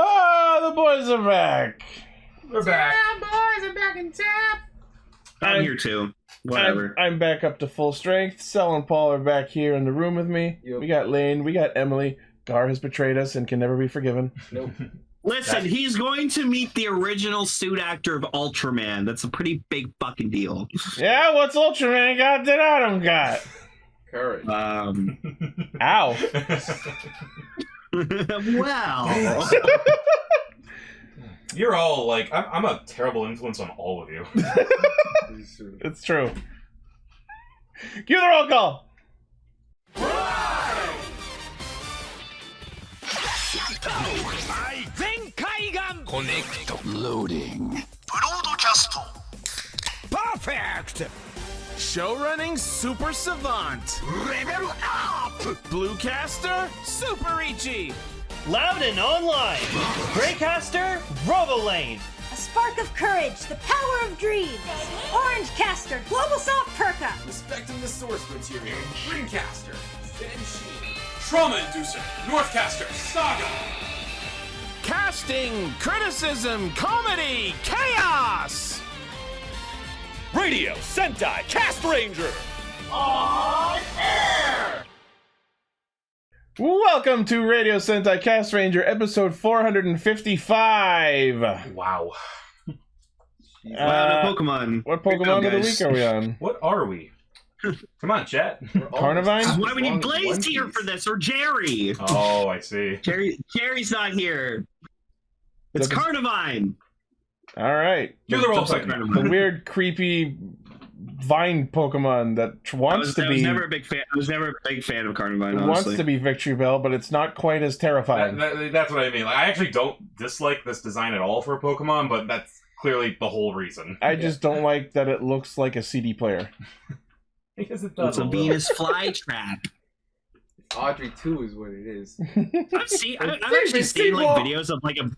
Oh, the boys are back. We're back. Yeah, boys are back in tap. I'm here too. Whatever. I'm back up to full strength. Sel and Paul are back here in the room with me. Yep. We got Lane. We got Emily. Gar has betrayed us and can never be forgiven. Nope. Listen, he's going to meet the original suit actor of Ultraman. That's a pretty big fucking deal. Yeah, what's Ultraman got that Adam got? Courage. Ow. Well. You're all like, I'm a terrible influence on all of you. It's true. Cue the roll call. Connect. Loading. Broadcast. Perfect. Show running super savant. Level up. Bluecaster super Ichi. Loud and online. Greycaster, Robolane. A spark of courage, the power of dreams. Orange caster, global salt perka. Respecting the source material, Greencaster, Zenshi, Trauma Inducer, Northcaster, Saga. Casting, criticism, comedy, chaos. Radio Sentai Castranger. Welcome to Radio Sentai Castranger, episode 455. Wow. Wow, no Pokemon. What Here we Pokemon go, of the guys. week are we on? What are we? Come on, chat. Carnivine? That's why we need Blaze here for this, or Jerry. Oh, I see. Jerry's not here. It's Carnivine. All right. Do the roll Just like second. The Carnivine. weird, creepy vine Pokemon that wants to I was be never a big fan. I was never a big fan of Carnivine. Honestly. wants to be Victory Bell, but it's not quite as terrifying. That's what I mean. Like, I actually don't dislike this design at all for a Pokemon, but that's clearly the whole reason. I just don't like that it looks like a CD player. Because it does It's a little. Venus flytrap. Audrey 2 is what it is. I've actually seen like videos of like a.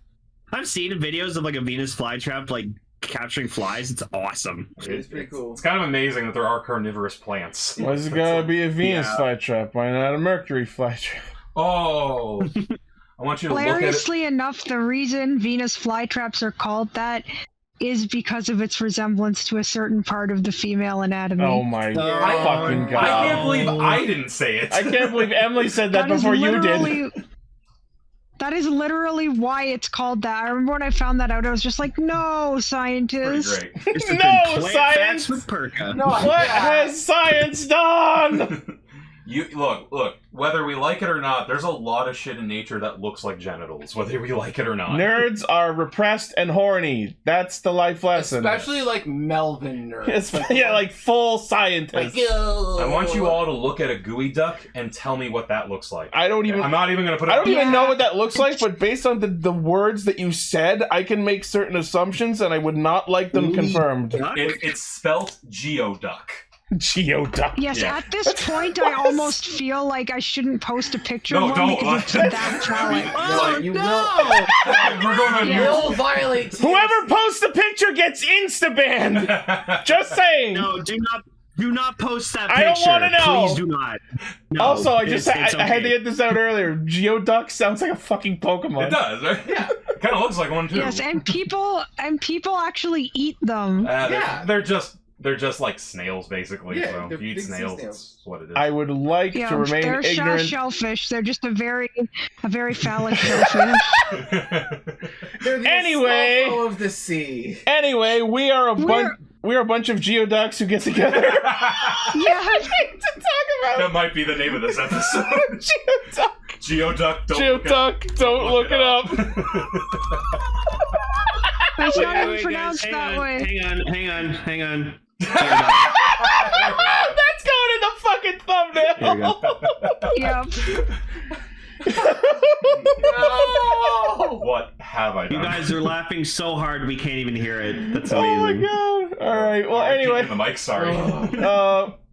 I've seen videos of like a Venus flytrap like capturing flies. It's awesome. It's pretty cool. It's kind of amazing that there are carnivorous plants. Why is it gotta be a Venus Yeah. flytrap? Why not a Mercury flytrap? Oh, I want you to look at it. Hilariously enough, the reason Venus flytraps are called that is because of its resemblance to a certain part of the female anatomy. Oh my fucking god. I can't believe I didn't say it. I can't believe Emily said that is before you did. literally- That is literally why it's called that. I remember when I found that out, I was just like, no, Pretty scientist. great. It's the No, plant science! facts with Perka. What has science done? You look. Whether we like it or not, there's a lot of shit in nature that looks like genitals. Whether we like it or not. Nerds are repressed and horny. That's the life lesson. Especially like Melvin nerds. It's, yeah, like full scientists. I want you all to look at a gooey duck and tell me what that looks like. I don't even. I'm not even gonna put it. I don't even Yeah. know what that looks like, but based on the words that you said, I can make certain assumptions, and I would not like them confirmed. It's spelt Geoduck. Geoduck. Yes, Yeah. at this point, I almost feel like I shouldn't post a picture No, of don't. one because it's that valid. Oh, you We're going on will violate. Whoever posts the picture gets insta-banned. Just saying. No, do not post that I picture. don't wanna know. Please do not. No, Also, I it's had to okay. get this out earlier. Geoduck sounds like a fucking Pokemon. It does, right? Yeah. It kind of looks like one too. Yes, and people actually eat them. Yeah. They're just like snails, basically. Yeah, So they're if you eat big sea snails, snails. that's what it is. I would like Yeah, to remain they're ignorant. shellfish. They're just a very phallic shellfish. They're the Anyway. Astolfo of the sea. Anyway, we are a bunch of Geoducks who get together Yeah, to talk about That might be the name of this episode. Geoduck. Geoduck, Don't look it up. it's not Wait, even guys, pronounced that way. Hang on. That's going in the fucking thumbnail. Here we go. Yep. What have I done? You guys are laughing so hard we can't even hear it. That's Oh my amazing. god. Alright, well anyway. The mic, sorry.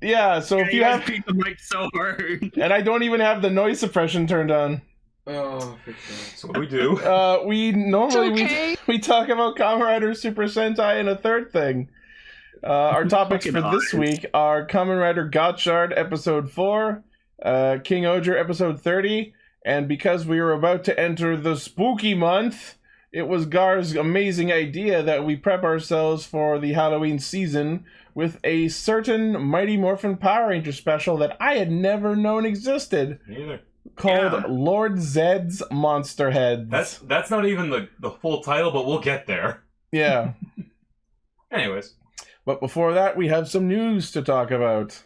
Yeah, so if You you guys have beat the mic so hard. and I don't even have the noise suppression turned on. Oh, So what do we do? We normally It's okay. we talk about Kamen Rider Super Sentai and a third thing. Our topics for Fucking this honors. week are Kamen Rider Gotchard episode 4, Kingohger episode 30, And because we were about to enter the spooky month, it was Gar's amazing idea that we prep ourselves for the Halloween season with a certain Mighty Morphin Power Ranger special that I had never known existed. Neither. Called Lord Zedd's Monster Heads. That's not even the full title, but we'll get there. Yeah. Anyways. But before that, we have some news to talk about.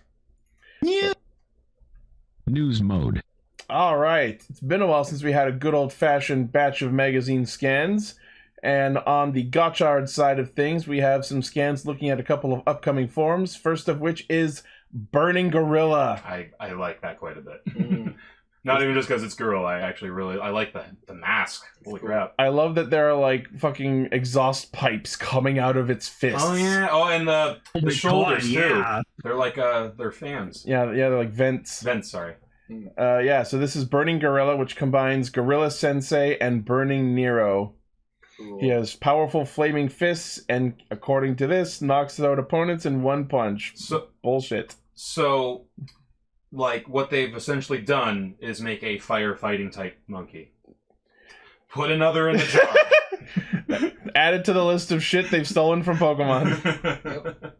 News mode. All right. It's been a while since we had a good old-fashioned batch of magazine scans. And on the Gotchard side of things, we have some scans looking at a couple of upcoming forms. First of which is Burning Gorilla. I like that quite a bit. Not even just because it's Gorilla. I actually I like the mask. Holy crap. I love that there are like fucking exhaust pipes coming out of its fists. Oh yeah. Oh, and the shoulders too. Yeah. They're like they're fans. Yeah, they're like vents. Vents, sorry. Yeah, so this is Burning Gorilla, which combines Gorilla Sensei and Burning Nero. Cool. He has powerful flaming fists, and according to this, knocks out opponents in one punch. So bullshit. So, like, what they've essentially done is make a firefighting type monkey. Put another in the jar. Added to the list of shit they've stolen from Pokemon.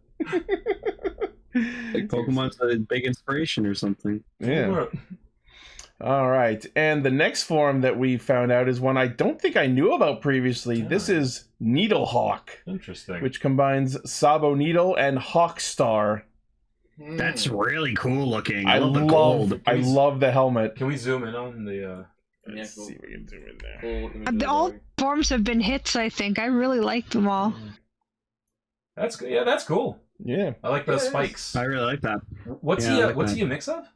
Like Pokemon's a big inspiration or something. Yeah. All right. And the next form that we found out is one I don't think I knew about previously. This is Needlehawk. Interesting. Which combines Sabo Needle and Hawkstar. That's really cool looking. I love the gold. I love the helmet. Can we zoom in on the Let's see if we can zoom in there. All forms have been hits, I think. I really like them all. That's good. Yeah, that's cool. Yeah. I like those spikes. I really like that. What's he a mix of?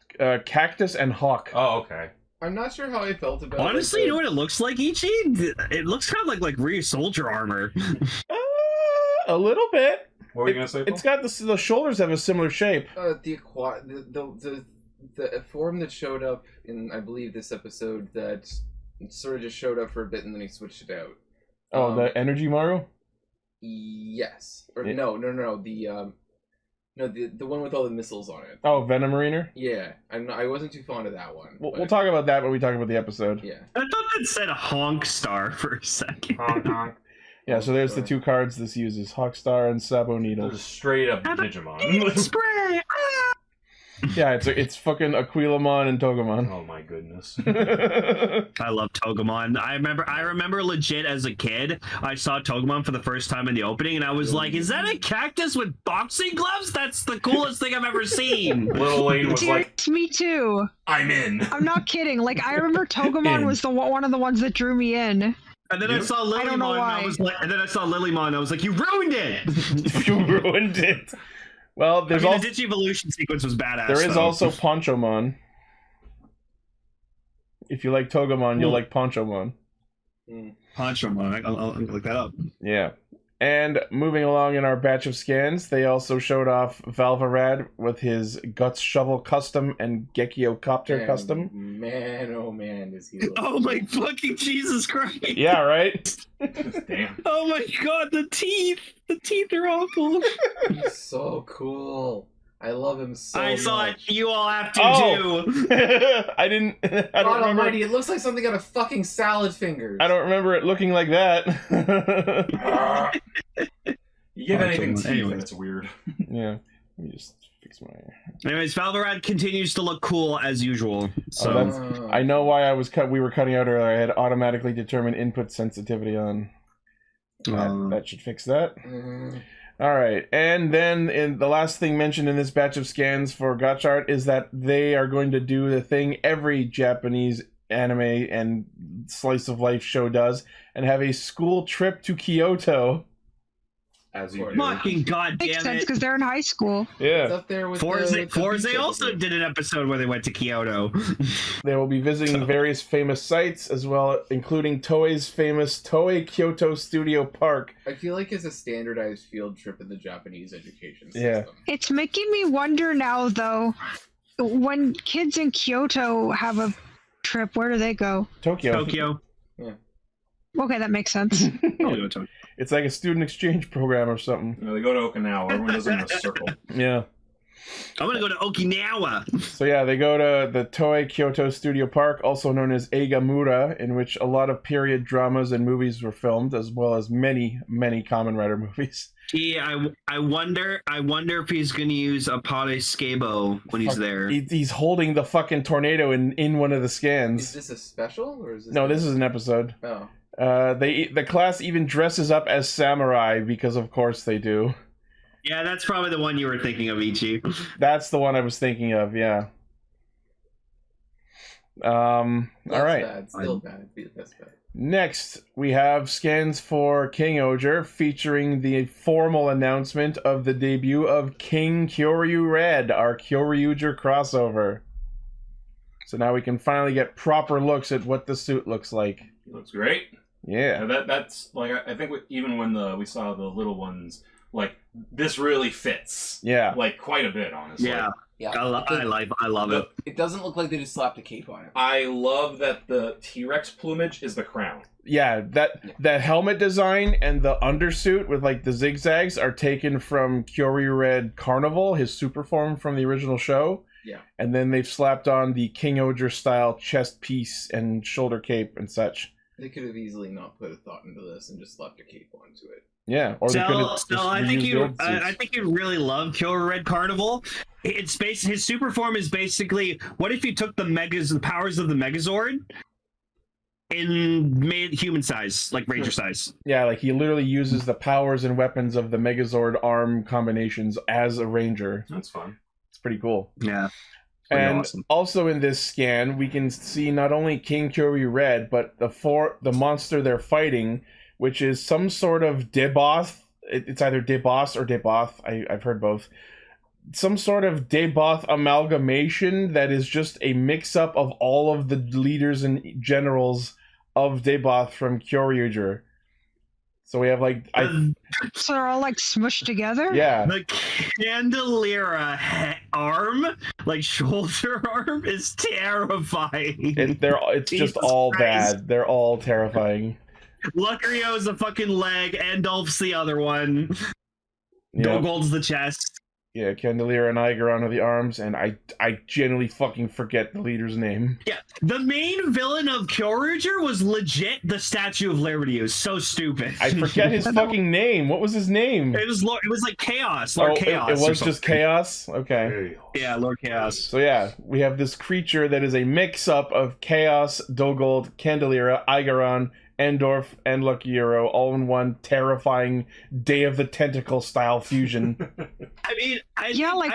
Cactus and Hawk. Oh, okay. I'm not sure how I felt about Honestly, you know what it looks like, Ichi? It looks kind of like Ryu soldier armor. A little bit. What were you gonna say, Paul? It's got the shoulders have a similar shape. The form that showed up in, I believe, this episode that sort of just showed up for a bit and then he switched it out. Oh, the Energy Maru? Yes. Or no. The one with all the missiles on it. Oh, Venom Mariner? Yeah. I wasn't too fond of that one. We'll talk about that when we talk about the episode. Yeah. I thought that said Honk Star for a second. Honk, honk. Yeah, so there's the two cards this uses, Hawkstar and Sabo Needle. Those are straight up Digimon. Spray! Yeah, it's fucking Aquilamon and Togemon. Oh my goodness. I love Togemon. I remember legit as a kid, I saw Togemon for the first time in the opening, and I was like, is that a cactus with boxing gloves? That's the coolest thing I've ever seen. Little Lane was like, me too. I'm in. I'm not kidding. Like, I remember Togemon was one of the ones that drew me in. And then I saw Lilymon, I don't know why. I was like, you ruined it! You ruined it. Well, there's the Digivolution sequence was badass. There is also Ponchomon. If you like Togemon, you'll like Ponchomon. Ponchomon, I'll look that up. Yeah. And moving along in our batch of scans, they also showed off Valvarad with his Guts Shovel custom and Gekio Copter custom. Man, oh man, does he look Oh my fucking Jesus Christ. Yeah, right? Damn. Oh my god, the teeth! The teeth are awful. He's so cool. I love him so much. I saw it. You all have to do. I don't remember. Almighty, it looks like something out of fucking salad fingers. I don't remember it looking like that. You give anything teeth, and it's weird. Yeah. Let me just fix my... Anyways, Valvarad continues to look cool as usual. So I know why we were cutting out earlier. I had automatically determined input sensitivity on. That should fix that. All right, and then the last thing mentioned in this batch of scans for Gotchard is that they are going to do the thing every Japanese anime and slice of life show does, and have a school trip to Kyoto. As you do. Fucking goddamn Makes sense it! because they're in high school. Yeah. Up there with Forza also did an episode where they went to Kyoto. They will be visiting various famous sites as well, including Toei's famous Toei Kyoto Studio Park. I feel like it's a standardized field trip in the Japanese education system. Yeah. It's making me wonder now, though, when kids in Kyoto have a trip, where do they go? Tokyo. Yeah. Okay, that makes sense. It's like a student exchange program or something. No, they go to Okinawa. Everyone does it in a circle. Yeah. I'm gonna go to Okinawa. So yeah, they go to the Toei Kyoto Studio Park, also known as Eigamura, in which a lot of period dramas and movies were filmed, as well as many Kamen Rider movies. Yeah, I wonder if he's gonna use a Pade Skabo when he's there. He's holding the fucking tornado in one of the scans. Is this a special or is this? No, this is an episode. Oh. The class even dresses up as samurai because of course they do. Yeah, that's probably the one you were thinking of, Ichi. That's the one I was thinking of, yeah. All right. Bad. Still bad. That's bad. Next, we have scans for Kingohger featuring the formal announcement of the debut of King Kyoryu Red, our Kyoryuger crossover. So now we can finally get proper looks at what the suit looks like. It looks great. Yeah. That's like, I think even when we saw the little ones, like, this really fits. Yeah. Like, quite a bit, honestly. Yeah. Yeah. I love it. It doesn't look like they just slapped a cape on it. I love that the T-Rex plumage is the crown. Yeah, that helmet design and the undersuit with like the zigzags are taken from Kyoryu Red Carnival, his super form from the original show. Yeah. And then they've slapped on the Kingohger style chest piece and shoulder cape and such. They could have easily not put a thought into this and just slapped a cape onto it. Yeah, or they could have just I think reused you really love Kyoryu Red Carnival. It's his super form is basically, what if you took the powers of the Megazord and made it human size, like Ranger size? Yeah, like he literally uses the powers and weapons of the Megazord arm combinations as a Ranger. That's fun. It's pretty cool. Yeah. And awesome. Also in this scan, we can see not only King Kyoryu Red, but the monster they're fighting, which is some sort of Deboth. It's either Deboss or Deboth. I've heard both. Some sort of Deboth amalgamation that is just a mix-up of all of the leaders and generals of Deboth from Kyoryuger. So we have like... So they're all like smushed together? Yeah. The Candelera arm, like shoulder arm, is terrifying. It's just all bad. They're all terrifying. Lucrio's the fucking leg, and Dolph's the other one. Yep. Dogold's the chest. Yeah, Candelera and Igaron are the arms, and I genuinely fucking forget the leader's name. Yeah, the main villain of Kyoryuger was legit the Statue of Liberty. It was so stupid. I forget his fucking name. What was his name? It was like Chaos. Lord Chaos. It was just Chaos? Okay. Yeah, Lord Chaos. So yeah, we have this creature that is a mix-up of Chaos, Dogold, Candelera, Igaron, Endorf, and Luckiero, all in one terrifying Day of the Tentacle style fusion. I mean,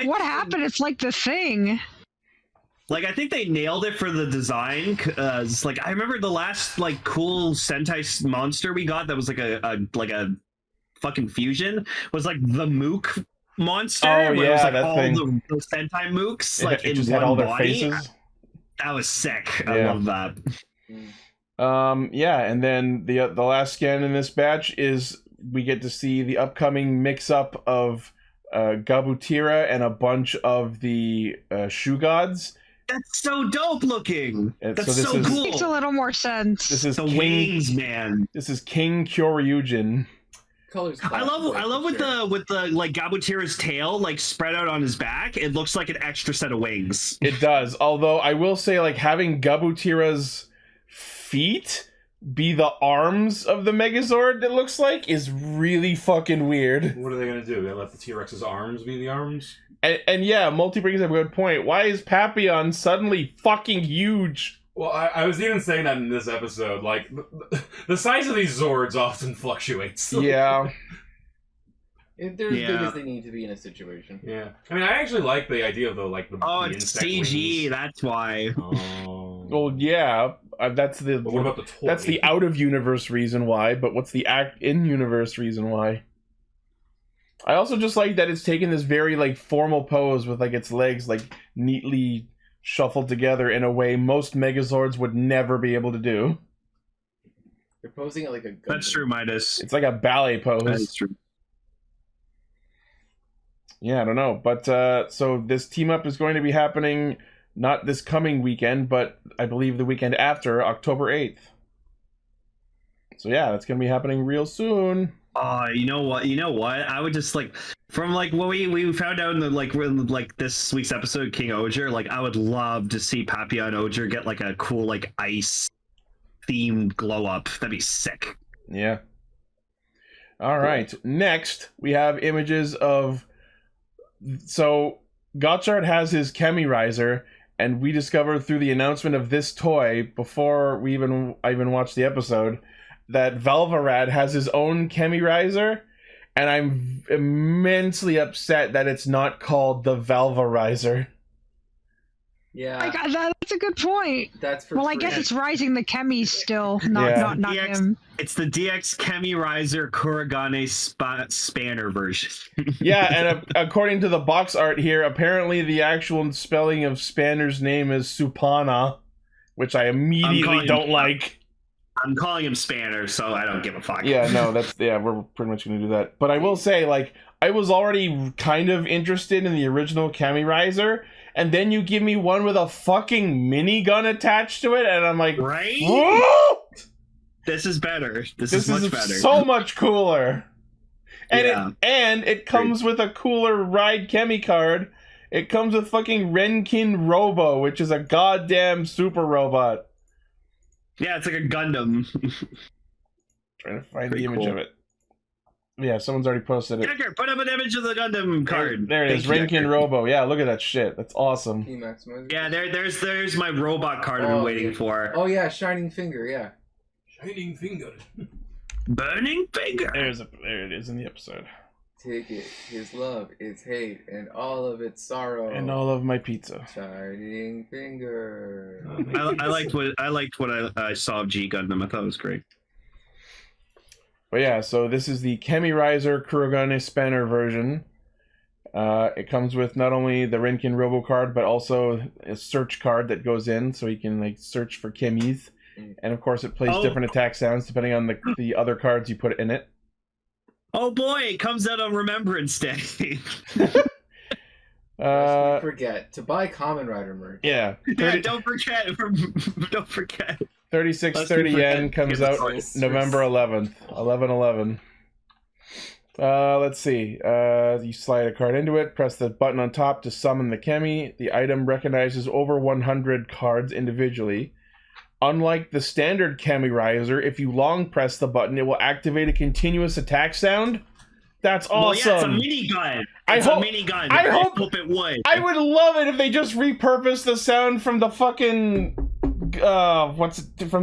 what happened? It's like the Thing. Like, I think they nailed it for the design. Like, I remember the last like cool Sentai monster we got that was like a fucking fusion was like the Mook monster. Oh where yeah, it was, like, that all thing. The Sentai Mooks, like it in just one had all their body. faces. That was sick. Yeah. I love that. Yeah, and then the last scan in this batch is we get to see the upcoming mix-up of Gabutira and a bunch of the Shoe Gods. That's so dope looking. That's so cool. Makes a little more sense. This is the King, wings, man. This is King Kyoryujin. I love with the like Gabutira's tail like spread out on his back. It looks like an extra set of wings. It does. Although I will say, like, having Gabutira's feet be the arms of the Megazord, it looks like, is really fucking weird. What are they gonna do? They let the T-Rex's arms be the arms? And yeah, Multi brings up a good point. Why is Papillon suddenly fucking huge? Well, I was even saying that in this episode. Like, the size of these Zords often fluctuates. Yeah. They're as big as they need to be in a situation. Yeah. I mean, I actually like the idea of the it's CG. wings. That's why. Oh. Well, yeah. That's the. But what about the toy? That's the out of universe reason why. But what's the in universe reason why? I also just like that it's taken this very like formal pose with like its legs like neatly shuffled together in a way most Megazords would never be able to do. They're posing it like a gun. That's true, Midas. It's like a ballet pose. That's true. Yeah, I don't know. But so this team up is going to be happening not this coming weekend, but I believe the weekend after, October 8th. So yeah, that's going to be happening real soon. You know what? I would just like from like what we found out in the this week's episode, Kingohger. Like, I would love to see Papillon Oger get like a cool like ice themed glow up. That'd be sick. Yeah. All right. Next, we have images of. So Gotchard has his Chemi Riser, and we discovered through the announcement of this toy before I even watched the episode that Velvarad has his own Chemi Riser, and I'm immensely upset that it's not called the Velvarizer. Yeah. That's a good point. That's for I guess it's rising the chemis still, not DX, him. It's the DX Chemi Riser Kurogane Spanner version. Yeah, and according to the box art here, apparently the actual spelling of Spanner's name is Supana, which I immediately don't like. I'm calling him Spanner, so I don't give a fuck. Yeah, no, we're pretty much going to do that. But I will say, like, I was already kind of interested in the original Chemi Riser, and then you give me one with a fucking minigun attached to it, and I'm like, right? What? This is better. This is much better. So much cooler. And it comes with a cooler Ride Chemi card. It comes with fucking Renkin Robo, which is a goddamn super robot. Yeah, it's like a Gundam. Trying to find the image of it. Yeah, someone's already posted it. Decker, put up an image of the Gundam card. There it is, Renkin Robo. Yeah, look at that shit. That's awesome. Yeah, there's my robot card I've been waiting for. Oh yeah, Shining Finger, yeah. Shining Finger. Burning Finger. There it is in the episode. Take it, his love, its hate, and all of its sorrow. And all of my pizza. Shining Finger. I liked what I saw of G Gundam. I thought it was great. But yeah, so this is the Chemi Riser Kurogane Spanner version. It comes with not only the Renkin Robo card, but also a search card that goes in, so you can like search for chemis. And of course, it plays different attack sounds depending on the other cards you put in it. Oh boy, it comes out on Remembrance Day. Forget to buy Kamen Rider merch. Yeah. Don't forget. Don't forget. 3630 yen comes out November 11th. 11/11. Let's see. You slide a card into it, press the button on top to summon the Chemi. The item recognizes over 100 cards individually. Unlike the standard Chemi Riser, if you long press the button, it will activate a continuous attack sound. That's awesome. Well, yeah, it's a minigun. I hope it would. I would love it if they just repurposed the sound from the fucking from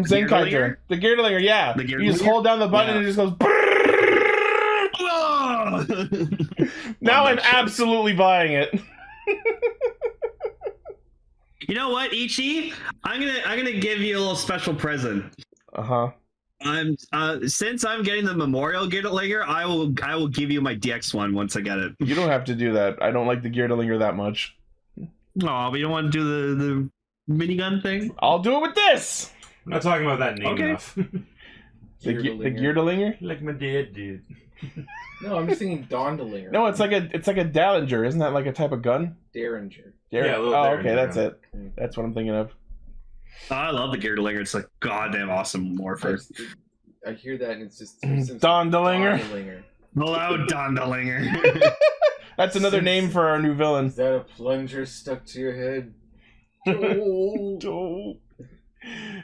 Zenkaiger. The Girdlinger, yeah. You just hold down the button and it just goes. Now I'm absolutely buying it. You know what, Ichi? I'm gonna give you a little special present. Since I'm getting the Memorial Girdlinger, I will give you my DX one once I get it. You don't have to do that. I don't like the Girdlinger that much. Oh, but you don't want to do the minigun thing? I'll do it with this. I'm not talking about that name enough. The Girdlinger? Like my dad did. No, I'm just thinking Dondalinger. No, it's like a Dallinger. Isn't that like a type of gun? Derringer. Yeah, okay, that's it. That's what I'm thinking of. Oh, I love the Girdlinger. It's like goddamn awesome morpher. I hear that and it's just Dondalinger. Hello, Dondalinger. That's another name for our new villain. Is that a plunger stuck to your head?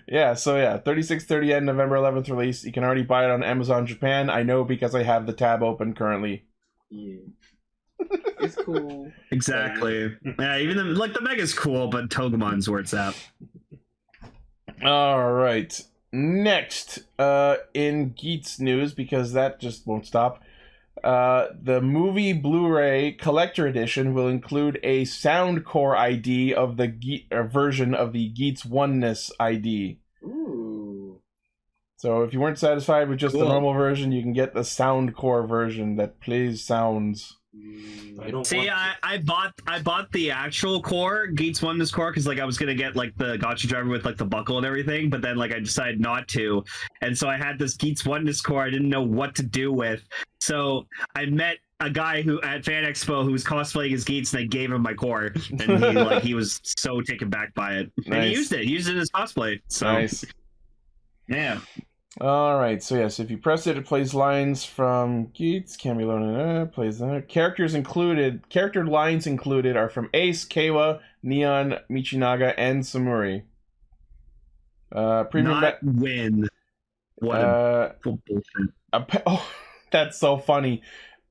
Yeah, so yeah, 3630 yen, November 11th release. You can already buy it on Amazon Japan. I know because I have the tab open currently. Yeah. It's cool. Exactly. Yeah, even the Mega's cool, but Togemon's where it's at. All right. Next, in Geets news, because that just won't stop. The movie Blu-ray Collector Edition will include a Soundcore ID of the version of the Geets Oneness ID. Ooh. So if you weren't satisfied with just the normal version, you can get the Soundcore version that plays sounds. See, I bought the actual core, Geets Oneness core, because like I was gonna get like the Gotchard driver with like the buckle and everything, but then like I decided not to, and so I had this Geets Oneness core I didn't know what to do with. So I met a guy who at Fan Expo who was cosplaying as Geets, and I gave him my core, and he was so taken back by it. Nice. And he used it in his cosplay. So. Nice. Yeah. All right, so yes, if you press it, it plays lines from Geats, can be loaded, plays that. Character lines included are from Ace, Keiwa, Neon, Michinaga, and Samuri. Win. What bullshit. Oh, that's so funny.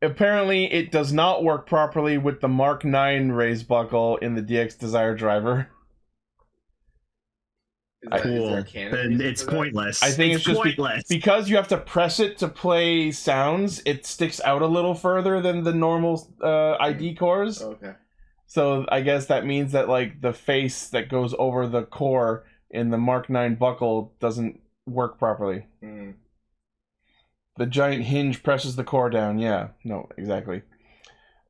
Apparently, it does not work properly with the Mark 9 raise buckle in the DX Desire driver. Cool. Then it's pointless. I think it's just pointless. because you have to press it to play sounds, it sticks out a little further than the normal ID cores. Okay. So I guess that means that like the face that goes over the core in the Mark 9 buckle doesn't work properly. Mm. The giant hinge presses the core down. Yeah, no, exactly.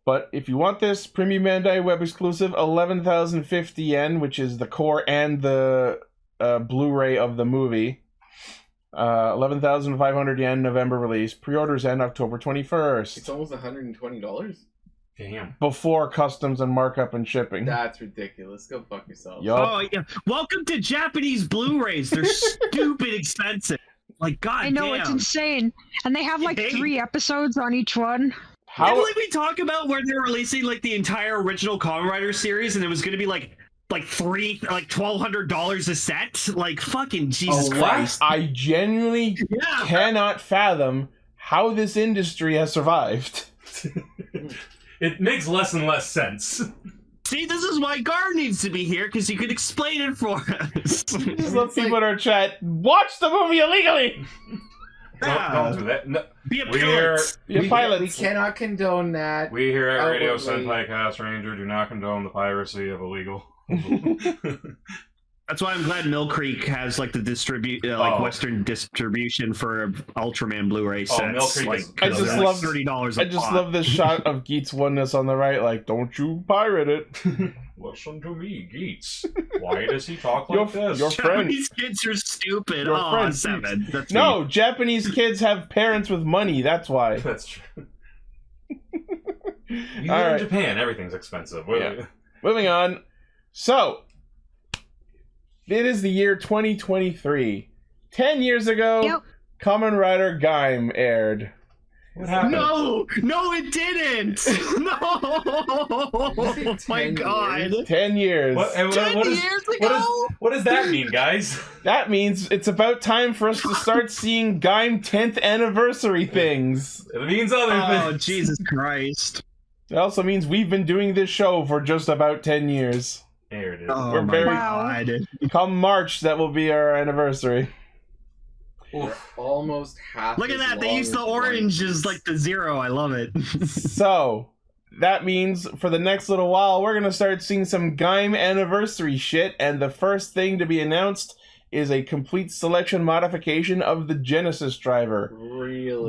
But if you want this, Premium Bandai web exclusive, 11,050 yen, which is the core and the Blu-ray of the movie. 11,500 yen, November release. Pre-orders end October 21st. It's almost $120? Damn. Before customs and markup and shipping. That's ridiculous. Go fuck yourself. Yup. Oh, yeah. Welcome to Japanese Blu-rays. They're stupid expensive. Like, god I know, damn. it's insane. And they have like 3 episodes on each one. Didn't like we talk about where they're releasing like the entire original Kamen Rider series and it was going to be like $1,200 a set? Like, fucking Jesus Christ. I genuinely cannot fathom how this industry has survived. It makes less and less sense. See, this is why Gar needs to be here, because he could explain it for us. Just let people in our chat watch the movie illegally! Don't do that. No. Be a pilot. We cannot condone that. We here at Radio outwardly. Sentai Castranger do not condone the piracy of illegal. That's why I'm glad Mill Creek has like the Western distribution for Ultraman Blu-ray sets. Mill Creek like, I just love $30. I just love this shot of Geats oneness on the right. Like, don't you pirate it? Listen to me, Geats. Why does he talk like this? Your friend. Japanese kids are stupid. Your friend, 7. That's no, Japanese kids have parents with money. That's why. That's true. You live in Japan, everything's expensive. Yeah. Moving on. So, it is the year 2023. 10 years ago, Kamen Rider Gaim aired. What happened? No, it didn't. No. Oh my god. 10 years. What does that mean, guys? That means it's about time for us to start seeing Gaim 10th anniversary things. It means other things. Oh, Jesus Christ. It also means we've been doing this show for just about 10 years. There it is. Oh, We're very God. Come March, that will be our anniversary. We're almost half. Look at that. They use the orange as like the 0. I love it. So, that means for the next little while, we're going to start seeing some Gaim anniversary shit, and the first thing to be announced is a complete selection modification of the Genesis driver. Really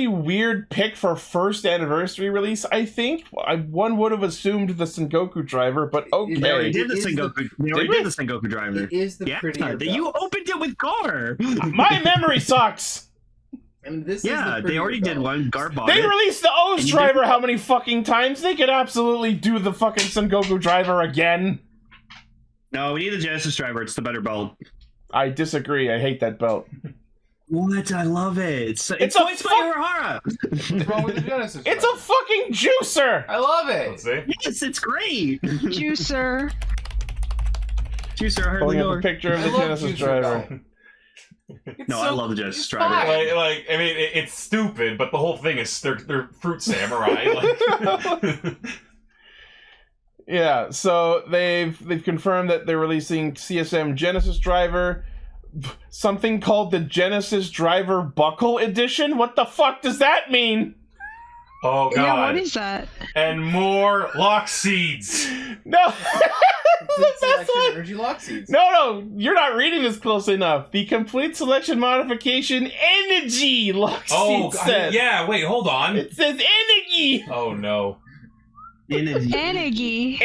weird pick for first anniversary release, I think. One would have assumed the Sengoku driver, but okay. They already did the Sengoku driver. It is the prettier belt. You opened it with Gar. My memory sucks! And this they already did one. Gar bought They it. released the O's driver how many fucking times? They could absolutely do the fucking Sengoku driver again. No, we need the Genesis driver. It's the better belt. I disagree. I hate that belt. What? I love it. It's a voiced by Urahara. What's wrong with the Genesis driver? It's a fucking juicer! I love it! Let's see. Yes, it's great. Juicer. Juicer, I heard Pulling the up door. a picture of the Genesis driver. No, I love the Genesis driver. Like, I mean, it's stupid, but the whole thing is they're fruit samurai. Like. Yeah, so they've confirmed that they're releasing CSM Genesis driver, something called the Genesis driver buckle edition. What the fuck does that mean? Oh god. Yeah, what is that? And more lock seeds. No. Energy lock seeds. No, you're not reading this close enough. The complete selection modification energy lock seed set. Yeah, wait, hold on. It says energy. Oh no. Energy.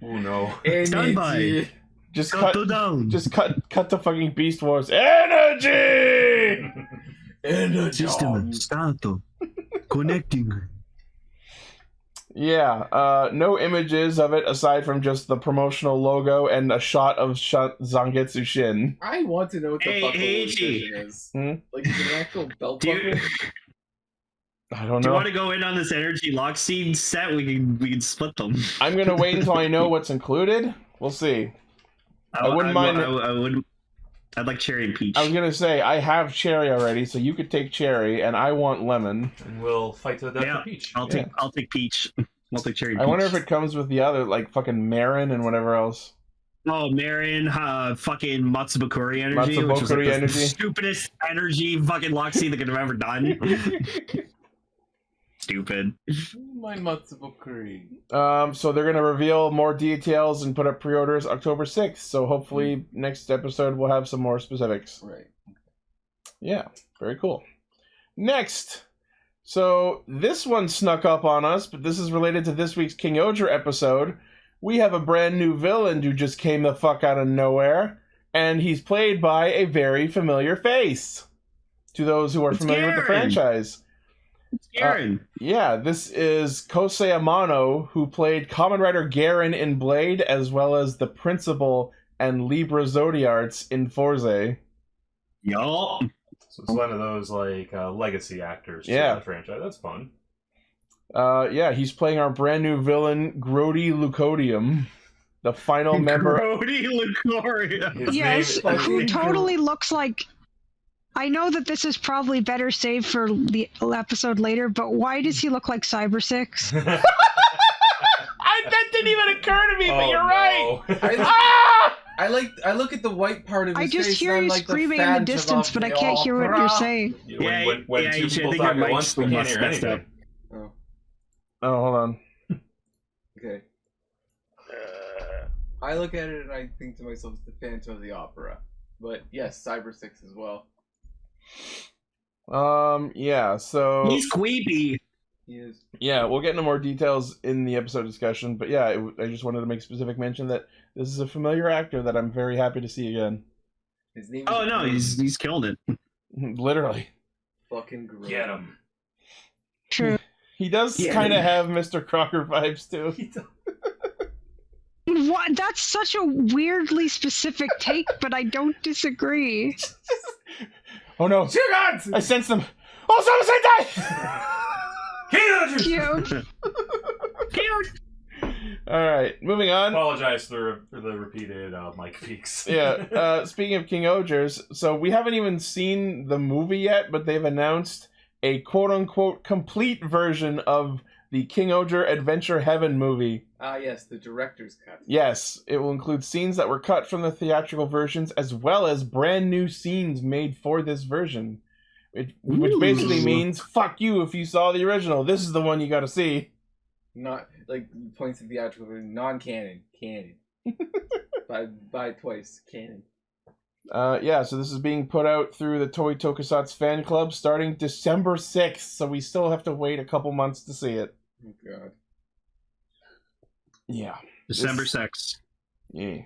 Oh no. Done by. Just cut the fucking Beast Wars. Energy. System start. Connecting. Yeah, no images of it aside from just the promotional logo and a shot of Zangetsu Shin. I want to know what the buckle Eiji. edition is. Hmm? Like, is it an actual belt buckle? I don't know. Do you want to go in on this energy lock scene set? We can split them. I'm gonna wait until I know what's included. We'll see. I wouldn't mind. I'd like cherry and peach. I was gonna say I have cherry already, so you could take cherry, and I want lemon. And we'll fight to the death for peach. I'll take peach. I'll take cherry. And I peach. wonder if it comes with the other, like fucking Marin and whatever else. Oh, Marin, fucking Matsubakuri energy, which was like the stupidest energy fucking lock scene they could have ever done. Stupid. My Matsubakuri. So they're gonna reveal more details and put up pre-orders October 6th. So hopefully next episode we'll have some more specifics. Right. Yeah, very cool. Next. So this one snuck up on us, but this is related to this week's Kingohger episode. We have a brand new villain who just came the fuck out of nowhere, and he's played by a very familiar face to those who are familiar with the franchise. Garen. Yeah, this is Kosei Amano, who played Kamen Rider Garen in Blade, as well as the Principal and Libra Zodiarts in Forze. Yup. So it's one of those like legacy actors to the franchise. That's fun. Yeah, he's playing our brand new villain, Grodie Lucodium, the final member. Grodie Lucodium. Yes, who totally looks like. I know that this is probably better saved for the episode later, but why does he look like Cyber Six? That didn't even occur to me, but you're right. I look at the white part of his I just face hear and you I'm like screaming in the distance, but I can't hear what you're saying. When two people talk at once, we can't hear anything. Oh, hold on. Okay. I look at it and I think to myself, it's the Phantom of the Opera. But yes, Cyber Six as well. Yeah, so... He's queepy. He is. Yeah, we'll get into more details in the episode discussion, but yeah, I just wanted to make specific mention that this is a familiar actor that I'm very happy to see again. His name is he's killed it. Literally. Fucking great. Get him. True. He does kind of have Mr. Crocker vibes, too. What? That's such a weirdly specific take, but I don't disagree. Oh no! Shoot! I sense them! Ohsama Sentai! Cute. Alright, moving on. Apologize for the repeated mic peaks. Yeah, speaking of Kingohgers, so we haven't even seen the movie yet, but they've announced a quote-unquote complete version of the Kingohger Adventure Heaven movie. Ah, yes, the director's cut. Yes, it will include scenes that were cut from the theatrical versions, as well as brand new scenes made for this version. Which basically means, fuck you if you saw the original. This is the one you gotta see. Not, like, points of theatrical version, non-canon. Canon. by twice. Canon. Yeah, so this is being put out through the Toei Tokusatsu fan club starting December 6th, so we still have to wait a couple months to see it. Oh, God. Yeah. December 6th. Yeah.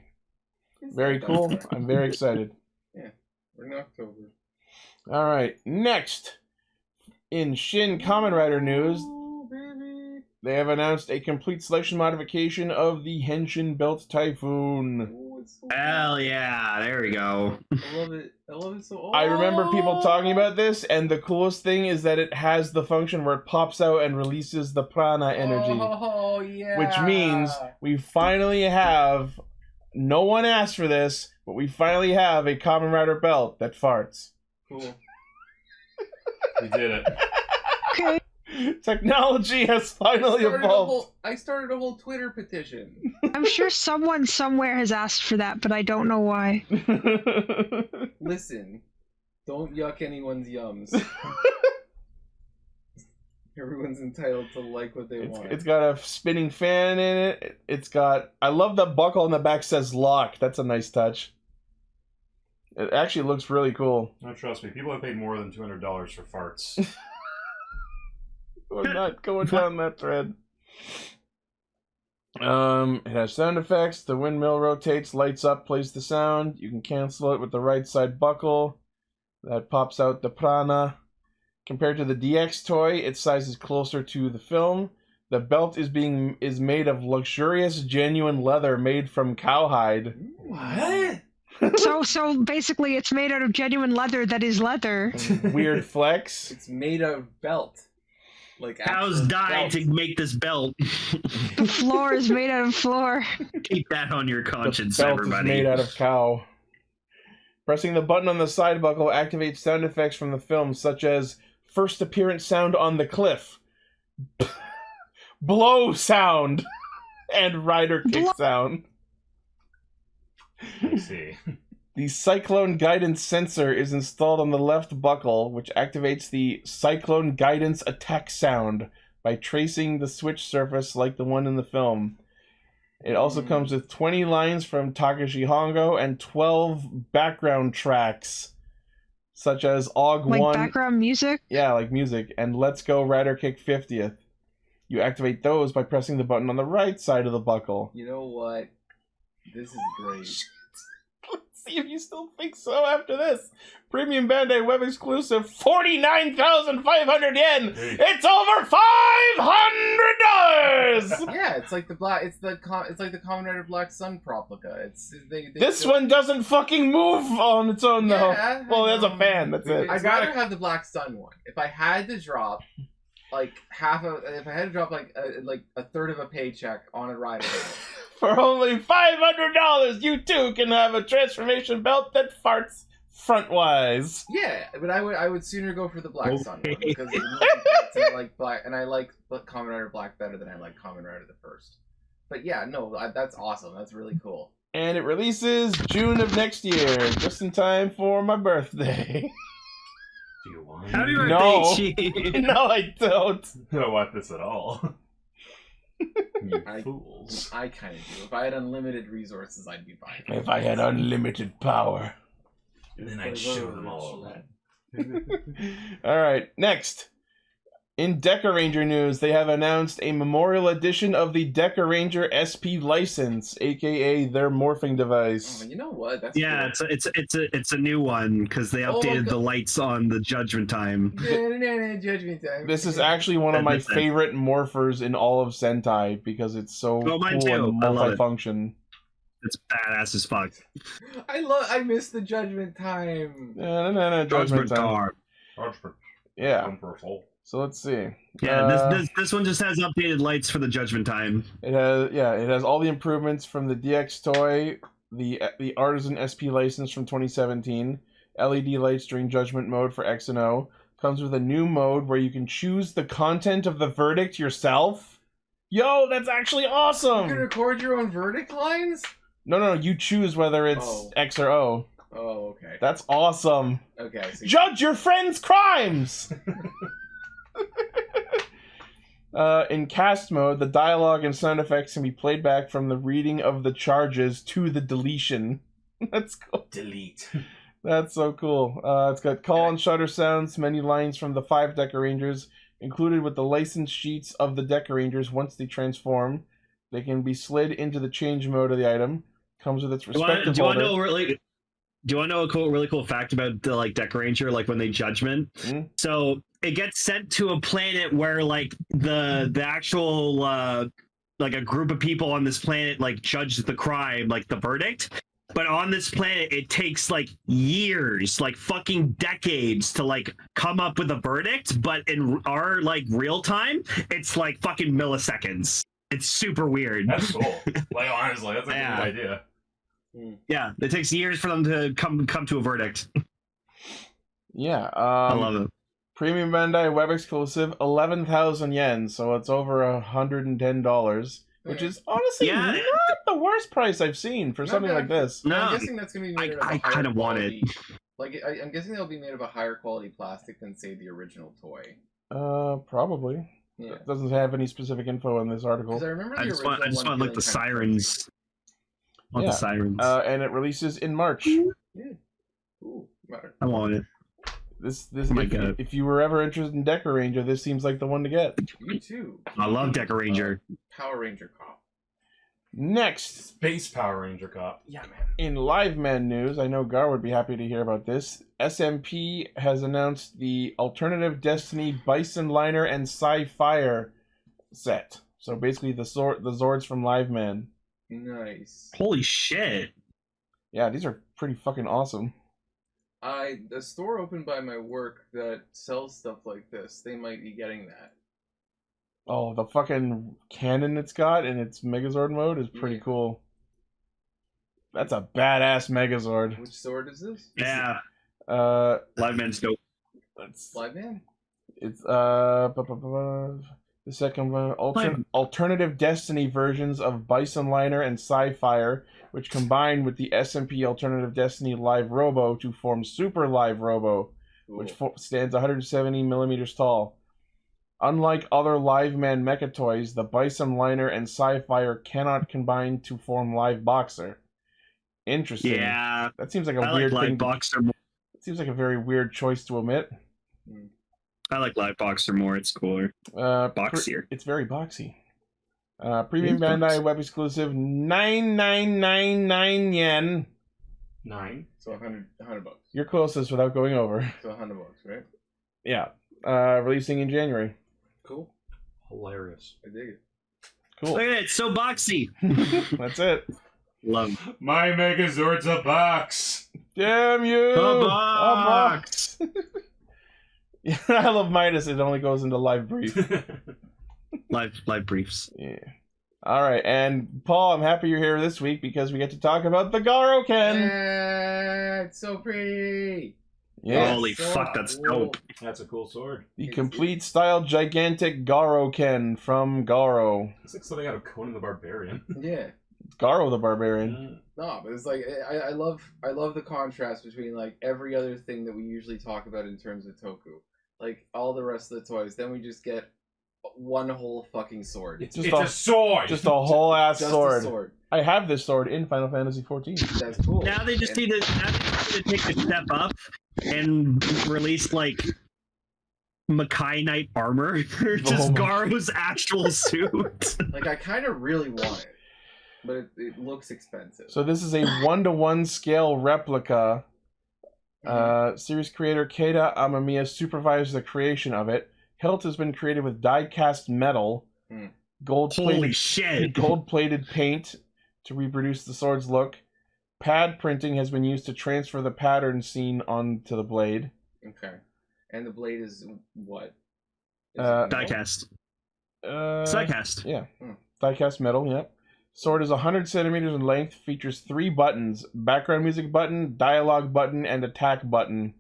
Very cool. I'm very excited. Yeah, we're in October. Alright, next. In Shin Kamen Rider news, they have announced a complete selection modification of the Henshin Belt Typhoon. Hell yeah, there we go. I love it. I love it so. I remember people talking about this, and the coolest thing is that it has the function where it pops out and releases the prana energy. Oh, yeah. Which means we finally have, no one asked for this, but we finally have a Kamen Rider belt that farts. Cool. We did it. Okay. Technology has finally evolved. I started a whole Twitter petition. I'm sure someone somewhere has asked for that, but I don't know why. Listen, don't yuck anyone's yums. Everyone's entitled to like what they want. It's got a spinning fan in it. It's got... I love the buckle on the back says lock. That's a nice touch. It actually looks really cool. No, trust me, people have paid more than $200 for farts. We're not going down that thread. It has sound effects. The windmill rotates, lights up, plays the sound. You can cancel it with the right side buckle. That pops out the prana. Compared to the DX toy, its size is closer to the film. The belt is made of luxurious genuine leather made from cowhide. What? So basically, it's made out of genuine leather that is leather. Weird flex. It's made out of belt. Like cows died to make this belt. The floor is made out of floor. Keep that on your conscience, the belt everybody. is made out of cow. Pressing the button on the side buckle activates sound effects from the film, such as first appearance sound on the cliff, blow sound, and rider kick sound. I see. The Cyclone Guidance sensor is installed on the left buckle, which activates the Cyclone Guidance attack sound by tracing the switch surface like the one in the film. It also comes with 20 lines from Takashi Hongo and 12 background tracks, such as Og 1... Like background music? Yeah, like music, and Let's Go Rider Kick 50th. You activate those by pressing the button on the right side of the buckle. You know what? This is great. See if you still think so after this. Premium Bandai web exclusive, 49,500 yen. It's over $500. Yeah, it's like the Kamen Rider Black Sun Proplica. This one doesn't fucking move on its own though. Yeah, well, there's a fan. That's it. I'd rather have the Black Sun one. If I had to drop like a third of a paycheck on a rider belt. For only $500, you too can have a transformation belt that farts frontwise. Yeah, but I would sooner go for the Black Sun one because I like black, and I like Kamen Rider Black better than I like Kamen Rider the First. But yeah, no, that's awesome. That's really cool. And it releases June of next year, just in time for my birthday. Do you want Happy birthday, No, Chi. no, I don't. I don't want this at all. You fools. I kind of do. If I had unlimited resources, I'd be buying it. If I had unlimited power. And then I'd show them all that. Alright, next. In Deca Ranger news, they have announced a memorial edition of the Deca Ranger SP license, aka their morphing device. Oh, you know what? That's yeah, cool. it's a new one because they updated the lights on the Judgment Time. Judgment Time. This is actually one of my favorite morphers in all of Sentai because it's so mine cool too. and I love it. multifunction. It's badass as fuck. I miss the Judgment Time. Judgment Time. Yeah. So let's see. Yeah, this one just has updated lights for the Judgment Time. It has all the improvements from the DX toy, the Artisan SP license from 2017, LED lights during Judgment mode for X and O. Comes with a new mode where you can choose the content of the verdict yourself. Yo, that's actually awesome. You can record your own verdict lines? No, you choose whether it's X or O. Oh, okay. That's awesome. Okay. So Judge your friend's crimes. In cast mode, the dialogue and sound effects can be played back from the reading of the charges to the deletion. That's cool. Delete. That's so cool. It's got call and shutter sounds, many lines from the 5 Deca Rangers, included with the license sheets of the Deca Rangers. Once they transform, they can be slid into the change mode of the item. Comes with its respective Do you want to know a really cool fact about the Deca Ranger, when they Judgment? Mm-hmm. So it gets sent to a planet where the actual a group of people on this planet judge the crime, the verdict. But on this planet, it takes years, fucking decades to come up with a verdict. But in our real time, it's fucking milliseconds. It's super weird. That's cool. Honestly, that's a good idea. Yeah, it takes years for them to come to a verdict. Yeah, I love it. Premium Bandai web exclusive, 11,000 yen, so it's over $110, which is honestly not the worst price I've seen for something like this. No, I'm guessing that's going to be made I kind of want it. I'm guessing they'll be made of a higher quality plastic than, say, the original toy. Probably. Yeah. It doesn't have any specific info in this article. I remember I just want to look the sirens. The sirens. And it releases in March. Yeah. Ooh, I want it. If you were ever interested in Deca Ranger, this seems like the one to get. You too. I love Deca Ranger. Power Ranger Cop. Next, Space Power Ranger Cop. Yeah, man. In Live Man news, I know Gar would be happy to hear about this. SMP has announced the Alternative Destiny Bison Liner and Sci-Fire set. So basically the Zords from Live Man. Nice. Holy shit. Yeah, these are pretty fucking awesome. The store opened by my work that sells stuff like this, they might be getting that. Oh, the fucking cannon it's got in its Megazord mode is pretty cool. That's a badass Megazord. Which sword is this? Yeah. Live Man's dope. Live Man? It's the second one, alternative Destiny versions of Bison Liner and Sci-Fire, which combine with the SMP Alternative Destiny Live Robo to form Super Live Robo, which stands 170 millimeters tall. Unlike other Live Man mecha toys, the Bison Liner and Sci-Fire cannot combine to form Live Boxer. Interesting. Yeah. That seems like a weird Live thing. Boxer more. It seems like a very weird choice to omit. I like Live Boxer more. It's cooler. Boxier. It's very boxy. Premium Bandai web exclusive, 9,999 yen. 9. So 100 bucks. You're closest without going over. So 100 bucks, right? Yeah. Releasing in January. Cool. Hilarious. I dig it. Cool. Look at it. It's so boxy. That's it. Love. My Megazord's a box. Damn you! A box. Yeah, I love Midas. It only goes into live brief. live briefs. Yeah. All right, and Paul, I'm happy you're here this week because we get to talk about the Garo Ken. Yeah, it's so pretty. Yeah. Holy fuck, that's dope. That's a cool sword. The complete style gigantic Garo Ken from Garo. It's like something out of Conan the Barbarian. Yeah. Garo the Barbarian. No, but it's like I love the contrast between like every other thing that we usually talk about in terms of Toku. Like all the rest of the toys, then we just get one whole fucking sword. It's a sword. Just a whole ass just sword. A sword. I have this sword in Final Fantasy XIV. That's cool. Now they just need to take a step up and release like Makai Knight armor, just Garo's actual suit. Like I kind of really want it, but it looks expensive. So this is a 1-to-1 scale replica. Series creator Keita Amamiya supervised the creation of it. Hilt has been created with die-cast metal, gold-plated paint to reproduce the sword's look. Pad printing has been used to transfer the pattern seen onto the blade. Okay, and the blade is what? Die-cast. Die-cast. Yeah, die-cast metal. Yeah. Sword is 100 centimeters in length, features 3 buttons: background music button, dialogue button, and attack button.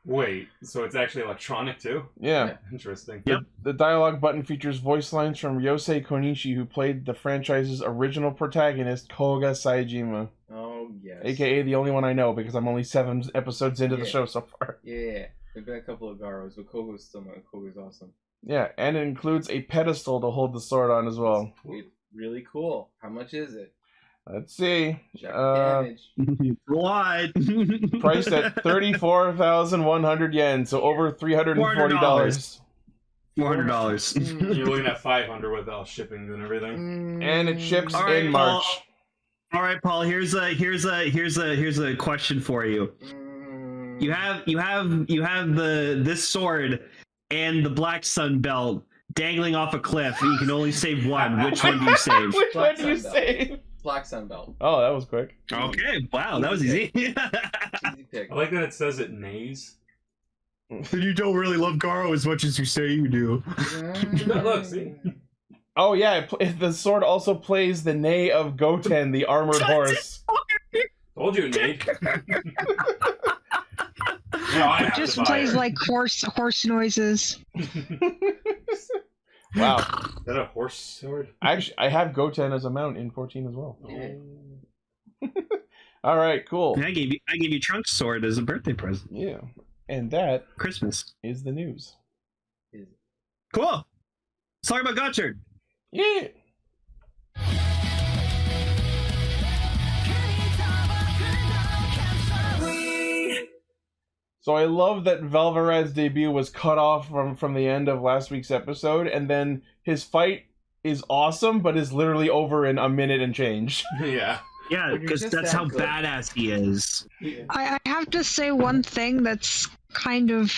Wait, so it's actually electronic too? Yeah. Interesting. Yep. The dialogue button features voice lines from Yosei Konishi, who played the franchise's original protagonist, Koga Saejima. Oh, yes. AKA the only one I know, because I'm only 7 episodes into the show so far. Yeah, there've been a couple of Garos, but Kogo's still not. Kogo's awesome. Yeah, and it includes a pedestal to hold the sword on as well. Sweet. Really cool. How much is it? Let's see. Damage. What? Priced at 34,100 yen, so over $340. $400. You're looking at 500 with all shipping and everything. And it ships right, in March. All right, Paul. Here's a question for you. You have this sword and the Black Sun belt dangling off a cliff. You can only save one. Which one do you save? Which one do you save? Black Sun belt. Oh, that was quick. Okay, wow, that was easy. Easy pick. I like that it says it neighs. You don't really love Garo as much as you say you do. Look, see. Oh yeah, the sword also plays the neigh of Goten, the armored horse. Told you, Nate. It just plays like horse noises. Wow. Is that a horse sword? Actually, I have Goten as a mount in 14 as well. Yeah. All right, cool. I gave you Trunks' sword as a birthday present. Yeah, and that Christmas is the news. Cool. Let's talk about Gotchard. Yeah. So I love that Valvarad's debut was cut off from the end of last week's episode, and then his fight is awesome, but is literally over in a minute and change. Yeah. Yeah, because that's how badass he is. I have to say one thing that's kind of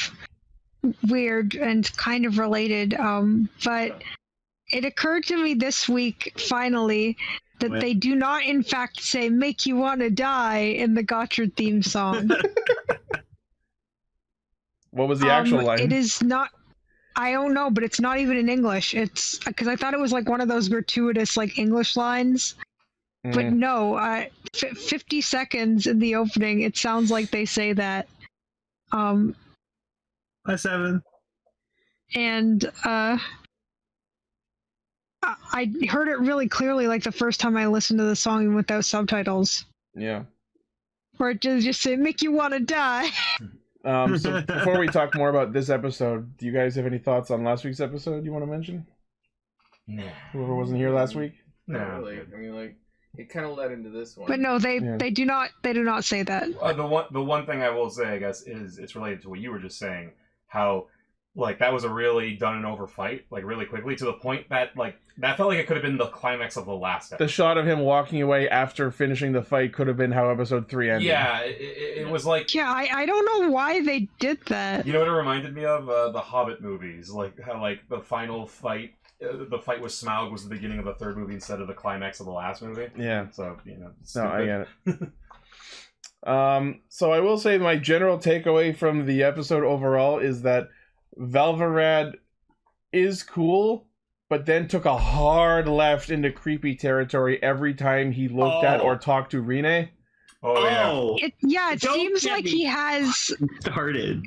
weird and kind of related, but It occurred to me this week, finally, that they do not, in fact, say "make you want to die" in the Gotchard theme song. What was the actual line? It is not. I don't know, but it's not even in English. It's because I thought it was like one of those gratuitous like English lines. But no, 50 seconds in the opening, it sounds like they say that. Hi, Seven. And I heard it really clearly, like the first time I listened to the song even without subtitles. Yeah. Where it just say, "make you want to die." So before we talk more about this episode, do you guys have any thoughts on last week's episode you want to mention? No. Whoever wasn't here last week? Not really. I mean, like, it kind of led into this one. But no, they do not say that. The one thing I will say, I guess, is it's related to what you were just saying. How, like, that was a really done and over fight, like, really quickly, to the point that, like, that felt like it could have been the climax of the last episode. The shot of him walking away after finishing the fight could have been how episode 3 ended. Yeah, it was like... Yeah, I don't know why they did that. You know what it reminded me of? The Hobbit movies. Like, how, like, the final fight, the fight with Smaug was the beginning of the third movie instead of the climax of the last movie. Yeah. So, you know... No, I get it. So I will say my general takeaway from the episode overall is that Valvarad is cool, but then took a hard left into creepy territory every time he looked at or talked to Rine. It seems like he has started.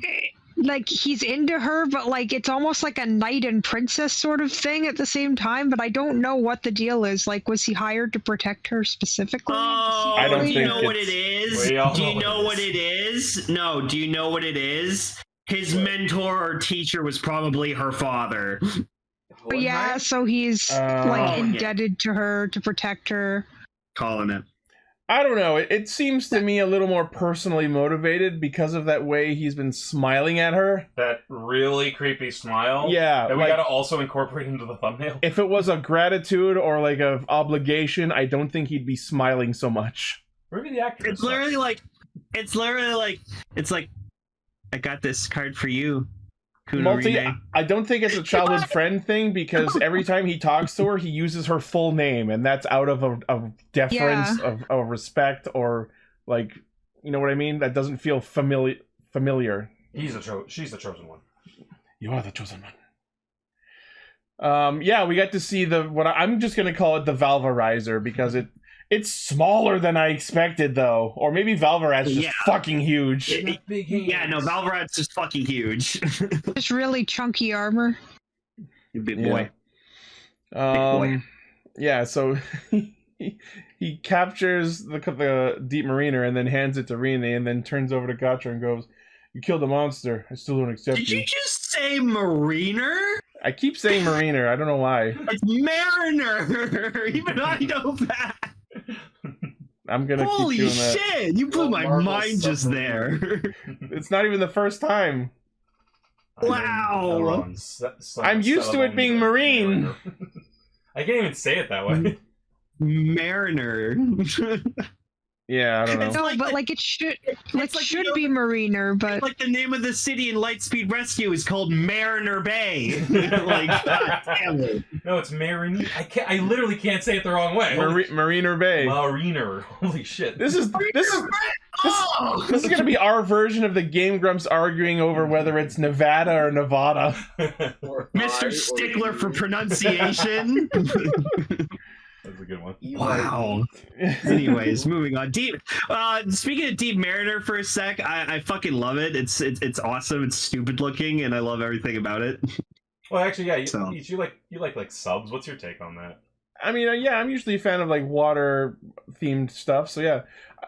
Like, he's into her, but like it's almost like a knight and princess sort of thing at the same time, but I don't know what the deal is. Like, was he hired to protect her specifically? I don't think you know what it is? Do you know what it is? No, do you know what it is? His mentor or teacher was probably her father. But yeah, so he's like indebted to her to protect her. Calling it. I don't know. It seems to me a little more personally motivated because of that way he's been smiling at her. That really creepy smile. Yeah. That we gotta also incorporate into the thumbnail. If it was a gratitude or like a obligation, I don't think he'd be smiling so much. Maybe the actor. It's literally like, I got this card for you. I don't think it's a childhood friend thing because every time he talks to her, he uses her full name, and that's out of a deference, of respect, or like, you know what I mean? That doesn't feel familiar. She's the chosen one. You are the chosen one. Yeah, we got to see I'm just gonna call it the Valvarizer because it's smaller than I expected, though. Or maybe Valvarad's just fucking huge. Yeah, no, Valvarad's just fucking huge. Just really chunky armor. Big boy. Big boy. Yeah, so he captures the Deep Mariner and then hands it to Rine and then turns over to Gotchard and goes, "You killed a monster. I still don't accept you." Did you just say Mariner? I keep saying Mariner. I don't know why. It's Mariner. Even I know that. I'm gonna keep doing that. Holy shit! You blew my mind just there. It's not even the first time. Wow. I'm used to it being Marine. I can't even say it that way. Mariner. Yeah, I don't know. No, but like it should be Mariner, but like the name of the city in Lightspeed Rescue is called Mariner Bay. Like, God damn it. No, it's Mariner. I literally can't say it the wrong way. Mariner Bay. Mariner. Holy shit. This is gonna be our version of the Game Grumps arguing over whether it's Nevada or Nevada. Mr. Stickler for pronunciation. That's a good one. Wow. Anyways, moving on. Speaking of Deep Mariner for a sec, I fucking love it. It's awesome. It's stupid looking, and I love everything about it. Well, actually, yeah. You like subs. What's your take on that? I mean, yeah, I'm usually a fan of like water themed stuff. So yeah,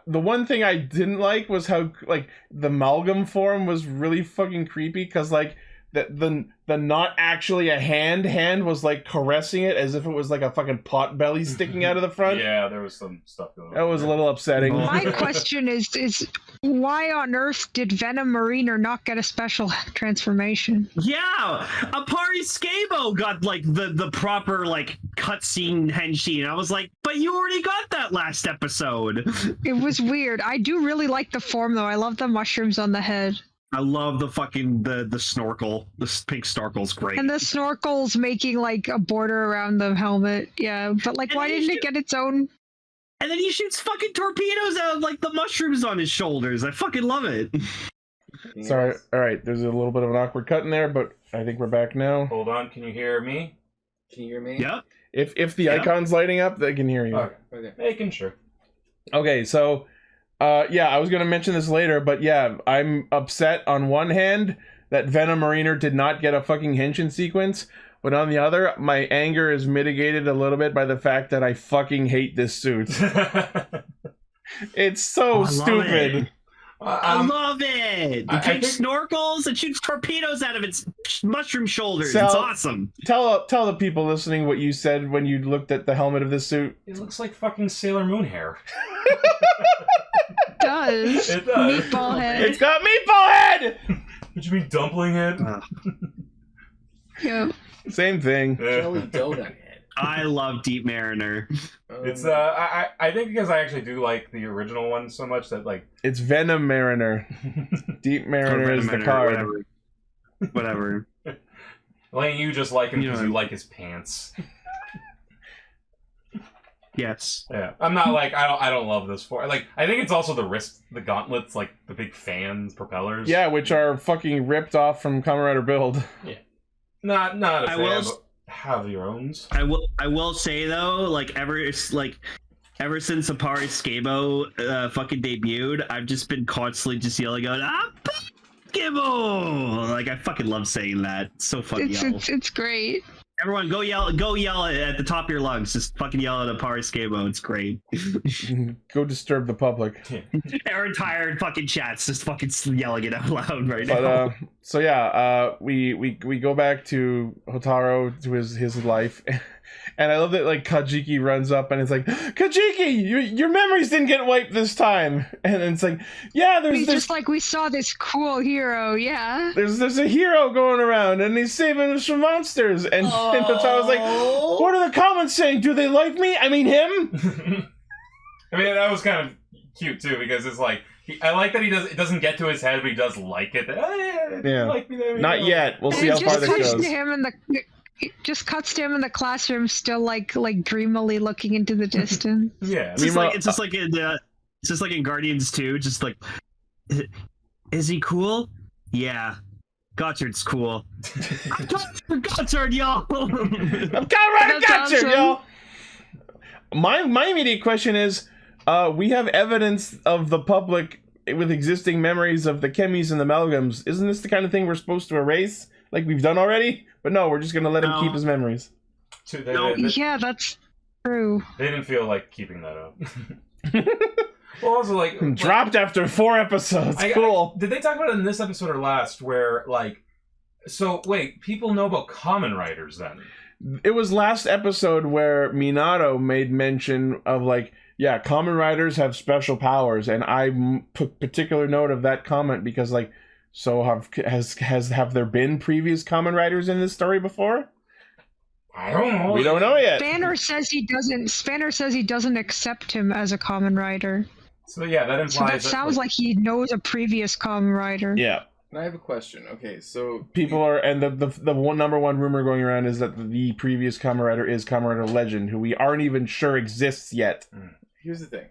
the one thing I didn't like was how like the amalgam form was really fucking creepy because like the not actually a hand was like caressing it as if it was like a fucking pot belly sticking out of the front. Yeah, there was some stuff going on. That was a little upsetting. My question is why on earth did Venom Mariner not get a special transformation? Yeah, Apari Scabo got like the proper like cutscene henshi, and I was like, but you already got that last episode. It was weird. I do really like the form though. I love the mushrooms on the head. I love the fucking the snorkel. The pink snorkel's great. And the snorkel's making like a border around the helmet. Yeah, but like, why didn't it get its own? And then he shoots fucking torpedoes out of like the mushrooms on his shoulders. I fucking love it. Sorry. All right. There's a little bit of an awkward cut in there, but I think we're back now. Hold on. Can you hear me? Can you hear me? Yep. If the icon's lighting up, they can hear you. Okay. Making sure. Okay, so yeah, I was gonna mention this later, but yeah, I'm upset on one hand that Venom Mariner did not get a fucking henshin sequence, but on the other, my anger is mitigated a little bit by the fact that I fucking hate this suit. It's so stupid. I love it. It takes snorkels and shoots torpedoes out of its mushroom shoulders. It's awesome. Tell the people listening what you said when you looked at the helmet of this suit. It looks like fucking Sailor Moon hair. It does. It does. Meatball head. It's got meatball head! What you mean dumpling head? Yeah. Same thing. Jelly donut head. I love Deep Mariner. It's I think because I actually do like the original one so much that like it's Venom Mariner. Deep Mariner is the card. Whatever. Lane, you just like him because you like his pants. Yes. Yeah. I'm not like I don't love this for like I think it's also the wrist, the gauntlets, like the big fans, propellers. Yeah, which are fucking ripped off from Kamen Rider Build. Yeah. Not a fan, but have your own. I will say though, like ever since Apari Skabo fucking debuted, I've just been constantly just yelling out Skabo! Like I fucking love saying that. It's so fucking It's great. Everyone go yell at the top of your lungs. Just fucking yell at Apari Skabo. It's great. Go disturb the public. Our entire fucking chat's just fucking yelling it out loud right now. But so yeah, we go back to Hotaro to his life, and I love that like Kajiki runs up and it's like, Kajiki, your memories didn't get wiped this time, and it's like, yeah, there's just like we saw this cool hero, yeah. There's a hero going around and he's saving us from monsters, and Hotaro's like, what are the comments saying? Do they like me? I mean him. I mean that was kind of cute too because it's like. I like that it doesn't get to his head, but he does like it. Yeah. Like me, there Not yet. We'll see how far this goes. It just cuts to him in the classroom, still like dreamily looking into the distance. Yeah. It's just like in Guardians 2, just like, is he cool? Yeah. Gotchard's cool. Gotchard, y'all! I'm Gotchard, y'all! My immediate question is, we have evidence of the public with existing memories of the chemis and the amalgams. Isn't this the kind of thing we're supposed to erase, like we've done already? But no, we're just going to let him keep his memories. Yeah, that's true. They didn't feel like keeping that up. Well, also, like... Dropped after 4 episodes. Cool. Did they talk about it in this episode or last, where, like... So, wait, people know about Kamen Riders, then? It was last episode where Minato made mention of, like, yeah, Kamen Riders have special powers, and I took particular note of that comment because, like, so have there been previous Kamen Riders in this story before? I don't know. We don't know yet. Spanner says he doesn't accept him as a Kamen Rider. So yeah, that implies that sounds like he knows a previous Kamen Rider. Yeah. And I have a question. Okay, so people are, and the number one rumor going around is that the previous Kamen Rider is Kamen Rider Legend, who we aren't even sure exists yet. Here's the thing.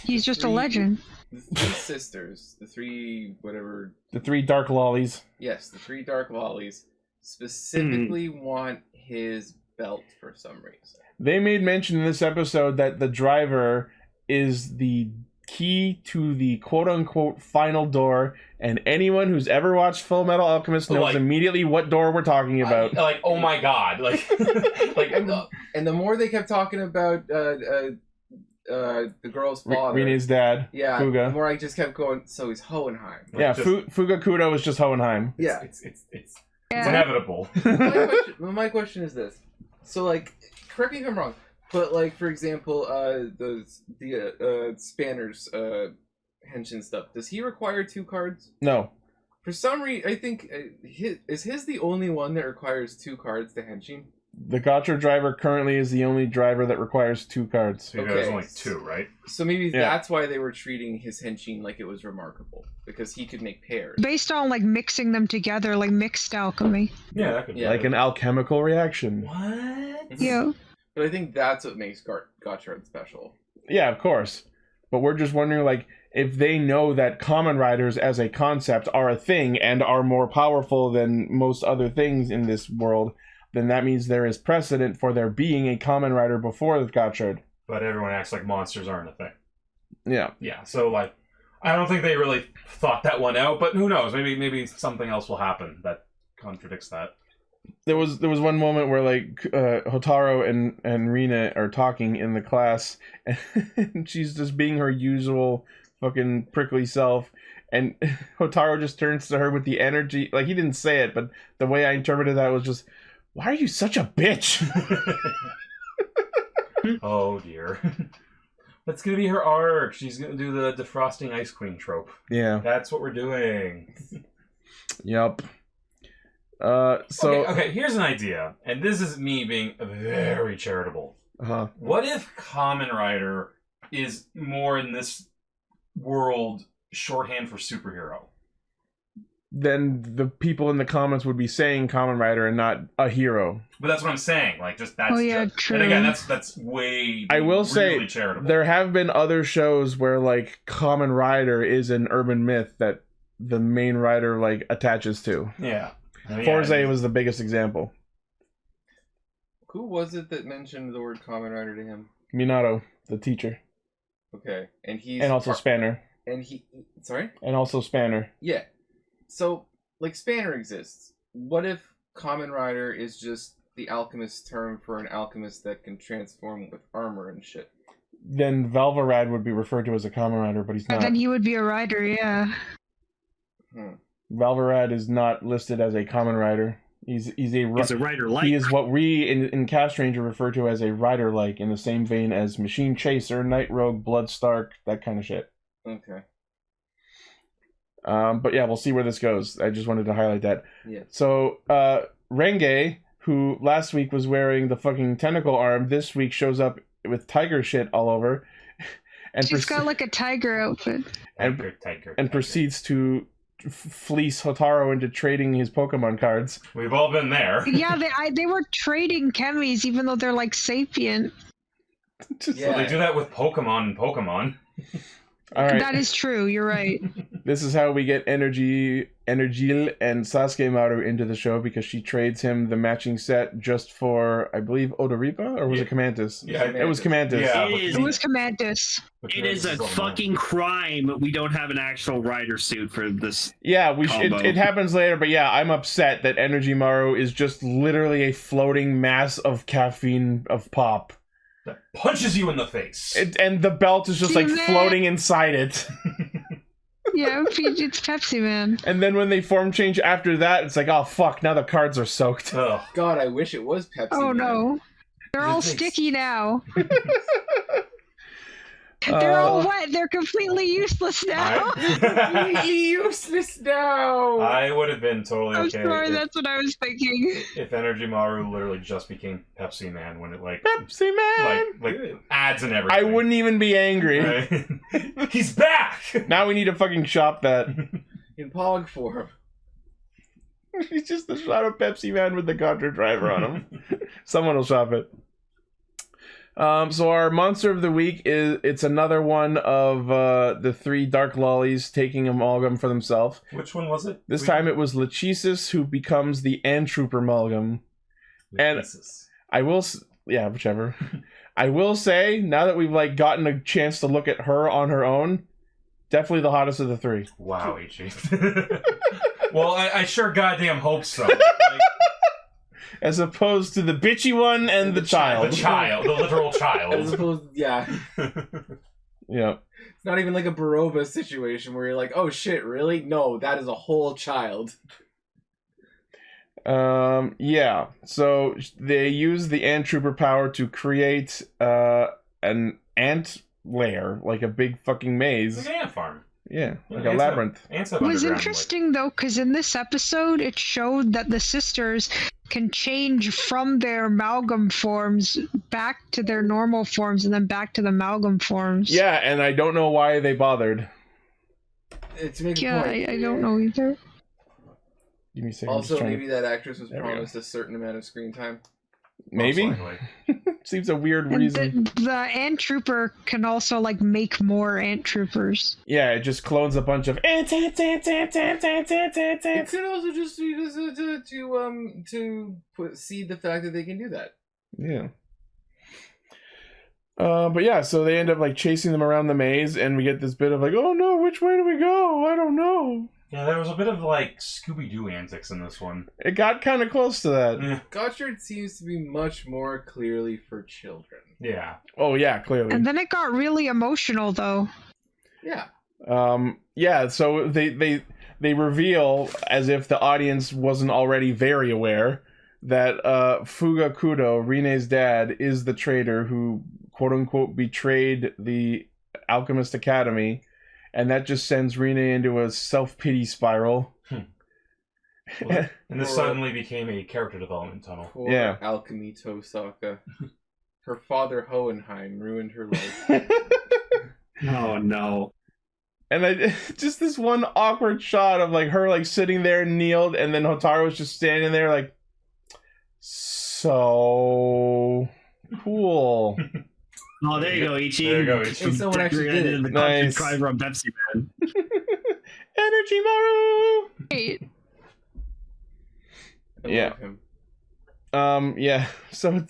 He's just a legend. The 3 sisters, the 3 whatever. The 3 dark lollies. Yes, the 3 dark lollies specifically want his belt for some reason. They made mention in this episode that the driver is the key to the quote-unquote final door, and anyone who's ever watched Full Metal Alchemist knows immediately what door we're talking about. Like, oh my god. Like, and the more they kept talking about the girl's father, Rine's dad, yeah, Fuga. the more I just kept going, so he's Hohenheim. Like, yeah, Fuga Kudo is just Hohenheim. Yeah. It's inevitable. My question is this. So, like, correct me if I'm wrong, but, like, for example, the Spanner's henshin stuff, does he require 2 cards? No. For some reason, I think, is his the only one that requires 2 cards to henshin? The Gotchard driver currently is the only driver that requires 2 cards. So there's only 2, right? So maybe that's why they were treating his henshin like it was remarkable. because he could make pairs. Based on like mixing them together, like mixed alchemy. Yeah, that could be. Like an alchemical reaction. What? Yeah. But I think that's what makes Gotchard special. Yeah, of course. But we're just wondering, like, if they know that Kamen Riders as a concept are a thing and are more powerful than most other things in this world, then that means there is precedent for there being a Kamen Rider before the Gotchard. But everyone acts like monsters aren't a thing. Yeah. Yeah, so, like, I don't think they really thought that one out, but who knows? Maybe something else will happen that contradicts that. There was one moment where like Hotaru and Rina are talking in the class, and she's just being her usual fucking prickly self, and Hotaru just turns to her with the energy, like he didn't say it, but the way I interpreted that was just, why are you such a bitch? Oh dear. That's gonna be her arc. She's gonna do the defrosting ice queen trope. Yeah. That's what we're doing. Yep. Okay, here's an idea, and this is me being very charitable. Uh-huh. What if Kamen Rider is more in this world shorthand for superhero? Then the people in the comments would be saying Kamen Rider and not a hero. But that's what I'm saying. Like, just that's. Oh yeah, true. And again, that's way. I will really say charitable. there have been other shows where like Kamen Rider is an urban myth that the main rider like attaches to. Yeah. Forze was the biggest example. Who was it that mentioned the word Kamen Rider to him? Minato, the teacher. Okay, and he's also Spanner. And he, sorry? And also Spanner. Yeah. So, like, Spanner exists. What if Kamen Rider is just the alchemist term for an alchemist that can transform with armor and shit? Then Valvarad would be referred to as a Kamen Rider, but he's not. And then he would be a rider, yeah. Valvarad is not listed as a Kamen Rider. He's a rider-like. He is what we in Castranger refer to as a rider-like, in the same vein as Machine Chaser, Night Rogue, Bloodstark, that kind of shit. Okay. But yeah, we'll see where this goes. I just wanted to highlight that. Yeah. So, Renge, who last week was wearing the fucking tentacle arm, this week shows up with tiger shit all over. And She's got like a tiger outfit. And proceeds to fleece Hotaru into trading his Pokemon cards. We've all been there. Yeah, they were trading chemis even though they're like sapient. Yeah. Well, they do that with Pokemon and Pokemon. All right. That is true. You're right. This is how we get Energil and Sasuke Maru into the show, because she trades him the matching set just for, I believe, Odoripa, or was it Camantis? Yeah, it was Camantis. Yeah, it was Camantis. It is a fucking crime we don't have an actual rider suit for this. Yeah, it happens later, but yeah, I'm upset that Energy Maru is just literally a floating mass of caffeine of pop. That punches you in the face. And the belt is just like floating inside it. Yeah, it's Pepsi Man. And then when they form change after that, it's like, oh fuck, now the cards are soaked. Oh God, I wish it was Pepsi Oh Man. no. They're all sticky now. They're all wet. They're completely useless now. Completely useless now. I would have been totally I'm okay. sorry, that's what I was thinking. If Energy Maru literally just became Pepsi Man when it like Pepsi Man, like ads and everything. I wouldn't even be angry. Right? He's back. Now we need to fucking shop that. In Pog form. He's just the shot of Pepsi Man with the Gotchard driver on him. Someone will shop it. So our monster of the week it's another one of the three Dark Lollies taking amalgam for themselves. Which one was it? This time it was Lachesis who becomes the Antrooper amalgam. And I will, yeah, whichever. I will say, now that we've like gotten a chance to look at her on her own, definitely the hottest of the three. Wow, Ichi. Well, I sure goddamn hope so. Like, as opposed to the bitchy one and the child. The literal child. As opposed, yeah. Yeah. It's not even like a Baroba situation where you're like, oh shit, really? No, that is a whole child. Yeah. So they use the Ant Trooper power to create an ant lair, like a big fucking maze. Like an ant farm. Yeah, like a labyrinth. It was interesting though, because in this episode it showed that the sisters can change from their amalgam forms back to their normal forms and then back to the amalgam forms. Yeah, and I don't know why they bothered. To make a Yeah, point. I don't know either. Give me a second. I'm Also, just trying maybe that actress was There we go. promised a certain amount of screen time. Maybe. Seems a weird And reason. the ant trooper can also like make more ant troopers. Yeah, it just clones a bunch of ants. It could also just be to see the fact that they can do that. Yeah. But yeah, so they end up like chasing them around the maze, and we get this bit of like, oh no, which way do we go? I don't know. Yeah, there was a bit of like Scooby-Doo antics in this one. It got kind of close to that. Yeah. Gotchard seems to be much more clearly for children. Yeah. Oh yeah, clearly. And then it got really emotional though. Yeah. Yeah, so they reveal, as if the audience wasn't already very aware, that Fuga Kudo, Rine's dad, is the traitor who quote-unquote betrayed the Alchemist Academy, and that just sends Rine into a self-pity spiral. Well, and this suddenly became a character development tunnel. Poor Yeah. Alchemy Tosaka. Her father Hohenheim ruined her life. Oh no. And just this one awkward shot of like her like sitting there kneeled, and then Hotaro's just standing there like, so cool. Oh, there you go, Ichi. There you go, Ichi. And someone actually did it. The Nice. cry from Pepsi Man. Energy Maru! Hey, I Yeah. love him. Yeah, so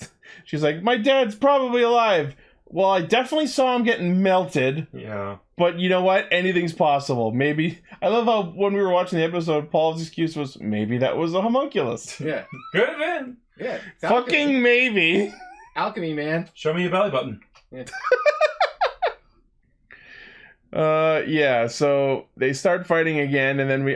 she's like, my dad's probably alive. Well, I definitely saw him getting melted. Yeah. But you know what? Anything's possible. Maybe. I love how when we were watching the episode, Paul's excuse was, maybe that was a homunculus. Yeah. Could have been. Yeah. it's Fucking alchemy. maybe. Alchemy, man. Show me your belly button. Yeah. Yeah, so they start fighting again, and then we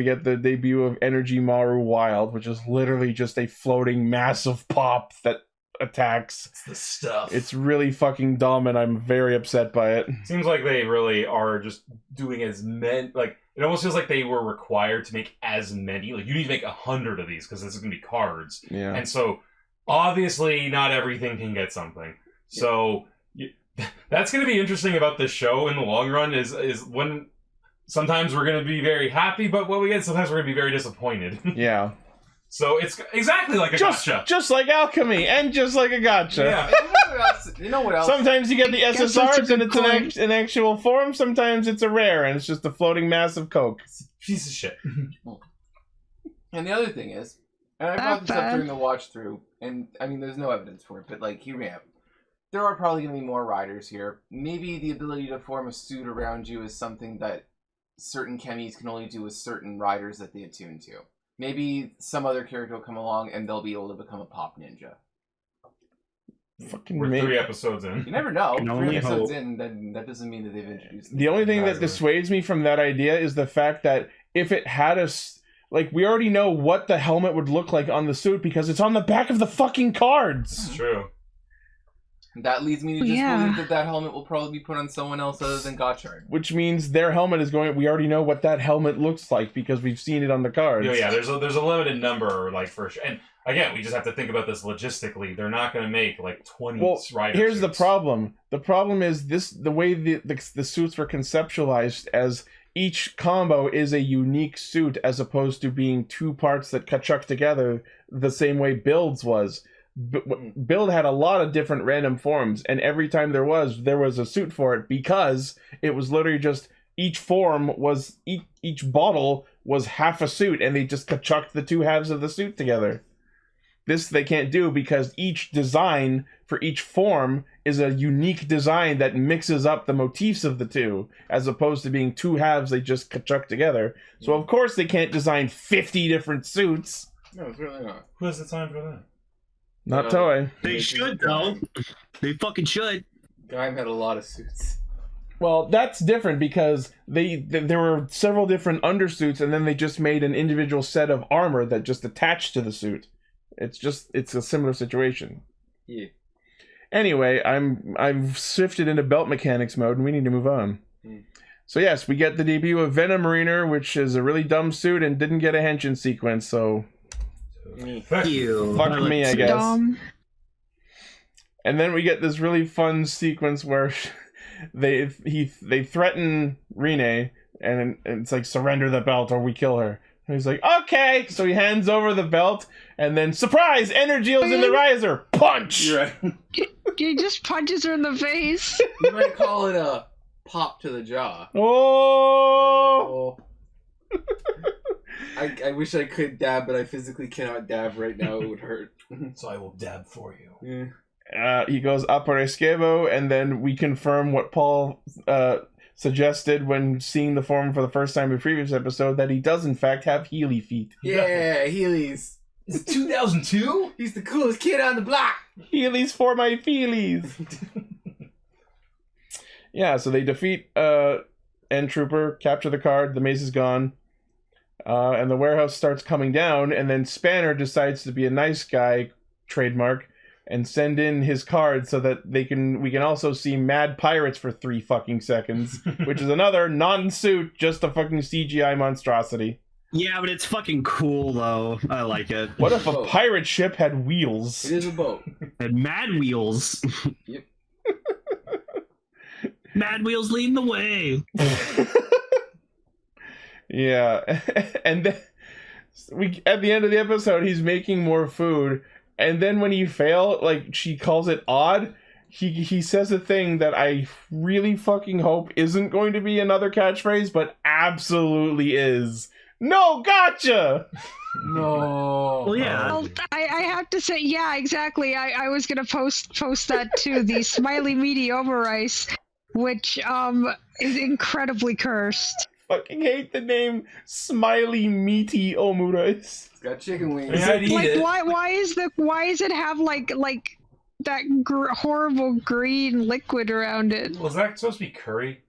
get the debut of Energy Maru Wild, which is literally just a floating massive pop that attacks. It's the stuff. It's really fucking dumb, and I'm very upset by it. Seems like they really are just doing as many. Like, it almost feels like they were required to make as many. Like, you need to make 100 of these because this is going to be cards. Yeah. And so, obviously, not everything can get something. So, that's going to be interesting about this show in the long run is when sometimes we're going to be very happy, but what we get, sometimes we're going to be very disappointed. Yeah. So, it's exactly like a gotcha. Just like alchemy, and just like a gotcha. Yeah. You know what else? Sometimes you get the Guess that's SSRs a and good it's an actual form. Sometimes it's a rare and it's just a floating mass of coke. Piece of shit. And the other thing is, and I brought this up during the watch through, and I mean, there's no evidence for it, but like, hear me out. There are probably going to be more riders here. Maybe the ability to form a suit around you is something that certain chemis can only do with certain riders that they attune to. Maybe some other character will come along and they'll be able to become a pop ninja. Fucking We're maybe. 3 episodes in. You never know. Can 3 only episodes hope. in, then that doesn't mean that they've introduced The only thing that Exactly. dissuades me from that idea is the fact that if it had us, like, we already know what the helmet would look like on the suit because it's on the back of the fucking cards. It's true. That leads me to just Yeah. believe that that helmet will probably be put on someone else other than Gotchard. Which means their helmet is going. We already know what that helmet looks like because we've seen it on the cards. Yeah, there's a limited number, like, for sure. And again, we just have to think about this logistically. They're not going to make like 20 rider here's the suits. problem. The problem is the way the suits were conceptualized as each combo is a unique suit as opposed to being two parts that chuck together the same way Build's was. Build had a lot of different random forms, and every time there was a suit for it because it was literally just each form was each bottle was half a suit, and they just chucked the two halves of the suit together. This they can't do because each design for each form is a unique design that mixes up the motifs of the two, as opposed to being two halves they just chuck together. So of course they can't design 50 different suits. No, it's really not. Who has the time for that? Not Toei. They should, though. They fucking should. Gaim had a lot of suits. Well, that's different because there were several different undersuits, and then they just made an individual set of armor that just attached to the suit. It's a similar situation. Yeah. Anyway, I've shifted into belt mechanics mode, and we need to move on. So yes, we get the debut of Venom Mariner, which is a really dumb suit and didn't get a henshin sequence, so Fuck you. fuck me, I guess. dumb. And then we get this really fun sequence where they threaten Rine and it's like, surrender the belt or we kill her. And he's like, okay. So he hands over the belt, and then surprise, Energiel's in the riser. Punch. You're right. He just punches her in the face. You might call it a pop to the jaw. Oh. I wish I could dab, but I physically cannot dab right now. It would hurt. So I will dab for you. He goes Apare Scevo, and then we confirm what Paul suggested when seeing the form for the first time in the previous episode, that he does in fact have Healy feet. Yeah, Heelys. It's 2002? He's the coolest kid on the block. Heelys for my feelies. Yeah, so they defeat N Trooper, capture the card, the mace is gone, and the warehouse starts coming down, and then Spanner decides to be a nice guy, trademark, and send in his card so that we can also see Mad Pirates for 3 fucking seconds, which is another non-suit, just a fucking CGI monstrosity. Yeah, but it's fucking cool though. I like it. What if a pirate ship had wheels? It is a boat. And Mad Wheels. Yep. Mad Wheels leading the way. Yeah, and then at the end of the episode, he's making more food. And then when he fails, like, she calls it odd, he says a thing that I really fucking hope isn't going to be another catchphrase, but absolutely is. No, gotcha! No. Well, yeah. Well, I have to say, yeah, exactly. I was going to post that too. The Smiley Meaty Over Ice, which is incredibly cursed. Fucking hate the name Smiley Meaty Omurice. It's got chicken wings. Yeah, I'd eat Like, it. why is it have like that horrible green liquid around it? Was that supposed to be curry?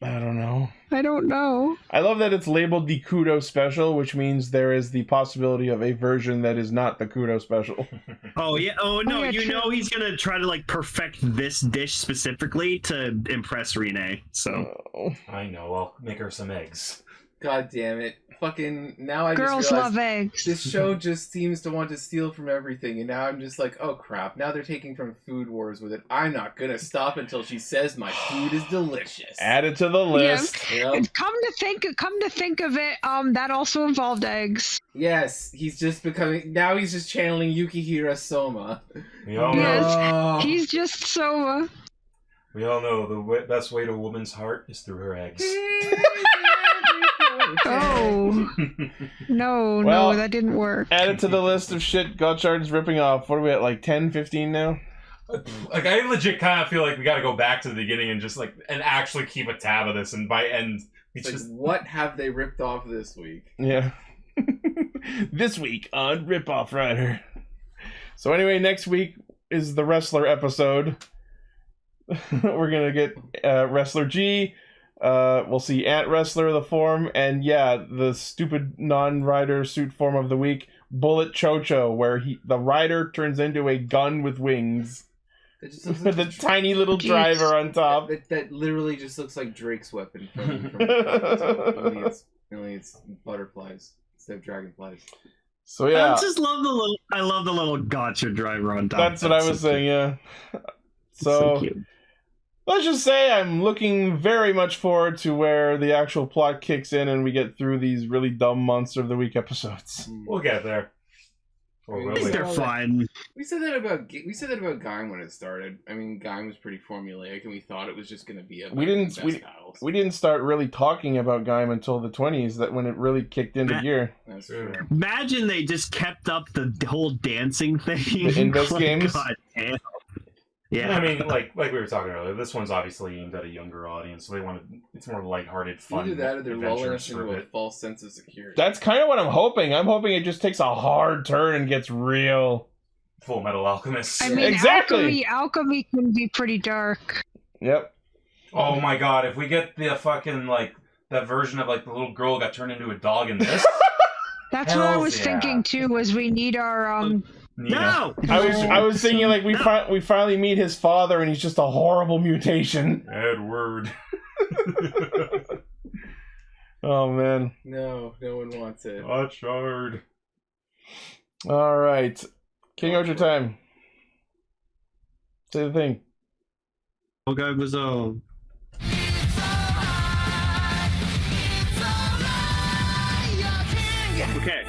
I don't know. I don't know. I love that it's labeled the Kudo Special, which means there is the possibility of a version that is not the Kudo Special. Oh yeah. Oh no. Oh, yeah, you true. know he's gonna try to like perfect this dish specifically to impress Renee. So I know. I'll make her some eggs. God damn it. Fucking, now I Girls just realized love eggs. this show just seems to want to steal from everything, and now I'm just like, oh crap, now they're taking from Food Wars with it. I'm not gonna stop until she says my food is delicious. Add it to the list. Yep. Come to think of it, that also involved eggs. Yes, he's just channeling Yukihira Soma. We all Yes. know. He's just Soma. We all know the best way to a woman's heart is through her eggs. Oh. No, Well, that didn't work. Add it to the list of shit Gotchard's ripping off. What are we at, like 10, 15 now? Like, I legit kind of feel like we got to go back to the beginning and just like and actually keep a tab of this. And by end, we Like, just what have they ripped off this week? Yeah. This week on Rip Off Rider. So anyway, next week is the Wrestler episode. We're gonna get Wrestler G. We'll see Ant Wrestler, the form, and yeah, the stupid non-rider suit form of the week, Bullet Chocho, where the rider turns into a gun with wings. That just looks With like a tiny little driver on top. That literally just looks like Drake's weapon from only it's butterflies instead of dragonflies. So yeah, I love the little Gotchard driver on top. that's what I was saying. Yeah. So cute. Let's just say I'm looking very much forward to where the actual plot kicks in and we get through these really dumb Monster of the Week episodes. we'll get there. Or I will think we? They're fun. We said that about Gaim when it started. I mean, Gaim was pretty formulaic, and we thought it was just going to be We didn't start really talking about Gaim until the 20s. That when it really kicked into gear. That's true. Imagine they just kept up the whole dancing thing. The Invis games? God damn. Yeah, I mean, like we were talking earlier, this one's obviously aimed at a younger audience, so they want it's more lighthearted, fun. Either that or they're lulling us adventurous for into a a bit. false sense of security. That's kind of what I'm hoping. I'm hoping it just takes a hard turn and gets real. Full Metal Alchemist. I mean, Exactly. alchemy can be pretty dark. Yep. Oh my god, if we get the fucking, like, that version of, like, the little girl got turned into a dog in this. That's what I Hells was yeah. thinking too. Was we need our No! I was thinking like we finally meet his father and he's just a horrible mutation. Edward. Oh man. No one wants it. Gotchard. All right, Kingohger time. Say the thing. Okay, was Okay.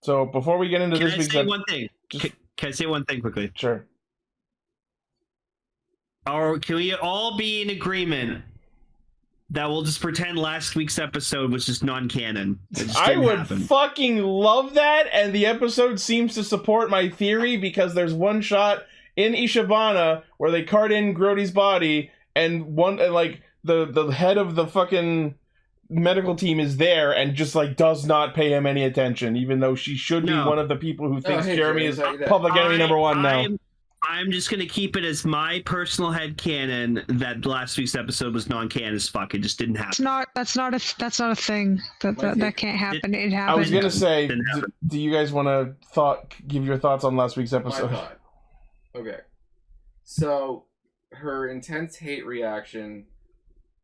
So before we get into Can this I week's say one thing? Can I say one thing quickly? Sure. Or can we all be in agreement that we'll just pretend last week's episode was just non-canon? I would fucking love that, and the episode seems to support my theory because there's one shot in Ishibana where they cart in Grodie's body, and the head of the fucking medical team is there and just like does not pay him any attention, even though she should be one of the people who thinks Jeremy is public enemy number one now. I'm just gonna keep it as my personal headcanon that last week's episode was non-canon as fuck. It just didn't happen. That's not a thing. That can't happen. It happened. I was gonna say, do you guys want to give your thoughts on last week's episode? My thought. Okay, so her intense hate reaction,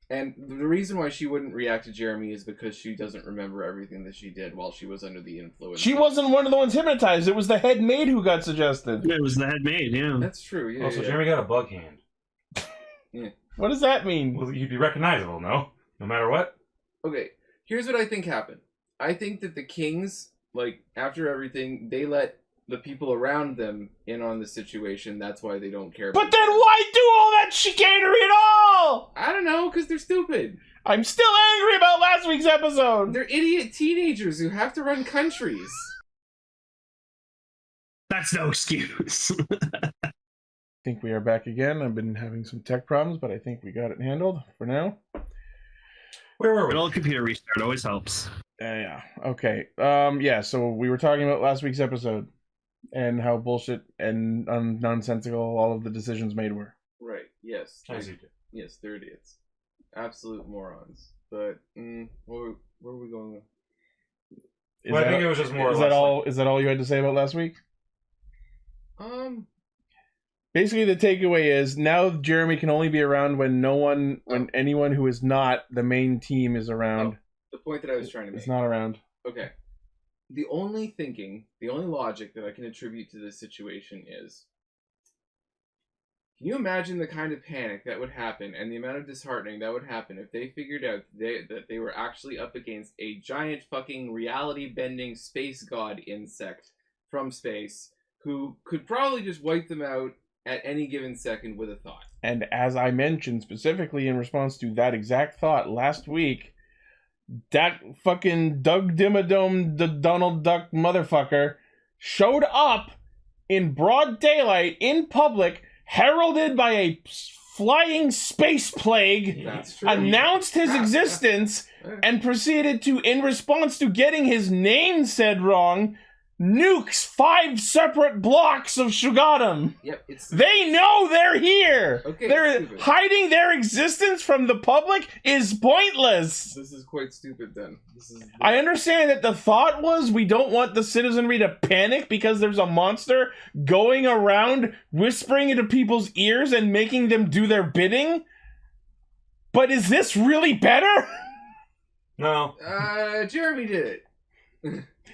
and the reason why she wouldn't react to Jeremy is because she doesn't remember everything that she did while she was under the influence. She wasn't one of the ones hypnotized. It was the head maid who got suggested. It was the head maid, yeah. That's true, yeah. Also, Jeremy got a bug hand. Yeah. What does that mean? Well, you'd be recognizable, no? No matter what? Okay, here's what I think happened. I think that the kings, like, after everything, they let the people around them in on the situation. That's why they don't care about But then why do all that chicanery at all? I don't know, because they're stupid. I'm still angry about last week's episode. They're idiot teenagers who have to run countries. That's no excuse. I think we are back again. I've been having some tech problems, but I think we got it handled for now. Where were we? An old computer restart always helps. Yeah. Okay. So we were talking about last week's episode and how bullshit and nonsensical all of the decisions made were. Right. Yes. As you do. Yes, they're idiots. Absolute morons. But where are we going with? I think it was just more. Is that all? Is that all you had to say about last week? Basically, the takeaway is now Jeremy can only be around when anyone who is not the main team is around. The point that I was trying to make. It's not around. Okay. The only logic that I can attribute to this situation is, can you imagine the kind of panic that would happen and the amount of disheartening that would happen if they figured out that they were actually up against a giant fucking reality-bending space god insect from space who could probably just wipe them out at any given second with a thought. And as I mentioned specifically in response to that exact thought last week, that fucking Doug Dimmadome, the Donald Duck motherfucker, showed up in broad daylight in public, heralded by a flying space plague, announced his existence, and proceeded to, in response to getting his name said wrong, nukes 5 separate blocks of Shugadam. Yep, they know they're here. Okay, they're hiding their existence from the public is pointless. This is quite stupid then. I understand that the thought was we don't want the citizenry to panic because there's a monster going around whispering into people's ears and making them do their bidding. But is this really better? No. Jeremy did it.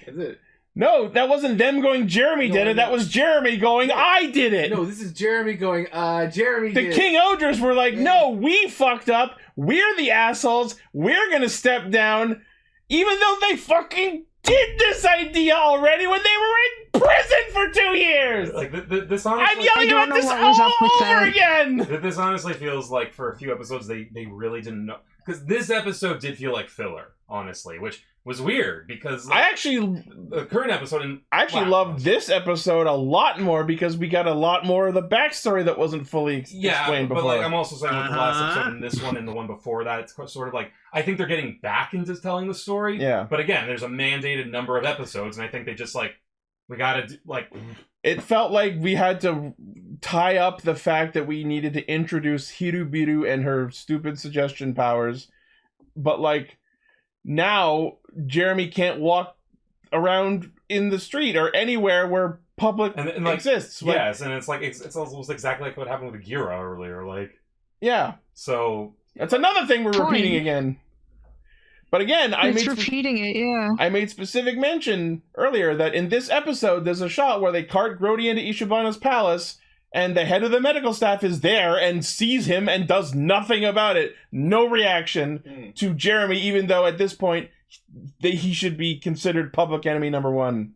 That's it. No, that wasn't them going, Jeremy did it. That was Jeremy going, I did it. No, this is Jeremy going, Jeremy did it. The Kingohgers were like, no, we fucked up. We're the assholes. We're going to step down. Even though they fucking did this idea already when they were in prison for 2 years. Like, this honestly... I'm yelling about this all over again. This honestly feels like for a few episodes they really didn't know. Because this episode did feel like filler, honestly, which was weird because the current episode loved this episode a lot more because we got a lot more of the backstory that wasn't fully explained before. But like I'm also saying with the last episode and this one and the one before that, it's sort of like I think they're getting back into telling the story. Yeah. But again, there's a mandated number of episodes, and I think they just we gotta It felt like we had to tie up the fact that we needed to introduce Hirubiru and her stupid suggestion powers, but now Jeremy can't walk around in the street or anywhere where public exists. Yes, and it's almost exactly like what happened with Gira earlier. Yeah. So that's another thing we're repeating again. But again, I made specific mention earlier that in this episode there's a shot where they cart Grodie into Ishibana's palace and the head of the medical staff is there and sees him and does nothing about it. No reaction to Jeremy, even though at this point he should be considered public enemy number 1.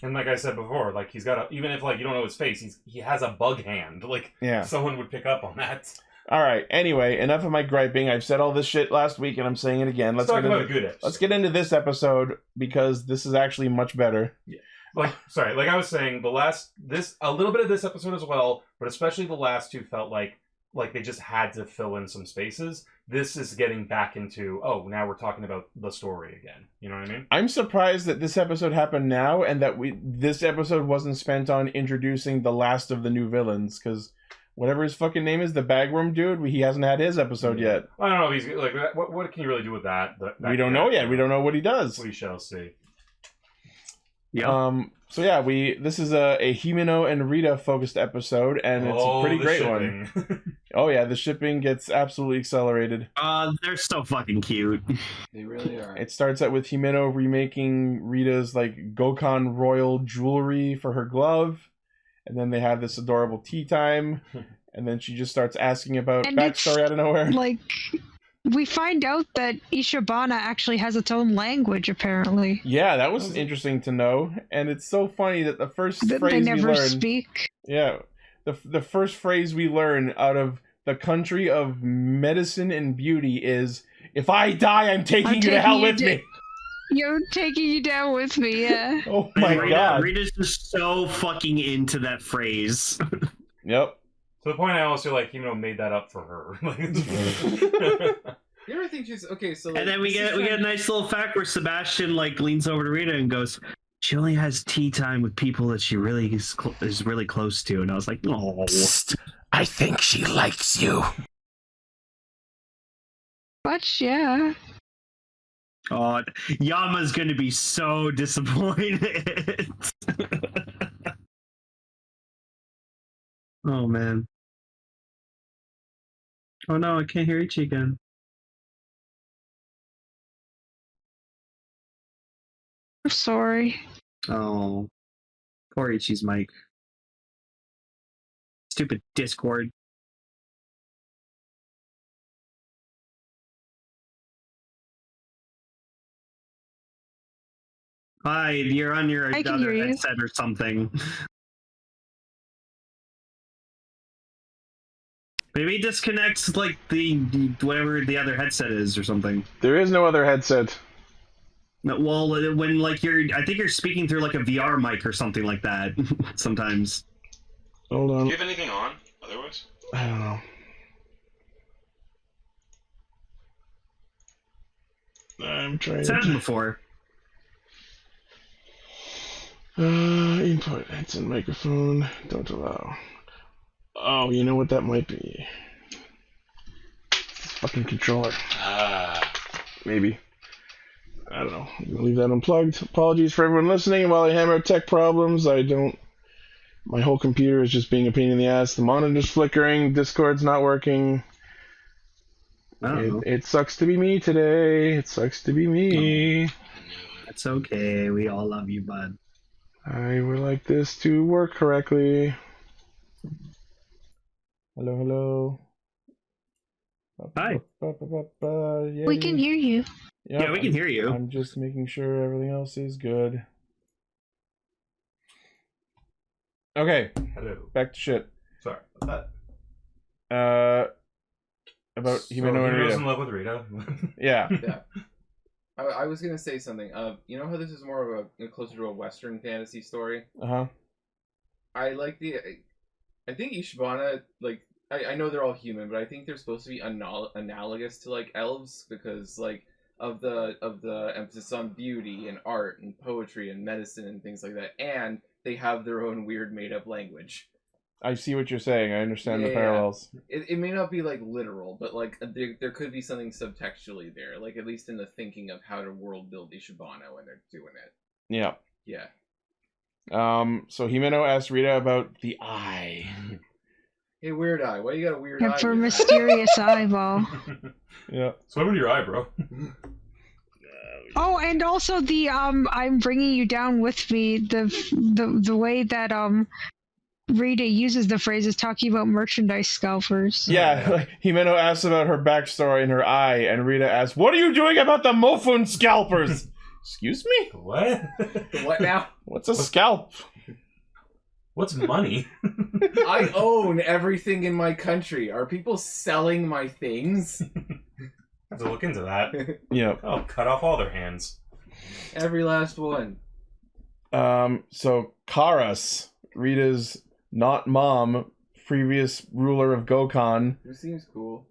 And like I said before, like he's got even if like you don't know his face, he has a bug hand. Like someone would pick up on that. All right. Anyway, enough of my griping. I've said all this shit last week, and I'm saying it again. Let's talk about a good episode. Let's get into this episode because this is actually much better. Yeah. Like I was saying, a little bit of this episode as well, but especially the last 2 felt like they just had to fill in some spaces. This is getting back into, now we're talking about the story again. You know what I mean? I'm surprised that this episode happened now and that this episode wasn't spent on introducing the last of the new villains, because whatever his fucking name is, the bagworm dude, he hasn't had his episode yet. I don't know. He's like, what can you really do with that? We don't know yet. We don't know what he does. We shall see. Yeah. So yeah, this is a Himeno and Rita focused episode, and it's a pretty great one. Oh yeah, the shipping gets absolutely accelerated. They're so fucking cute. They really are. It starts out with Himeno remaking Rita's like Gokon royal jewelry for her glove, and then they have this adorable tea time, and then she just starts asking about backstory out of nowhere. Like, we find out that Ishibana actually has its own language, apparently. Yeah, that was interesting to know, and it's so funny that the first phrase they never we learn, speak. Yeah, the first phrase we learn out of the country of medicine and beauty is, "If I die, I'm taking you to hell with me." You're taking you down with me, yeah. Oh my god. Rita's just so fucking into that phrase. Yep. To the point I almost feel like Himeno made that up for her. You ever think she's okay? So like, and then we get a nice little fact where Sebastian like leans over to Rita and goes, "She only has tea time with people that she really is really close to." And I was like, "Oh, I think she likes you." But yeah. Oh, Yama's gonna be so disappointed. Oh man. Oh no, I can't hear Ichi again. I'm sorry. Oh. Poor Ichi's mic. Stupid Discord. Hi, you're on your other headset or something. Maybe disconnect like the whatever the other headset is or something. There is no other headset. No, well, when like I think you're speaking through like a VR mic or something like that. Sometimes. Hold on. Do you have anything on? Otherwise, I don't know. I'm trying. It's happened before. Input. It's in microphone. Don't allow. Oh, you know what that might be? Fucking controller. Maybe. I don't know. I'm gonna leave that unplugged. Apologies for everyone listening. While I hammer out tech problems, my whole computer is just being a pain in the ass. The monitor's flickering. Discord's not working. It sucks to be me today. It sucks to be me. Oh, that's okay. We all love you, bud. I would like this to work correctly. Hello. Hi. We can hear you. Yeah, we can hear you. I'm just making sure everything else is good. Okay. Hello. Back to shit. Sorry about that. About Himeno and Rita. in love with Rita. Yeah. Yeah. I was gonna say something. You know how this is more of a closer to a Western fantasy story? Uh-huh. I think Ishibana, like, I know they're all human, but I think they're supposed to be analogous to like elves because like of the emphasis on beauty and art and poetry and medicine and things like that, and they have their own weird made up language. I see what you're saying. I understand the parallels. It may not be like literal, but like there could be something subtextually there, like at least in the thinking of how to world build Ishibana when they're doing it. Yeah. Yeah. So Himeno asked Rita about the eye. Hey, weird eye. Why you got a weird eye? For mysterious eyeball. Yeah. Swim into your eye, bro. Oh, and also the I'm bringing you down with me. The way that Rita uses the phrase is talking about merchandise scalpers. Yeah, like, Himeno asks about her backstory and her eye, and Rita asks, "What are you doing about the Mofun scalpers?" Excuse me? What? What now? What's a scalp? What's money? I own everything in my country. Are people selling my things? I have to look into that. Yeah. I'll cut off all their hands. Every last one. So Karas, Rita's not mom, previous ruler of Gokon, Who seems cool.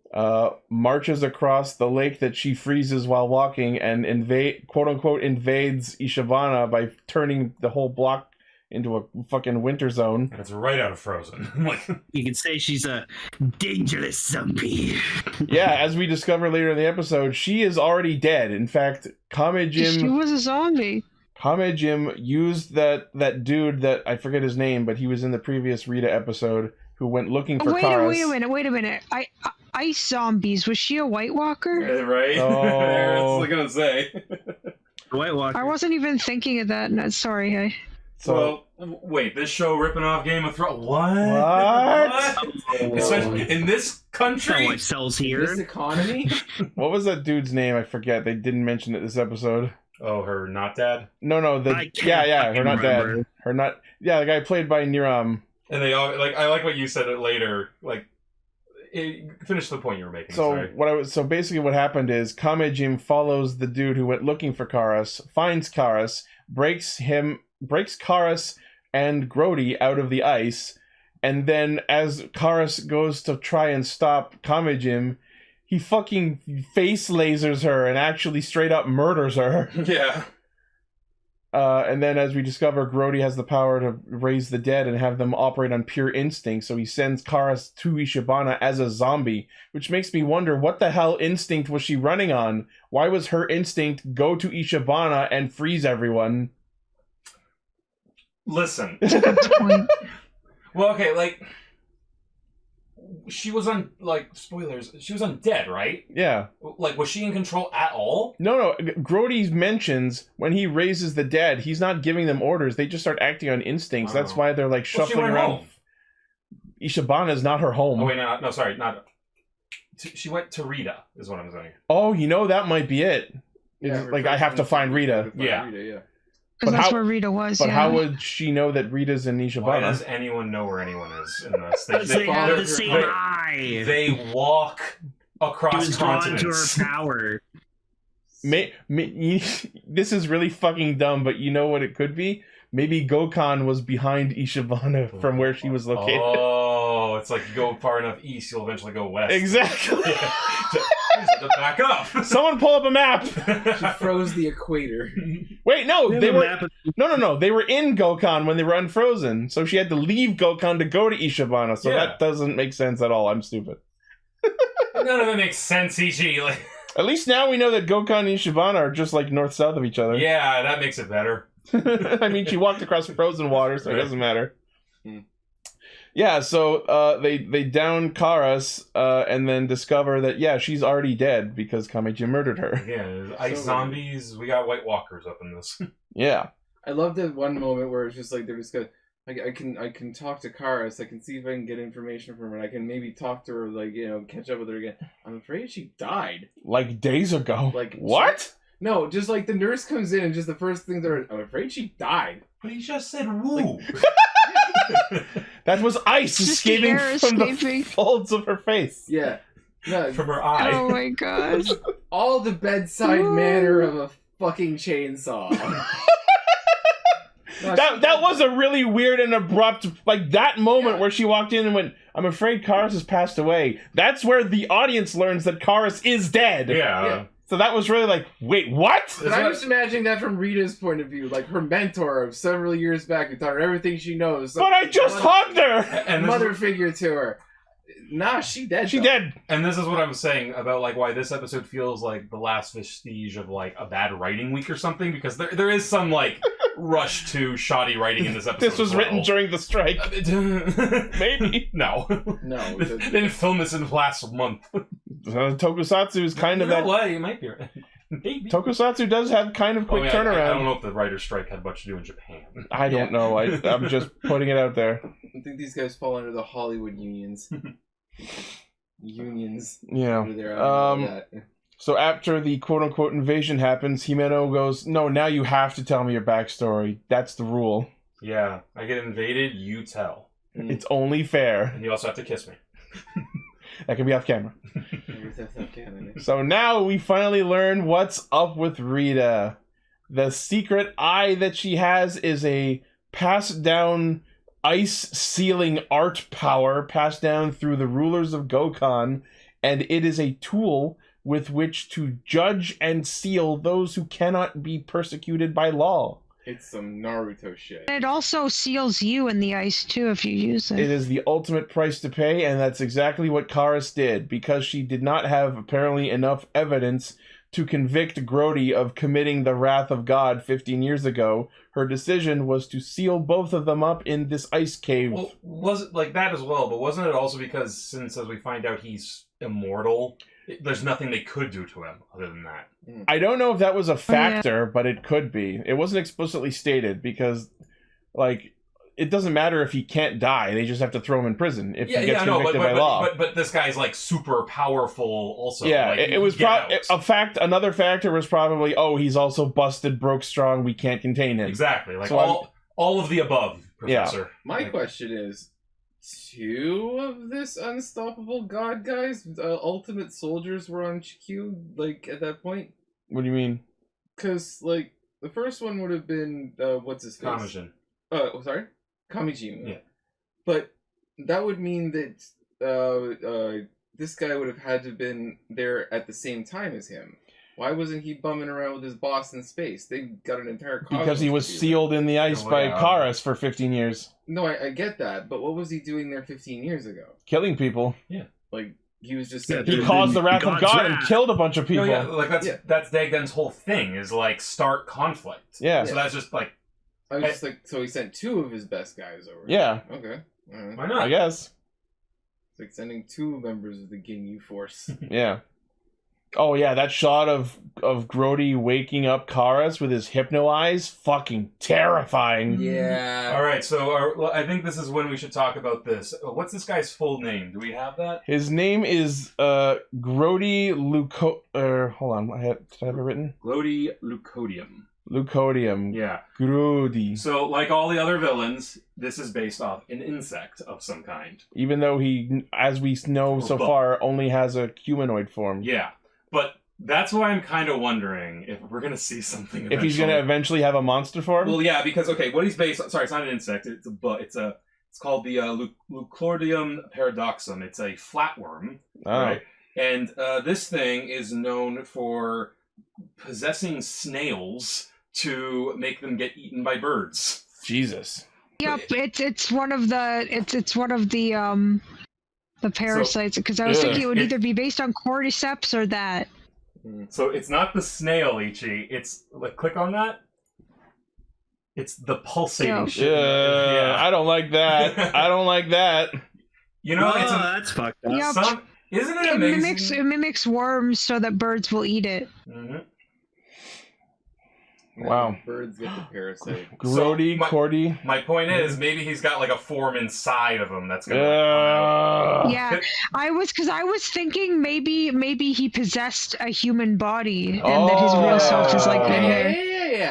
marches across the lake that she freezes while walking and quote unquote invades Ishibana by turning the whole block into a fucking winter zone. That's right out of Frozen. You could say she's a dangerous zombie. Yeah, as we discover later in the episode, she is already dead. In fact, She was a zombie. Kamejim used that dude that I forget his name, but he was in the previous Rita episode who went looking for Karas. Wait a minute. Ice zombies. Was she a White Walker? Right? Oh. I was gonna say. White Walker. I wasn't even thinking of that. No, sorry. So, well, wait, this show ripping off Game of Thrones? What? Especially in this country? What sells here? This economy? what was that dude's name? I forget. They didn't mention it this episode. Oh, her not dad? No, her not dad. Her not. Yeah, the guy played by Niram. And they all I like what you said it later. Finish the point you were making. So basically what happened is Kamejim follows the dude who went looking for Karas, finds Karas, breaks Karas and Grodie out of the ice, and then as Karas goes to try and stop Kamejim, he fucking face lasers her and actually straight up murders her. Yeah. And then as we discover, Grodie has the power to raise the dead and have them operate on pure instinct, so he sends Karas to Ishibana as a zombie, which makes me wonder, what the hell instinct was she running on? Why was her instinct go to Ishibana and freeze everyone? Listen. Well, okay, she was on, spoilers, she was undead, right? Yeah. Was she in control at all? No. Grodie mentions when he raises the dead, he's not giving them orders. They just start acting on instincts. That's why they're, shuffling around. Home. Ishibana is not her home. Oh, wait, no, sorry, not... She went to Rita, is what I'm saying. Oh, that might be it. Yeah, I have to find Rita. Yeah. Because that's where Rita was. But how would she know that Rita's in Ishibana? Why does anyone know where anyone is in this? They have the same eye. They walk across continents. Drawn to her power. This is really fucking dumb, but you know what it could be? Maybe Gokon was behind Ishibana from where she was located. Oh, it's like you go far enough east, you'll eventually go west. Exactly. To back up. Someone pull up a map. She froze the equator. Wait, no, they were no. They were in Gokon when they were unfrozen, so she had to leave Gokon to go to Ishibana. So that doesn't make sense at all. I'm stupid. None of it makes sense, Ichi. At least now we know that Gokon and Ishibana are just north-south of each other. Yeah, that makes it better. I mean, she walked across frozen water, so it doesn't matter. Yeah, so they down Karas and then discover that, she's already dead because Kamejim murdered her. Yeah, ice zombies, we got White Walkers up in this. Yeah. I love that one moment where it's just they're just going, I can talk to Karas, I can see if I can get information from her, and I can maybe talk to her, catch up with her again. I'm afraid she died. Days ago. What? No, just the nurse comes in and just the first thing I'm afraid she died. But he just said woo. That was ice escaping from the folds of her face. Yeah. No, from her eye. Oh my gosh. All the bedside manner of a fucking chainsaw. That was a really weird and abrupt, that moment where she walked in and went, I'm afraid Karas has passed away. That's where the audience learns that Karas is dead. Yeah. So that was really wait, what? But I'm just imagining that from Rita's point of view, her mentor of several years back who taught her everything she knows. But I just hugged her! And mother figure to her. Nah, she dead. She dead. And this is what I'm saying about why this episode feels like the last vestige of a bad writing week or something, because there is some rush to shoddy writing in this episode. This was written during the strike. Maybe. No. They didn't film this in the last month. Tokusatsu is kind of that. What? You might be right. Maybe. Tokusatsu does have kind of quick turnaround. I don't know if the writer's strike had much to do in Japan. I don't know. I'm just putting it out there. I think these guys fall under the Hollywood unions. Yeah. Over there, I don't know that. So after the quote-unquote invasion happens, Himeno goes, no, now you have to tell me your backstory. That's the rule. Yeah, I get invaded, you tell. It's only fair. And you also have to kiss me. That can be off camera. So now we finally learn what's up with Rita. The secret eye that she has is a passed down ice sealing art power passed down through the rulers of Gokon, and it is a tool with which to judge and seal those who cannot be persecuted by law. It's some Naruto shit. It also seals you in the ice, too, if you use it. It is the ultimate price to pay, and that's exactly what Karas did, because she did not have apparently enough evidence to convict Grodie of committing the wrath of God 15 years ago. Her decision was to seal both of them up in this ice cave. Well, was it like that as well, but wasn't it also because, since as we find out he's immortal, there's nothing they could do to him other than that? I don't know if that was a factor, but it could be. It wasn't explicitly stated because, like, it doesn't matter if he can't die. They just have to throw him in prison if he gets convicted by law. But this guy's like super powerful also. Yeah, like, it was another factor was probably, oh, he's also busted, broke strong, we can't contain him. Exactly. Like so all of the above, Professor. Yeah. My question is, 2 of this unstoppable god guys, ultimate soldiers, were on Q, like, at that point? What do you mean? Because, like, the first one would have been, what's his face? Kamijin. Sorry? Kamijin. Yeah. But that would mean that, this guy would have had to have been there at the same time as him. Why wasn't he bumming around with his boss in space? They got an entire cosmos. Because he was sealed in the ice by Karas for 15 years. No, I get that, but what was he doing there 15 years ago? Killing people. Yeah. Like, he was just... He caused the wrath of God and killed a bunch of people. No, yeah, like that's Dagden's whole thing, is like start conflict. Yeah. So that's just like... I was just like, so he sent 2 of his best guys over. Yeah. Okay. Why not? I guess. It's like sending 2 members of the Ginyu Force. Yeah. Oh yeah, that shot of Grodie waking up Karas with his hypno eyes, fucking terrifying. Yeah. All right, so I think this is when we should talk about this. What's this guy's full name? Do we have that? His name is Grodie hold on, did I have it written? Grodie Leucodium. Leucodium. Yeah. Grodie. So, like all the other villains, this is based off an insect of some kind. Even though he, as we know so far, only has a humanoid form. Yeah. But that's why I'm kind of wondering if we're going to see something eventually. If he's going to eventually have a monster form? Well, yeah, because, okay, what he's based on... Sorry, it's not an insect. It's called the Leucodium paradoxum. It's a flatworm. Oh. Right? And this thing is known for possessing snails to make them get eaten by birds. Jesus. Yep, it's one of the parasites, because I was thinking it would either be based on cordyceps or that. So it's not the snail, Ichi. It's like, click on that. It's the pulsating shit. Yeah, I don't like that. I don't like that. You know, that's fucked up. Yep. Isn't it amazing? It mimics worms so that birds will eat it. Mm-hmm. Wow. Birds get the parasite. Grodie, Cordy. My point is, maybe he's got like a form inside of him that's gonna come out. Yeah, I was thinking maybe he possessed a human body and that his real self is like in there.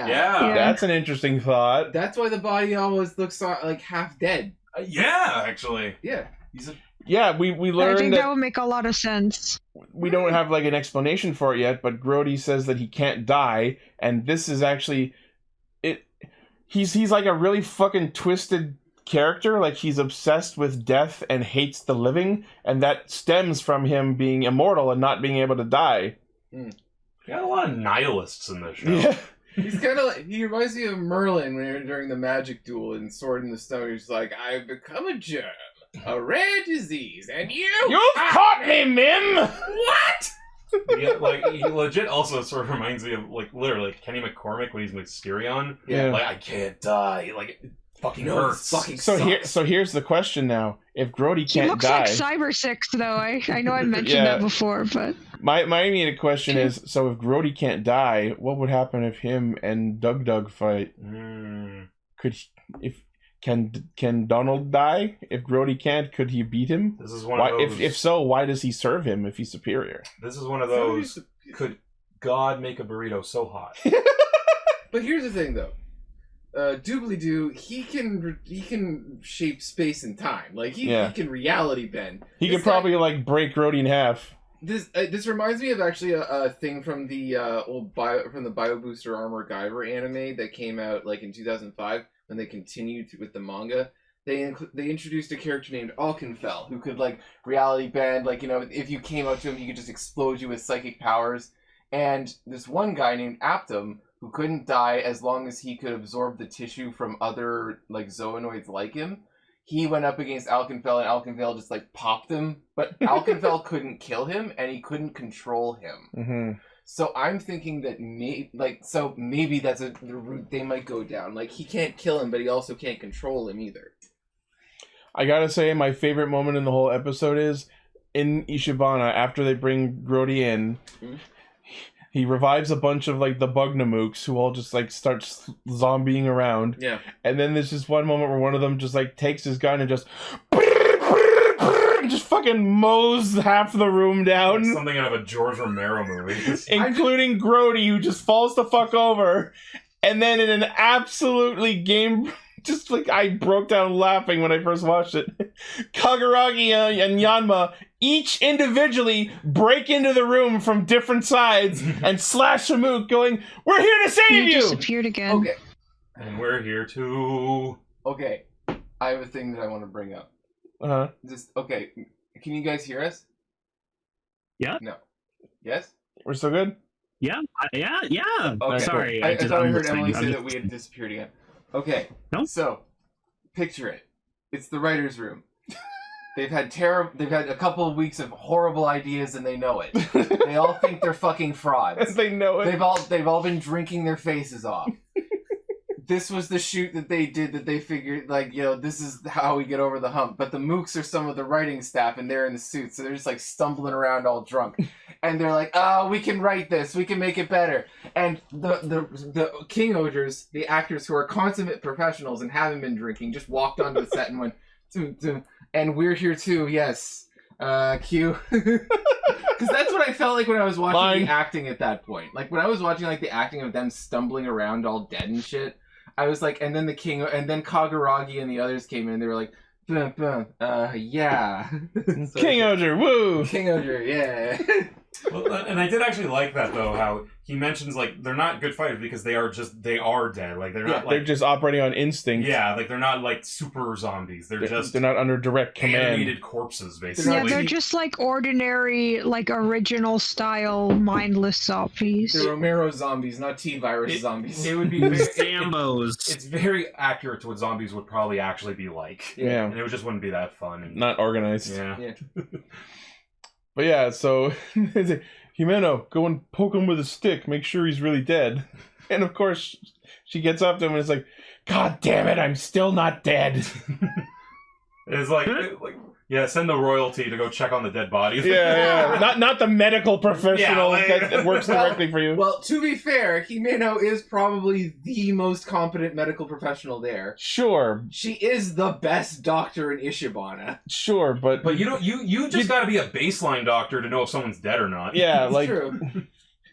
Yeah. That's an interesting thought. That's why the body always looks like half dead. Yeah, actually. Yeah. We learned I think that would make a lot of sense. We don't have like an explanation for it yet, but Grodie says that he can't die, and this is actually it. He's like a really fucking twisted character. Like, he's obsessed with death and hates the living, and that stems from him being immortal and not being able to die. Got a lot of nihilists in this show. Yeah. He's kind of like, he reminds me of Merlin during the magic duel in Sword in the Stone. He's like, I've become a germ, a rare disease, and you've caught me, Mim! What? Yeah, like, he legit also sort of reminds me of, like, literally Kenny McCormick when he's Mysterion. Yeah. Like, I can't die. Like, it fucking hurts. Fucking so here's the question now. If Grodie can't He looks die... like Cyber Six, though. I know I mentioned that before, but... My immediate question is, so if Grodie can't die, what would happen if him and Doug fight? Can Donald die? If Grodie can't, could he beat him? This is one of those. If so, why does he serve him if he's superior? This is one of those. Could God make a burrito so hot? But here's the thing, though. Doobly-Doo, he can shape space and time. Like he can reality bend. He could probably like break Grodie in half. This reminds me of actually a thing from the the Bio Booster Armor Guyver anime that came out like in 2005 when they continued with the manga. They introduced a character named Alkenfell who could like reality bend. Like, you know, if you came up to him, he could just explode you with psychic powers. And this one guy named Aptum, who couldn't die as long as he could absorb the tissue from other like zoonoids like him. He went up against Alkenfell, and Alkenfell just like popped him, but Alkenfell couldn't kill him, and he couldn't control him. Mm-hmm. So I'm thinking that maybe that's the route they might go down. Like he can't kill him, but he also can't control him either. I gotta say, my favorite moment in the whole episode is in Ishibana after they bring Grodie in. Mm-hmm. He revives a bunch of like the Bugnamooks who all just like start zombieing around. Yeah. And then there's just one moment where one of them just like takes his gun and just fucking mows half the room down. Like something out of a George Romero movie. Including Grodie, who just falls the fuck over. And then in an absolutely just like I broke down laughing when I first watched it. Kagaragi and Yanma each individually break into the room from different sides and slash a mook going, "We're here to save you!" Disappeared again. Okay. And we're here too. Okay. I have a thing that I want to bring up. Uh-huh. Okay. Can you guys hear us? Yeah. No. Yes? We're still good? Yeah. Yeah. Okay. Sorry. I thought I heard Emily say that we had disappeared again. Okay. No. So, picture it. It's the writer's room. They've had a couple of weeks of horrible ideas and they know it. They all think they're fucking frauds. They know it. They've all been drinking their faces off. This was the shoot that they did that they figured, like, you know, this is how we get over the hump. But the mooks are some of the writing staff and they're in the suits, so they're just like stumbling around all drunk. And they're like, "Oh, we can write this. We can make it better." And the Kingohgers, the actors who are consummate professionals and haven't been drinking, just walked onto the set and went, "Dum, dum." And we're here too, yes. Q. Because that's what I felt like when I was watching the acting at that point. Like when I was watching like the acting of them stumbling around all dead and shit, I was like, and then Kagaragi and the others came in and they were like, "Bum, bum, yeah." So, Kingohger, woo! Kingohger, yeah. Well, and I did actually like that though, how he mentions like they're not good fighters because they are dead. Like they're not like they're just operating on instinct. Yeah, like they're not like super zombies. They're not under direct command. Animated corpses, basically. Yeah, they're just like ordinary, like original style mindless zombies. They're Romero zombies, not T-virus zombies. It would be Zambos. It's very accurate to what zombies would probably actually be like. Yeah. And it just wouldn't be that fun. And, not organized. Yeah. But yeah, so Himeno, go and poke him with a stick. Make sure he's really dead. And of course, she gets up to him and is like, "God damn it, I'm still not dead." It's like send the royalty to go check on the dead body. Yeah. Not the medical professional that works directly for you. Well, to be fair, Himeno is probably the most competent medical professional there. Sure. She is the best doctor in Ishibana. Sure, but you just got to be a baseline doctor to know if someone's dead or not. Yeah, like true.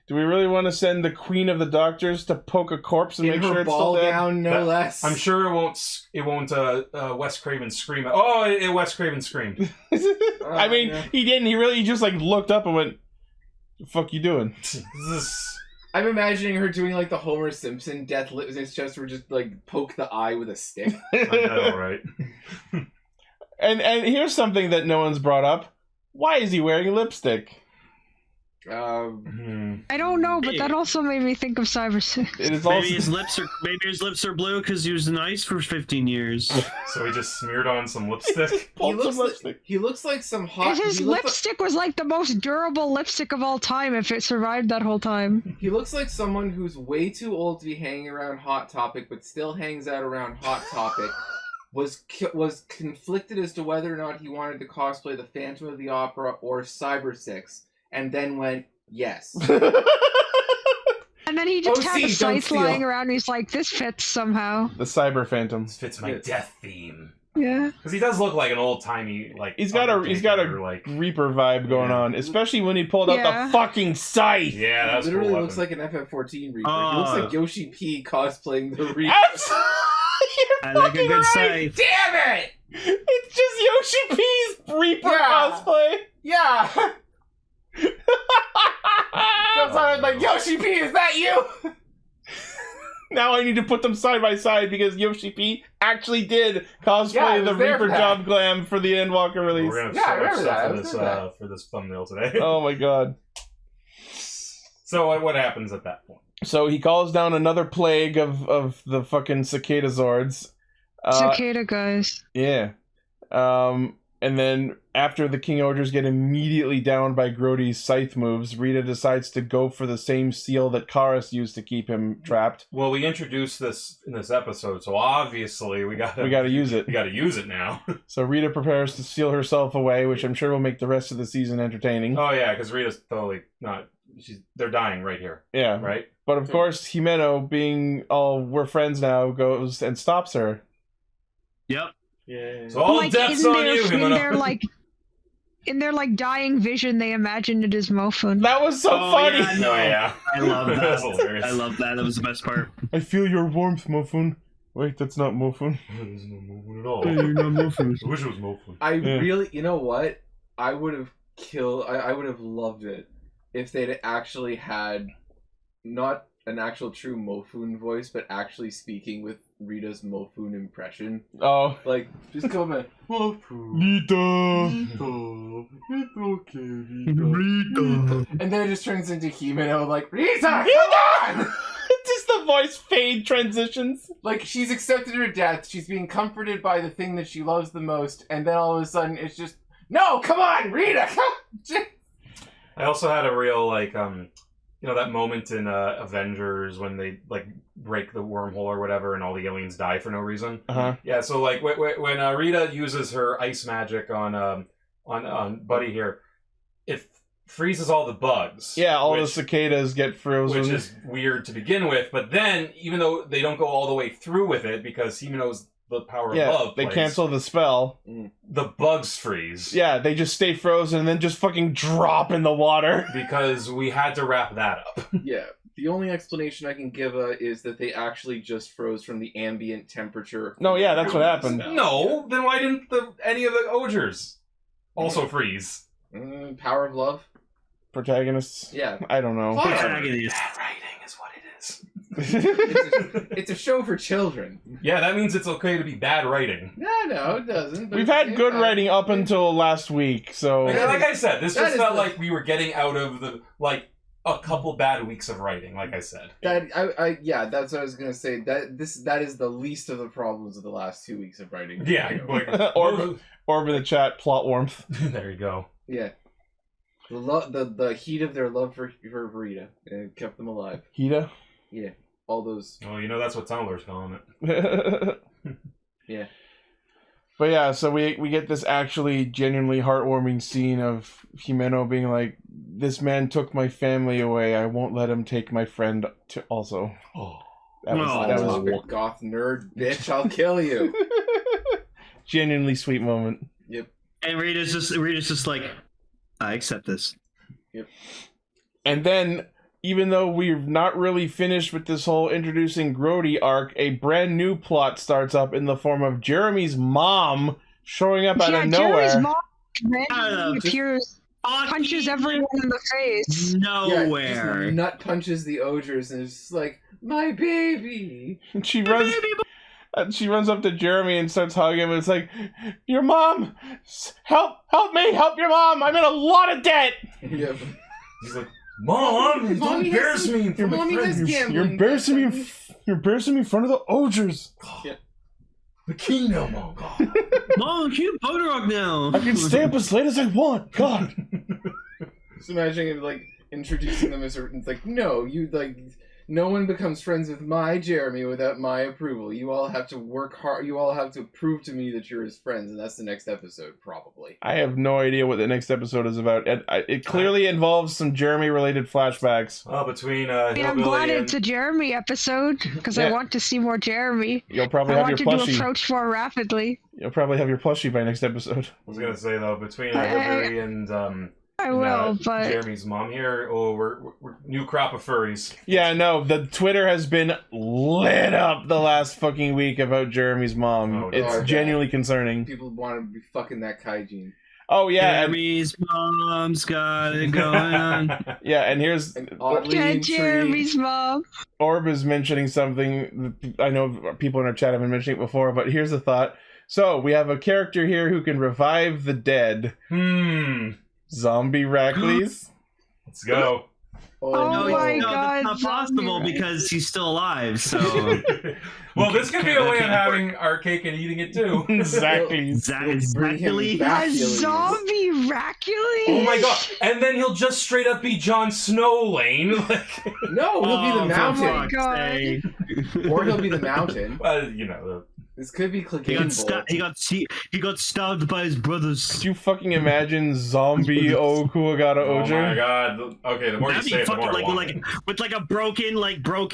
Do we really want to send the queen of the doctors to poke a corpse and make sure it's still dead? Gown, no less. I'm sure it won't Wes Craven scream. Wes Craven screamed. I mean, he didn't. He just like looked up and went, "The fuck you doing?" I'm imagining her doing like the Homer Simpson death litmus test where just like poke the eye with a stick. I know, right? And here's something that no one's brought up. Why is he wearing lipstick? I don't know, but that also made me think of Cyber 6. Maybe his lips are blue because he was nice for 15 years. So he just smeared on some lipstick. He looks like some hot. His lipstick was like the most durable lipstick of all time if it survived that whole time. He looks like someone who's way too old to be hanging around Hot Topic, but still hangs out around Hot Topic. Was conflicted as to whether or not he wanted to cosplay the Phantom of the Opera or Cyber 6. And then went, yes. And then he just OC, had the don't scythe steal. lying around and he's like, this fits somehow. The Cyber Phantom. This fits my death theme. Yeah. Because he does look like an old timey like. He's got a like Reaper vibe going on, especially when he pulled out the fucking scythe. Yeah, that was literally cool looks like an FF14 Reaper. He looks like Yoshi P cosplaying the Reaper. You're I like a fucking good right. scythe. Damn it! It's just Yoshi P's Reaper cosplay. Yeah. Comes on like Yoshi P, is that you? Now I need to put them side by side because Yoshi P actually did cosplay Yeah, he the was there Reaper for that. Job Glam for the Endwalker release. We're gonna Yeah, I have remember so that. I much was stuff doing for this thumbnail today. Oh my god. So what happens at that point? So he calls down another plague of the fucking cicada zords. Cicada guys. Yeah. And then after the Kingohgers get immediately downed by Grodie's scythe moves, Rita decides to go for the same seal that Karas used to keep him trapped. Well, we introduced this in this episode, so obviously we gotta use it. We gotta use it now. So Rita prepares to seal herself away, which I'm sure will make the rest of the season entertaining. Oh yeah, because Rita's totally not. They're dying right here. Yeah. Right. But of course, Himeno, being all we're friends now, goes and stops her. Yep. Yeah. So all death's on you, Himeno. In their dying vision, they imagined it as Mofun. That was so funny. Yeah, no, yeah. I love that. That's hilarious. I love that. That was the best part. I feel your warmth, Mofun. Wait, that's not Mofun. There's no Mofun at all. You're not Mofun. I wish it was Mofun. I really, you know what? I would have I would have loved it if they'd actually had not an actual true Mofun voice, but actually speaking with Rita's Mofun impression. Oh. Like, just come in. Mofun. Rita. It's okay, Rita. And then it just turns into Himeno, like, Rita, come on! Just the voice fade transitions. Like, she's accepted her death, she's being comforted by the thing that she loves the most, and then all of a sudden it's just, no, come on, Rita! I also had a real, you know, that moment in Avengers when they, break the wormhole or whatever and all the aliens die for no reason. Uh-huh. Yeah, so, when Rita uses her ice magic on Buddy here, it freezes all the bugs. Yeah, all the cicadas get frozen. Which is weird to begin with, but then, even though they don't go all the way through with it, because he knows the power of love they plays, cancel the spell. the bugs freeze. Yeah, they just stay frozen and then just fucking drop in the water. Because we had to wrap that up. Yeah, the only explanation I can give is that they actually just froze from the ambient temperature. No, yeah, that's what happened. No, then why didn't any of the Ogers also freeze? Power of love? Protagonists? Yeah. I don't know. Protagonists. Bad writing is what it is. It's a show for children. Yeah, that means it's okay to be bad writing. No, it doesn't. But We've had good writing up until last week, so... Yeah, like I said, this just felt like we were getting out of a couple bad weeks of writing, like I said. Yeah, that's what I was gonna say. That is the least of the problems of the last 2 weeks of writing. Yeah, Orb in the chat, plot warmth. There you go. Yeah. The heat of their love for Rita kept them alive. Hita? Yeah. All those. Oh, you know that's what Tumblr's calling it. Yeah. But yeah, so we get this actually genuinely heartwarming scene of Himeno being like, "This man took my family away. I won't let him take my friend also." Oh, that was goth nerd bitch. I'll kill you. Genuinely sweet moment. Yep. And Rita's just like, I accept this. Yep. And then, even though we're not really finished with this whole introducing Grodie arc, a brand new plot starts up in the form of Jeremy's mom showing up out of nowhere. Jeremy's mom randomly appears, punches everyone in the face. Nowhere. Yeah, nut punches the Ogers and is just like, my baby. And she runs up to Jeremy and starts hugging him. And it's like, your mom, help me, help your mom. I'm in a lot of debt. Yep. He's like, Mom, don't embarrass me in front of my friends. You're embarrassing me. You're embarrassing me in front of the Ogers. Yeah. The kingdom, Mom. Mom, can you pony rock now? I can stay up as late as I want. God. Just imagining him introducing them as it's like, no, you No one becomes friends with my Jeremy without my approval. You all have to work hard. You all have to prove to me that you're his friends, and that's the next episode, probably. I have no idea what the next episode is about. It clearly involves some Jeremy-related flashbacks. Oh, between I'm glad it's a Jeremy episode, because I want to see more Jeremy. You'll probably have your plushie. I want to approach more rapidly. You'll probably have your plushie by next episode. I was gonna say, though, between Hillbilly and I will, but Jeremy's mom here. Oh, we're new crop of furries. Yeah, no, the Twitter has been lit up the last fucking week about Jeremy's mom. It's genuinely concerning. People want to be fucking that kaijin. Oh yeah, Jeremy's mom's got it going on. Yeah, and here's Jeremy's mom. Orb is mentioning something. I know people in our chat have been mentioning it before, but here's the thought. So we have a character here who can revive the dead. Zombie Rackley's. Let's go. Oh my god, that's not possible because he's still alive, so... Well, this could be a way of having our cake and eating it too. Exactly. Exactly. A zombie Rackley? Oh my god. And then he'll just straight up be Jon Snow, Lane. No, he'll be the mountain. Oh my god. Or he'll be the mountain. Well, you know, this could be clicking. He got stabbed by his brothers. Could you fucking imagine zombie Okuwagata Ojo? Oh my god. Okay, the more you say it, the more I want it. With like a broken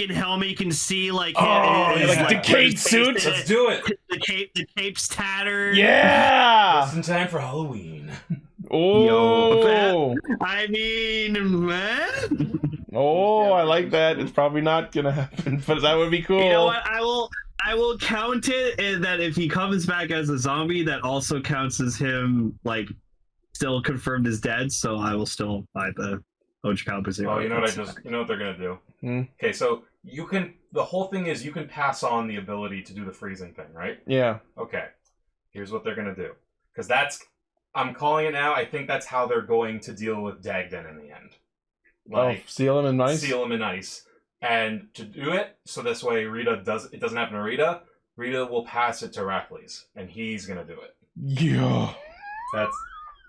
helmet, you can see like decayed suits. Let's do it. The cape's tattered. Yeah. Just in time for Halloween. Oh. I mean, man. Oh, I like that. It's probably not gonna happen, but that would be cool. You know what? I will count it, and that if he comes back as a zombie, that also counts as him like still confirmed as dead. So I will still buy the Ojikawa. Oh, you know what they're gonna do. Okay, so you can. The whole thing is you can pass on the ability to do the freezing thing, right? Yeah. Okay. Here's what they're gonna do, because I'm calling it now. I think that's how they're going to deal with Dagden in the end. Like, seal him in ice. Seal him in ice. And to do it, so this way it doesn't happen to Rita. Rita will pass it to Rackley's, and he's gonna do it. Yeah. That's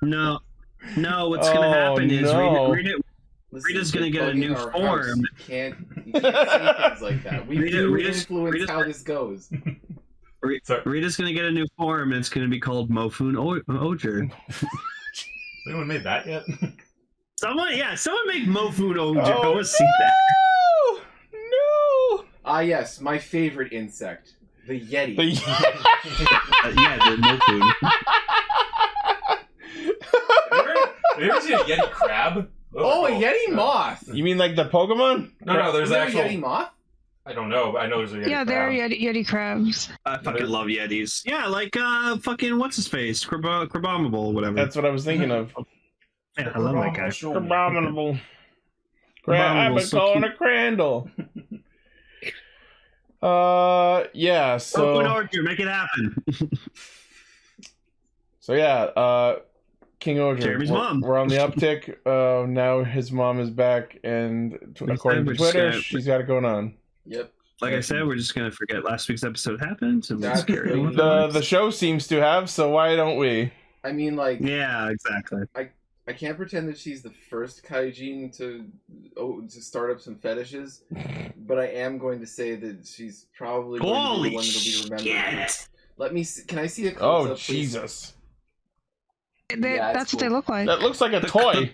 no. What's gonna happen is Rita's gonna get a new form. You can't say things like that. We do influence how this goes. Rita's gonna get a new form, and it's gonna be called Mofun Oger. Has anyone made that yet? Someone make Mofun Oger. Oh, I want to see that. No. Ah, yes, my favorite insect, the Yeti. The Mofun. Have you ever seen a Yeti crab? Oh, a Yeti moth. You mean like the Pokemon? No, there's actual Yeti moth. I don't know, but I know there's a Yeti crab. They're Yeti crabs. I fucking love Yetis. Yeah, like fucking what's his face, Crabominable, whatever. That's what I was thinking of. Yeah, I love that guy. Crabominable. I've been calling a Crandall. Yeah, so... Open Orchard, make it happen. So yeah, Kingohger. Jeremy's mom. We're on the uptick. Now his mom is back, and according to Twitter, she's got it going on. Yep. Like I said, we're just gonna forget last week's episode happened, and let's That's carry on. The show seems to have, so why don't we? I mean, like... Yeah, exactly. I can't pretend that she's the first kaijin to start up some fetishes, but I am going to say that she's probably going to be the one that'll be remembered. Let me see. Can I see a close-up, please? Jesus. That's what they look like. That looks like a toy.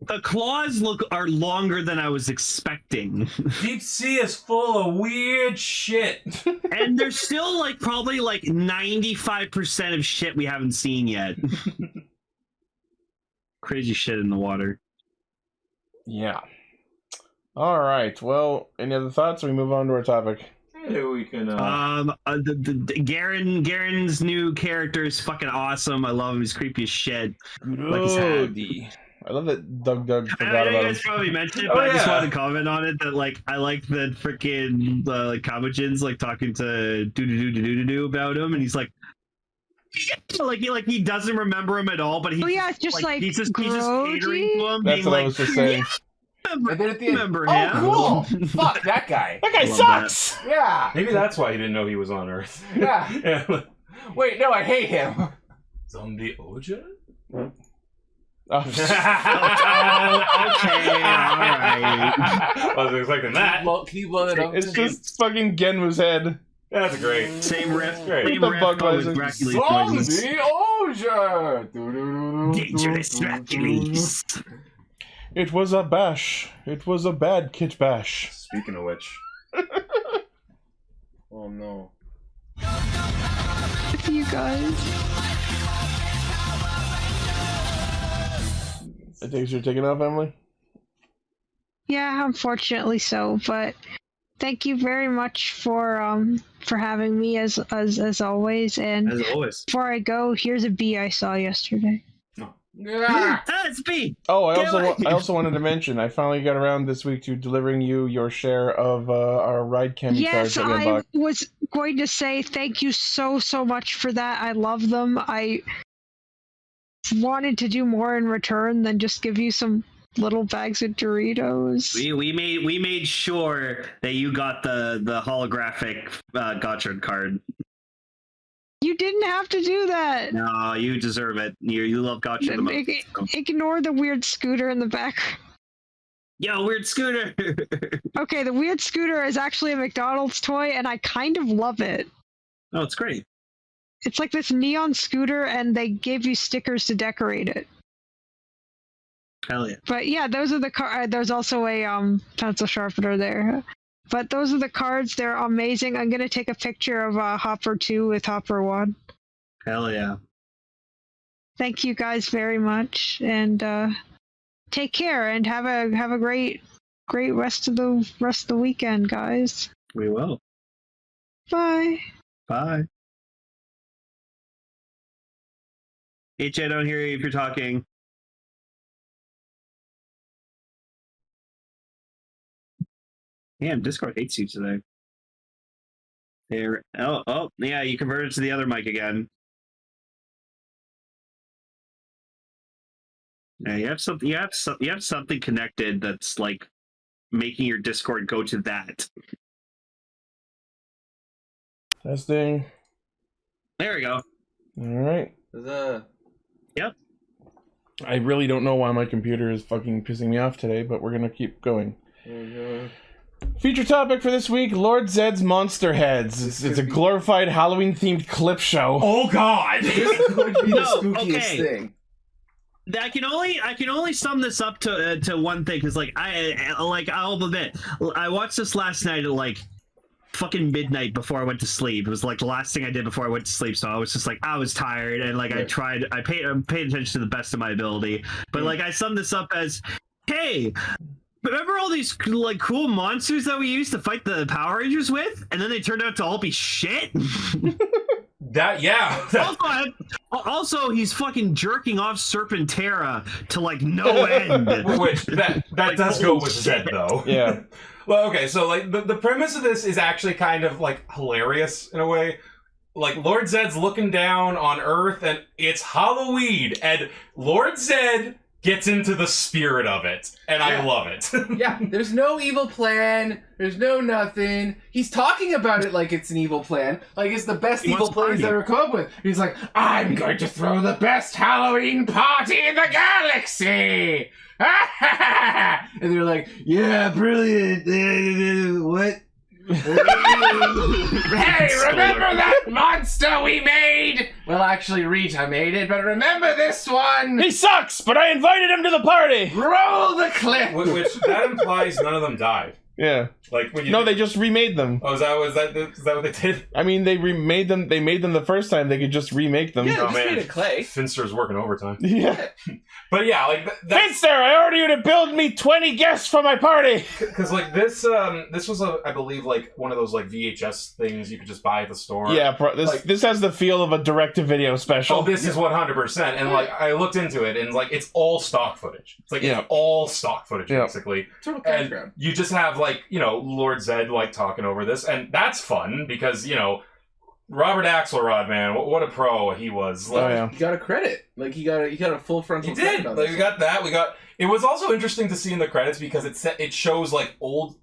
The claws are longer than I was expecting. Deep Sea is full of weird shit. And there's still probably 95% of shit we haven't seen yet. Crazy shit in the water. Yeah. All right. Well, any other thoughts? Or we move on to our topic. Yeah, we can. Garen's new character is fucking awesome. I love him. He's creepy as shit. Grodie. I love that Doug forgot I know about you guys probably mentioned it, but I just wanted to comment on it that I like the freaking Kamujins talking to do about him, and he's like he doesn't remember him at all, but he's it's just he's just catering to him. That's what I was just saying. And then at the end, remember him. Cool. Fuck that guy. That guy sucks. That. Yeah. Maybe that's why he didn't know he was on Earth. Yeah. Wait, no, I hate him. Zombie Oja? Oh. Okay, alright. I wasn't expecting that. Keep blowing it up. It's just fucking Genmu's head. That's great. Same riff. Great. Same The riff, bug but with noises. Hercules From noises. the ocean. Dangerous Hercules. It was a bash. It was a bad kit bash. Speaking of which. Oh no. You guys. I think you're taking off, Emily? Yeah, unfortunately so, but thank you very much for having me as always. And As always. before I go, here's a bee I saw yesterday. Yeah. It's B. Oh, I also wanted to mention, I finally got around this week to delivering you your share of our ride cami cards Yes, that we I unlocked. was going to say thank you so much for that. I love them. I wanted to do more in return than just give you some little bags of Doritos. We made sure that you got the holographic Gotchard card. You didn't have to do that. No, you deserve it. You love Gotchard the most. Ignore the weird scooter in the back. Yo, weird scooter. Okay, the weird scooter is actually a McDonald's toy, and I kind of love it. Oh, it's great. It's like this neon scooter, and they give you stickers to decorate it. Hell yeah. But yeah, those are the there's also a pencil sharpener there. But those are the cards. They're amazing. I'm gonna take a picture of Hopper 2 with Hopper 1. Hell yeah. Thank you guys very much, and take care and have a great rest of the weekend, guys. We will. Bye. Bye. H, I don't hear you if you're talking. Damn, Discord hates you today. There. Oh, yeah, you converted to the other mic again. Yeah, you have something. You have something connected that's like making your Discord go to that. Testing. There we go. All right. Yep. I really don't know why my computer is fucking pissing me off today, but we're gonna keep going. Feature topic for this week: Lord Zedd's Monster Heads. It's a glorified Halloween-themed clip show. Oh God! This is going to be the No, spookiest okay. thing. I can only sum this up to one thing, because I'll admit, I watched this last night at like fucking midnight before I went to sleep. It was like the last thing I did before I went to sleep, so I was just like, I was tired, and like I paid attention to the best of my ability, but like I summed this up as, hey, remember all these like cool monsters that we used to fight the Power Rangers with, and then they turned out to all be shit? Also, he's fucking jerking off Serpentera to like no end. Which that Like, does go with bullshit. Zedd though. Yeah. Well, okay, so like the premise of this is actually kind of like hilarious in a way. Like Lord Zedd's looking down on Earth and it's Halloween, and Lord Zedd gets into the spirit of it, and I love it. Yeah, there's no evil plan. There's no nothing. He's talking about it like it's an evil plan. Like it's the best He evil wants plan he's party. ever come up with. He's like, I'm going to throw the best Halloween party in the galaxy! And they're like, yeah, brilliant. What? Hey, remember that monster we made? Well, actually, Rita made it, but remember this one? He sucks, but I invited him to the party! Roll the clip! Which that implies none of them died. Yeah. Like when you No, they just remade them. Oh, is that what they did? I mean, they remade them. They made them the first time. They could just remake them. Yeah, Oh, just man. made it clay. Finster's working overtime. Yeah. But yeah, like that's Finster, I order you to build me 20 guests for my party. because like this was I believe like one of those like VHS things you could just buy at the store. Yeah, this has the feel of a direct-to-video special. Oh, this is 100%. And like I looked into it, and like it's all stock footage. It's like it's all stock footage basically. Total And background. you just have like Lord Zedd like talking over this, and that's fun because Robert Axelrod, man, what a pro he was. Like, Oh, yeah. You got a credit. Like he got a full frontal. he did. credit on Like, this. we got that. It was also interesting to see in the credits because it shows like old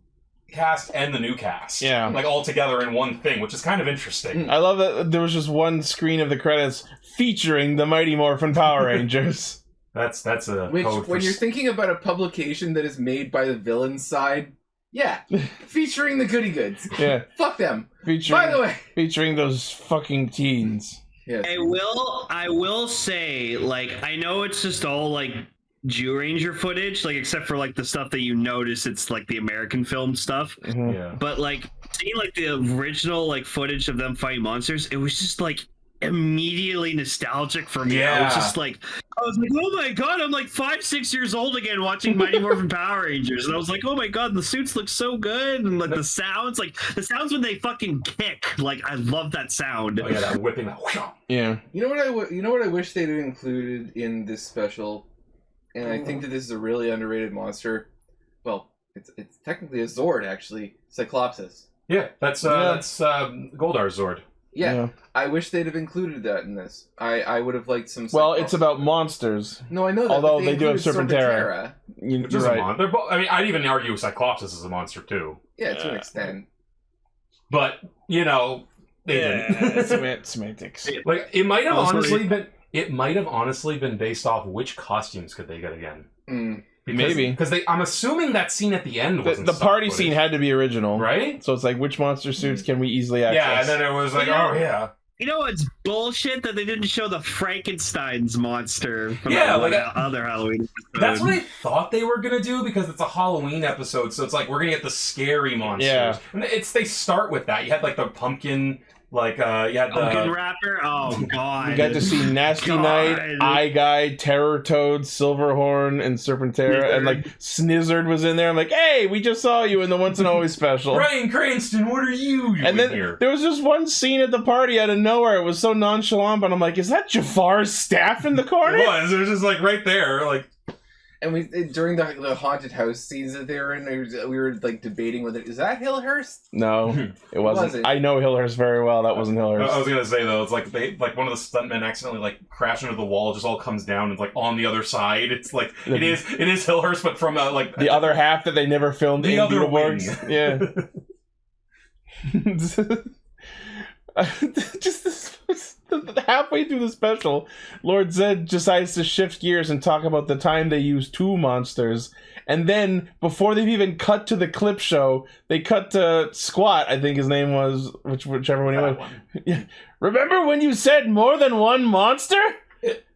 cast and the new cast. Yeah. Like all together in one thing, which is kind of interesting. I love that there was just one screen of the credits featuring the Mighty Morphin Power Rangers. That's a Which, code when for you're thinking about a publication that is made by the villain's side, yeah, featuring the goody goods. Yeah. Fuck them. Featuring, by the way, featuring those fucking teens. Yes. I will say, like, I know it's just all like Jew Ranger footage, like except for like the stuff that you notice, it's like the American film stuff. Mm-hmm. Yeah. But like seeing like the original like footage of them fighting monsters, it was just like immediately nostalgic for me. I was just like, I was like, oh my god, I'm like 5-6 years old again watching Mighty Morphin Power Rangers, and I was like, oh my god, the suits look so good, and like the sounds when they fucking kick, like I love that sound. Oh yeah, that whipping, that yeah. You know what I wish they'd included in this special, and I think that this is a really underrated monster. Well, it's technically a Zord actually, Cyclopsis. Yeah, that's Goldar's Zord. Yeah, I wish they'd have included that in this. I would have liked some. Well, it's about monsters. No, I know that. Although they do have Serpentera. Which is a monster. I mean, I'd even argue Cyclopsis is a monster too. Yeah, to an extent. But you know, they didn't. Semantics. Like it might have honestly been. It might have honestly been based off which costumes could they get again. Maybe because I'm assuming that scene at the end wasn't the party scene had to be original, right? So it's like, which monster suits can we easily access? Yeah, and then it was like, oh yeah. You know what's bullshit that they didn't show the Frankenstein's monster from other Halloween episode. That's what I thought they were gonna do because it's a Halloween episode, so it's like we're gonna get the scary monsters. Yeah. And they start with that. You had like the pumpkin. Like, you had the... Pumpkin Rapper? Oh, God. You got to see Nasty Knight, Eye Guy, Terror Toad, Silverhorn, and Serpentera, and, like, Snizzard was in there. I'm like, hey, we just saw you in the Once and Always special. Bryan Cranston, what are you doing and then here? There was just one scene at the party out of nowhere. It was so nonchalant, but I'm like, is that Jafar's staff in the corner? It was just, like, right there, like... And we during the haunted house scenes that they were in, we were like debating whether is that Hillhurst? No, it wasn't. I know Hillhurst very well. That wasn't Hillhurst. I was gonna say though, it's like one of the stuntmen accidentally like crashed into the wall, just all comes down and like on the other side. It's like it is Hillhurst, but from like the other half that they never filmed the in other Beetleborgs. Yeah. Just halfway through the special, Lord Zedd decides to shift gears and talk about the time they used 2 monsters, and then before they've even cut to the clip show, they cut to Squat, I think his name was, whichever one he was. Yeah. Remember when you said more than one monster?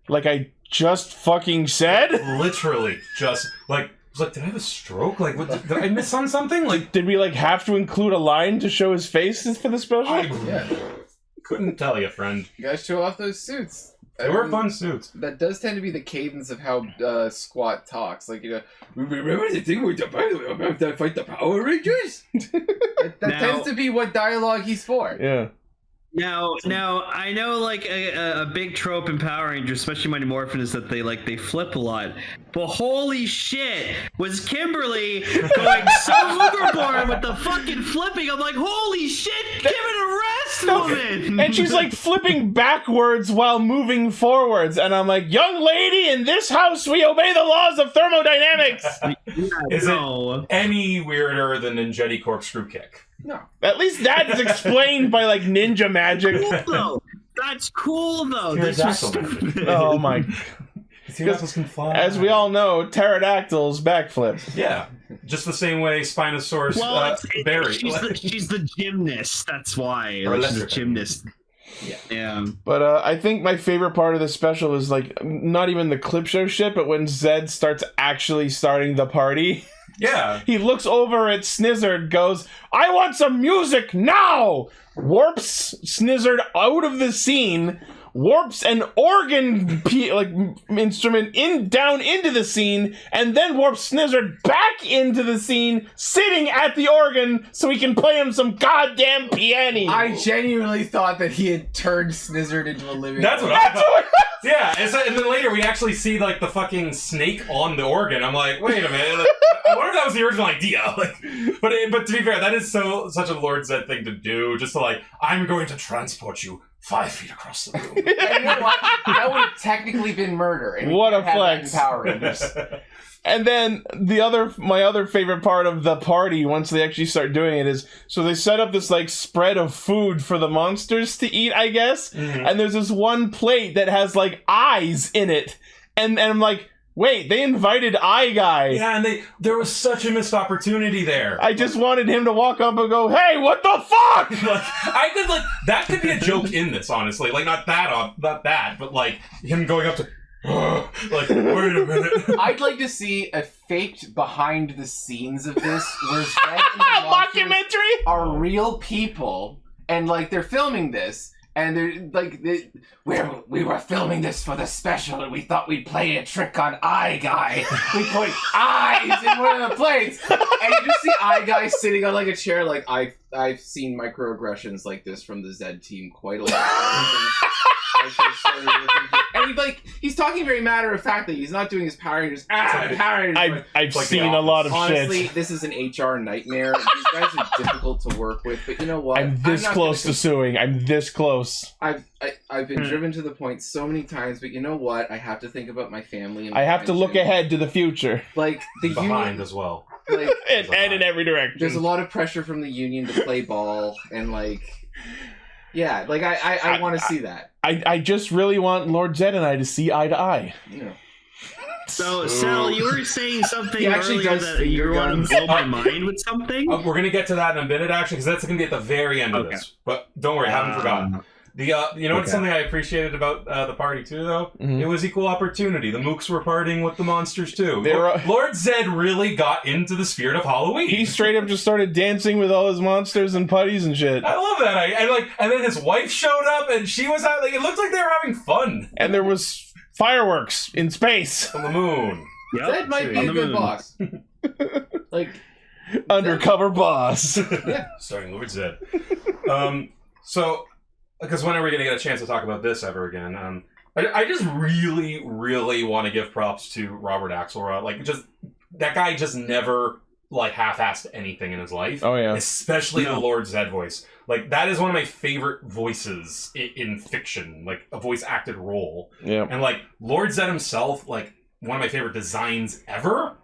Like I just fucking said? Literally, just like. I was like, did I have a stroke? Like, what, did I miss on something? Like, did we like have to include a line to show his face for the special? Couldn't tell you, friend. You guys show off those suits. They were fun suits. That does tend to be the cadence of how Squat talks. Like, you know, remember the thing where we're about to fight the Power Rangers? that tends to be what dialogue he's for. Yeah. Now, I know like a big trope in Power Rangers, especially Mighty Morphin, is that they flip a lot. But holy shit, was Kimberly going so overboard with the fucking flipping? I'm like, holy shit, give it a rest, woman! And she's like flipping backwards while moving forwards, and I'm like, young lady, in this house we obey the laws of thermodynamics. Is it any weirder than Ninjetti corkscrew kick? No. At least that is explained by like ninja magic. Cool, though. That's cool though. This is stupid. Oh my. Can fly. As we all know, pterodactyls backflip. Yeah, just the same way Spinosaurus Barry. She's the gymnast. That's why. Like, she's a gymnast. Yeah. But I think my favorite part of this special is like not even the clip show shit, but when Zedd starts starting the party. Yeah. He looks over at Snizzard, goes, I want some music now! Warps Snizzard out of the scene, warps an organ instrument down into the scene, and then warps Snizzard back into the scene, sitting at the organ so he can play him some goddamn piano. I genuinely thought that he had turned Snizzard into a living. That's what I thought. Yeah, and then later we actually see like the fucking snake on the organ. I'm like, wait a minute. Like, I wonder if that was the original idea. Like, but to be fair, that is such a Lord Zedd thing to do. Just to like, I'm going to transport you 5 feet across the room. And you know what? That would have technically been murder. And what a flex! Power Rangers. And then my other favorite part of the party, once they actually start doing it, is so they set up this like spread of food for the monsters to eat, I guess. Mm-hmm. And there's this one plate that has like eyes in it. and I'm like, wait, they invited Guy. Yeah, and there was such a missed opportunity there. I just wanted him to walk up and go, hey, what the fuck? That could be a joke in this, honestly. Like, not that, but like him going up to, like, wait a minute. I'd like to see a faked behind the scenes of this where Zedd and the mockumentary are real people, and like they're filming this. And they're like, we were filming this for the special, and we thought we'd play a trick on Guy. We put eyes in one of the plates, and you just see Guy sitting on like a chair. Like I've seen microaggressions like this from the Zedd team quite a lot. And he's talking very matter of factly. He's not doing his Power Rangers. Power Rangers. I've seen a lot of Honestly, shit. this is an HR nightmare. These guys are difficult to work with, but you know what? I'm this close to suing. I'm this close. I've been driven to the point so many times, but you know what? I have to think about my family. And I have to look ahead to the future. Like the behind union, as well. Like, and in every direction. There's a lot of pressure from the union to play ball, and like, yeah, like I want to see that. I just really want Lord Zedd and I to see eye to eye. Yeah. So, Sal, you were saying something actually earlier does that you want to blow my mind with something? We're going to get to that in a minute, actually, because that's going to be at the very end of this. But don't worry, I haven't forgotten. You know what's something I appreciated about the party, too, though? Mm-hmm. It was equal opportunity. The mooks were partying with the monsters, too. Lord Zedd really got into the spirit of Halloween. He straight up just started dancing with all his monsters and putties and shit. I love that. And then his wife showed up, and she was it looked like they were having fun. And there was fireworks in space. On the moon. Yep. Zedd might be a good boss. Like... Undercover boss. Yeah. Starting Lord Zedd. So... Because when are we going to get a chance to talk about this ever again? I just really, really want to give props to Robert Axelrod. Like, just that guy just never half-assed anything in his life. Oh yeah, especially the Lord Zedd voice. Like, that is one of my favorite voices in fiction, like a voice-acted role. Yeah, and Lord Zedd himself, one of my favorite designs ever.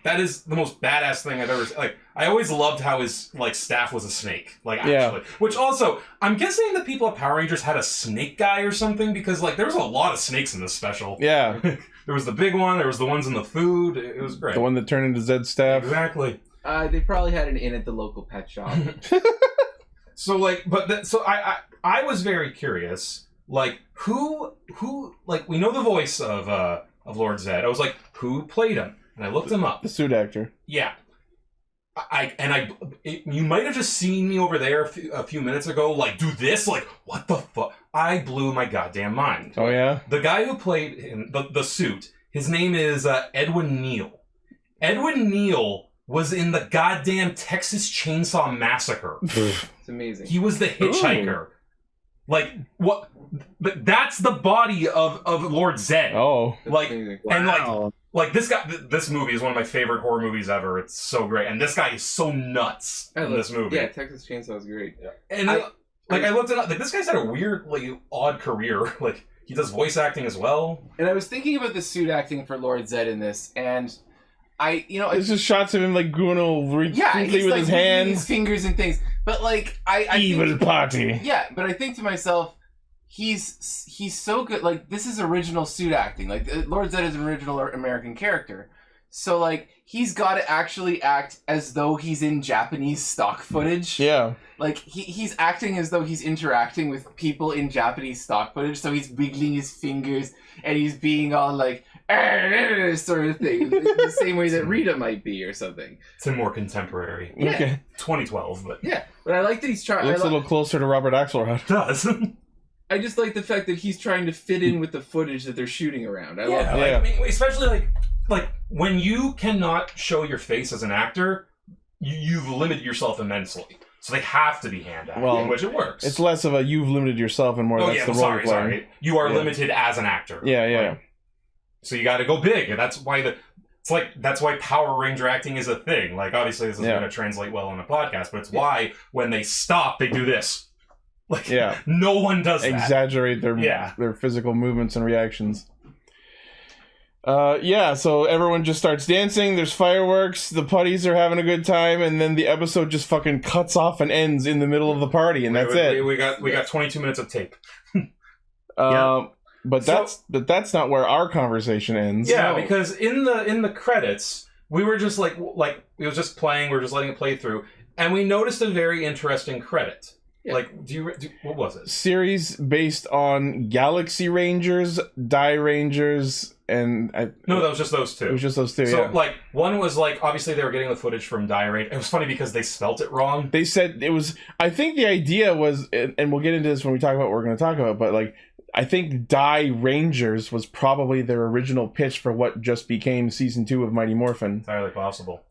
That is the most badass thing I've ever seen. I always loved how his staff was a snake. Actually. Yeah. Which also, I'm guessing the people at Power Rangers had a snake guy or something, because there was a lot of snakes in this special. Yeah. There was the big one, there was the ones in the food. It was great. The one that turned into Zedd's staff. Exactly. They probably had an inn at the local pet shop. So I was very curious, who we know the voice of Lord Zedd. I was like, who played him? And I looked him up. The suit actor. Yeah. You might have just seen me over there a few minutes ago, do this, what the fuck? I blew my goddamn mind. Oh, yeah? The guy who played him, the suit, his name is Edwin Neal. Edwin Neal was in the goddamn Texas Chainsaw Massacre. It's amazing. He was the hitchhiker. Ooh. What? But that's the body of Lord Zedd. Oh. And this guy, this movie is one of my favorite horror movies ever. It's so great. And this guy is so nuts in this movie. Yeah, Texas Chainsaw is great. Yeah. And I looked it up, this guy's had a weird, odd career. He does voice acting as well. And I was thinking about the suit acting for Lord Zedd in this, and it's just shots of him going all with his hands, his fingers and things. But I evil think, party. Yeah, but I think to myself, he's so good. This is original suit acting. Lord Zedd is an original American character, so he's got to actually act as though he's in Japanese stock footage. Yeah, he's acting as though he's interacting with people in Japanese stock footage. So he's wiggling his fingers and he's being all sort of thing, the same way that Rita might be or something. It's more contemporary. Yeah. Okay. 2012, but yeah. But I like that he's trying. Looks a little closer to Robert Axelrod. It does. I just like the fact that he's trying to fit in with the footage that they're shooting around. I love that. Especially when you cannot show your face as an actor, you've limited yourself immensely. So they have to be hand acting, which it works. It's less of a you've limited yourself and more that's the role you're playing. Sorry. You are limited as an actor. Yeah. So you got to go big, and that's why that's why Power Ranger acting is a thing. Obviously this isn't going to translate well on a podcast, but it's why when they stop, they do this. No one does that. Exaggerate their physical movements and reactions. So everyone just starts dancing, there's fireworks, the putties are having a good time, and then the episode just fucking cuts off and ends in the middle of the party, and that's it. We got 22 minutes of tape. But that's not where our conversation ends. Yeah, because in the credits, we were just like it was just playing. We were just letting it play through, and we noticed a very interesting credit. Yeah. Like, what was it? Series based on Galaxy Rangers, Die Rangers, and no, that was just those two. It was just those two. So, yeah. like, one was like obviously they were getting the footage from Die Ranger. It was funny because they spelt it wrong. They said it was. I think the idea was, and we'll get into this when we talk about what we're going to talk about. But like, I think Die Rangers was probably their original pitch for what just became season 2 of Mighty Morphin. Entirely possible.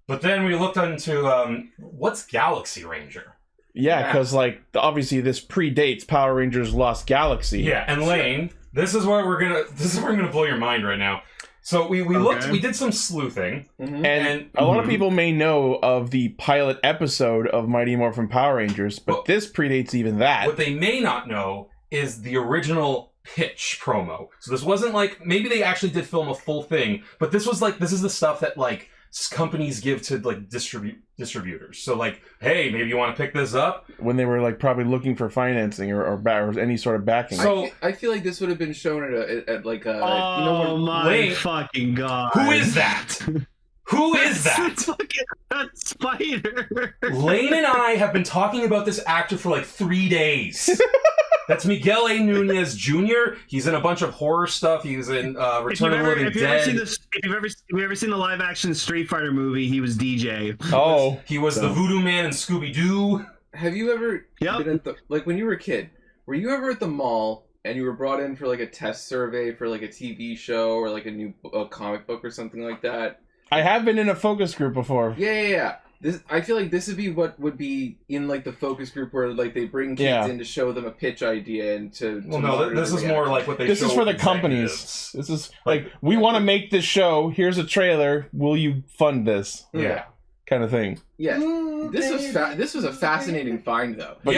But then we looked into what's Galaxy Ranger. Yeah, because like obviously this predates Power Rangers Lost Galaxy. Yeah, and Lane, this is where we're gonna blow your mind right now. So we looked, we did some sleuthing, and a lot of people may know of the pilot episode of Mighty Morphin Power Rangers, but this predates even that. What they may not know is the original pitch promo. So this wasn't like, maybe they actually did film a full thing, but this was like, this is the stuff that like companies give to like distributors. So like, hey, maybe you want to pick this up, when they were like probably looking for financing or any sort of backing. So I feel like this would have been shown at like a my fucking god, who is that? Who is that? That spider. Lane and I have been talking about this actor for like 3 days. That's Miguel A. Nunez Jr. He's in a bunch of horror stuff. He was in Return of the Living Dead. If you've ever seen the live action Street Fighter movie, he was DJ. Oh, he was the Voodoo Man in Scooby Doo. Have you ever been at like when you were a kid? Were you ever at the mall and you were brought in for like a test survey for like a TV show or like a new comic book or something like that? I have been in a focus group before. Yeah. I feel like this would be what would be in like the focus group where like they bring kids in to show them a pitch idea and to well, no, this is more like what they. This is for the companies. This is like we want to make this show. Here's a trailer. Will you fund this? Yeah, kind of thing. Yeah, this was a fascinating find though. But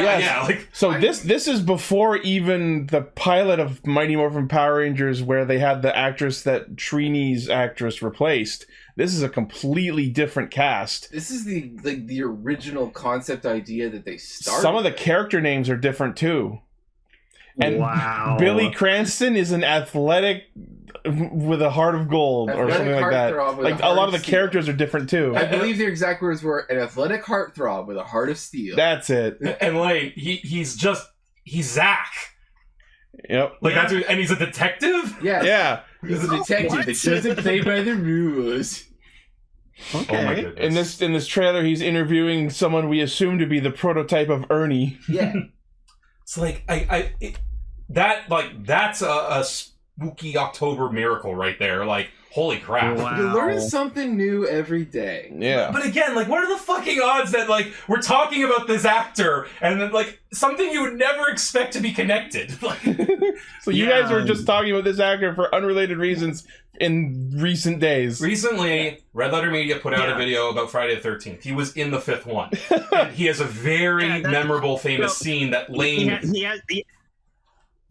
this is before even the pilot of Mighty Morphin Power Rangers, where they had the actress that Trini's actress replaced. This is a completely different cast. This is the original concept idea that they started. Some of the character names are different too. And Billy Cranston is an athletic with a heart of gold or something like that. Like a lot of the characters are different too. I believe their exact words were an athletic heartthrob with a heart of steel. That's it. And Lane, he's Zach. Yep. Like that's and he's a detective? Yes. Yeah. He's a detective that doesn't play by the rules. Okay. Oh my goodness. In this trailer, he's interviewing someone we assume to be the prototype of Ernie. Yeah. It's like that's a spooky October miracle right there. Like, holy crap. Wow. You learn something new every day. Yeah. But again, like, what are the fucking odds that like we're talking about this actor and then like something you would never expect to be connected? Like, so you guys were just talking about this actor for unrelated reasons in recent days. Recently, Red Letter Media put out a video about Friday the 13th. He was in the 5th one. And he has a very memorable, famous scene that Lane...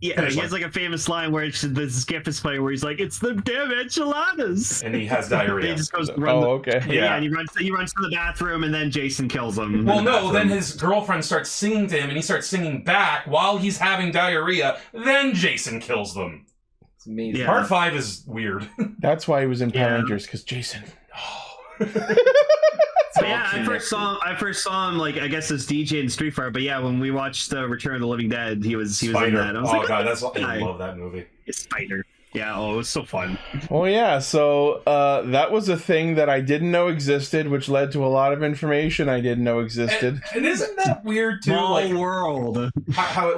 He has like a famous line where the skip is playing where he's like, "It's the damn enchiladas," and he has diarrhea. He just goes okay. Yeah, and he runs to the bathroom, and then Jason kills him. Well, no, then his girlfriend starts singing to him, and he starts singing back while he's having diarrhea. Then Jason kills them. It's amazing. Part 5 is weird. That's why he was in Power Rangers, because Jason. I first saw him like I guess as DJ in Street Fighter, but yeah, when we watched Return of the Living Dead, he was in that. I was I love that movie. Spider. Yeah, it was so fun. Well, yeah, so that was a thing that I didn't know existed, which led to a lot of information I didn't know existed. And isn't that weird too? Small like world. How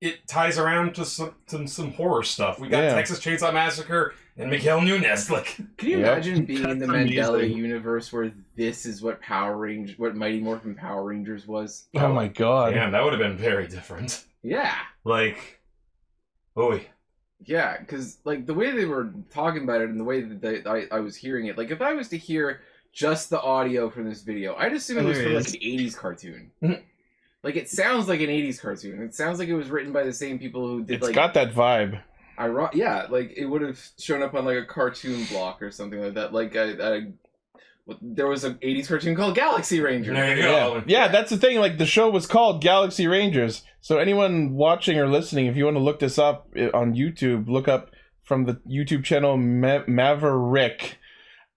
it ties around to some horror stuff. We got Texas Chainsaw Massacre and Miguel Nunez. Like, can you imagine being in the Mandela universe where this is what what Mighty Morphin Power Rangers was? Oh my god! Damn, that would have been very different. Yeah. Like, oy. Yeah, because like the way they were talking about it and the way that I was hearing it, like if I was to hear just the audio from this video, I'd assume it was from like an 80s cartoon. Like it sounds like an 80s cartoon. It sounds like it was written by the same people who did. It's got that vibe. Yeah, like it would have shown up on like a cartoon block or something like that. Like there was an 80s cartoon called Galaxy Rangers. There you go. Yeah, that's the thing. Like, the show was called Galaxy Rangers. So anyone watching or listening, if you want to look this up on YouTube, look up from the YouTube channel Maverick.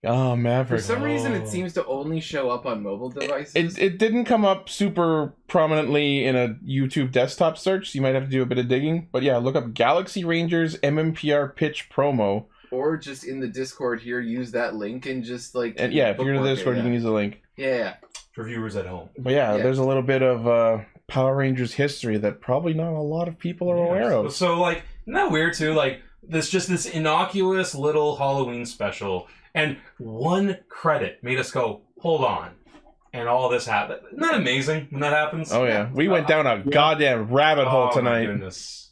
Oh, Maverick. For some reason, it seems to only show up on mobile devices. It didn't come up super prominently in a YouTube desktop search, so you might have to do a bit of digging. But yeah, look up Galaxy Rangers MMPR pitch promo. Or just in the Discord here, use that link and just like... And yeah, if you're in the Discord, you can use the link. Yeah. For viewers at home. But yeah, there's a little bit of Power Rangers history that probably not a lot of people are aware of. So, like, isn't that weird, too? Like, there's just this innocuous little Halloween special, and one credit made us go, hold on. And all this happened. Isn't that amazing when that happens? Oh, yeah. We went down a goddamn rabbit hole tonight. My goodness.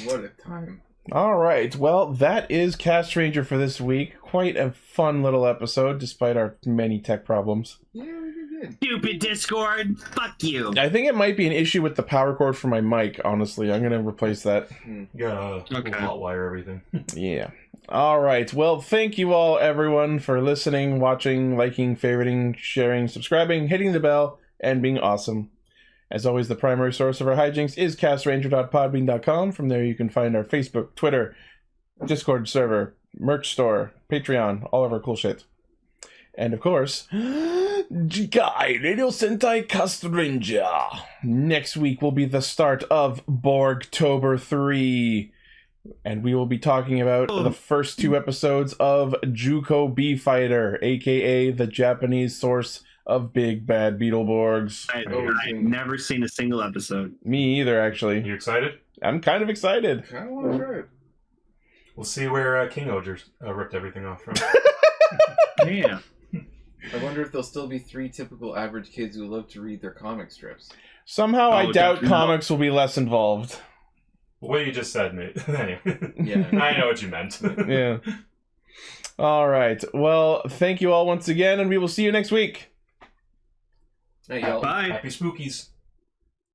What a time. All right. Well, that is Castranger for this week. Quite a fun little episode, despite our many tech problems. Yeah, we did. Stupid Discord. Fuck you. I think it might be an issue with the power cord for my mic, honestly. I'm going to replace that. You gotta hotwire everything. Yeah. All right. Well, thank you all, everyone, for listening, watching, liking, favoriting, sharing, subscribing, hitting the bell, and being awesome. As always, the primary source of our hijinks is castranger.podbean.com. From there, you can find our Facebook, Twitter, Discord server, merch store, Patreon, all of our cool shit. And of course, Jikai Radio Sentai Castranger. Next week will be the start of Borgtober 3. And we will be talking about the first 2 episodes of Juko B Fighter, aka the Japanese source of Big Bad Beetleborgs. I've never seen a single episode. Me either, actually. You excited? I'm kind of excited. I kind of want to try it. We'll see where Kingohger ripped everything off from. Yeah. I wonder if there'll still be 3 typical average kids who love to read their comic strips. Somehow I doubt comics will be less involved. What you just said, mate. Anyway. Yeah. I know what you meant. Yeah. All right. Well, thank you all once again, and we will see you next week. Hey, y'all. Bye. Happy spookies.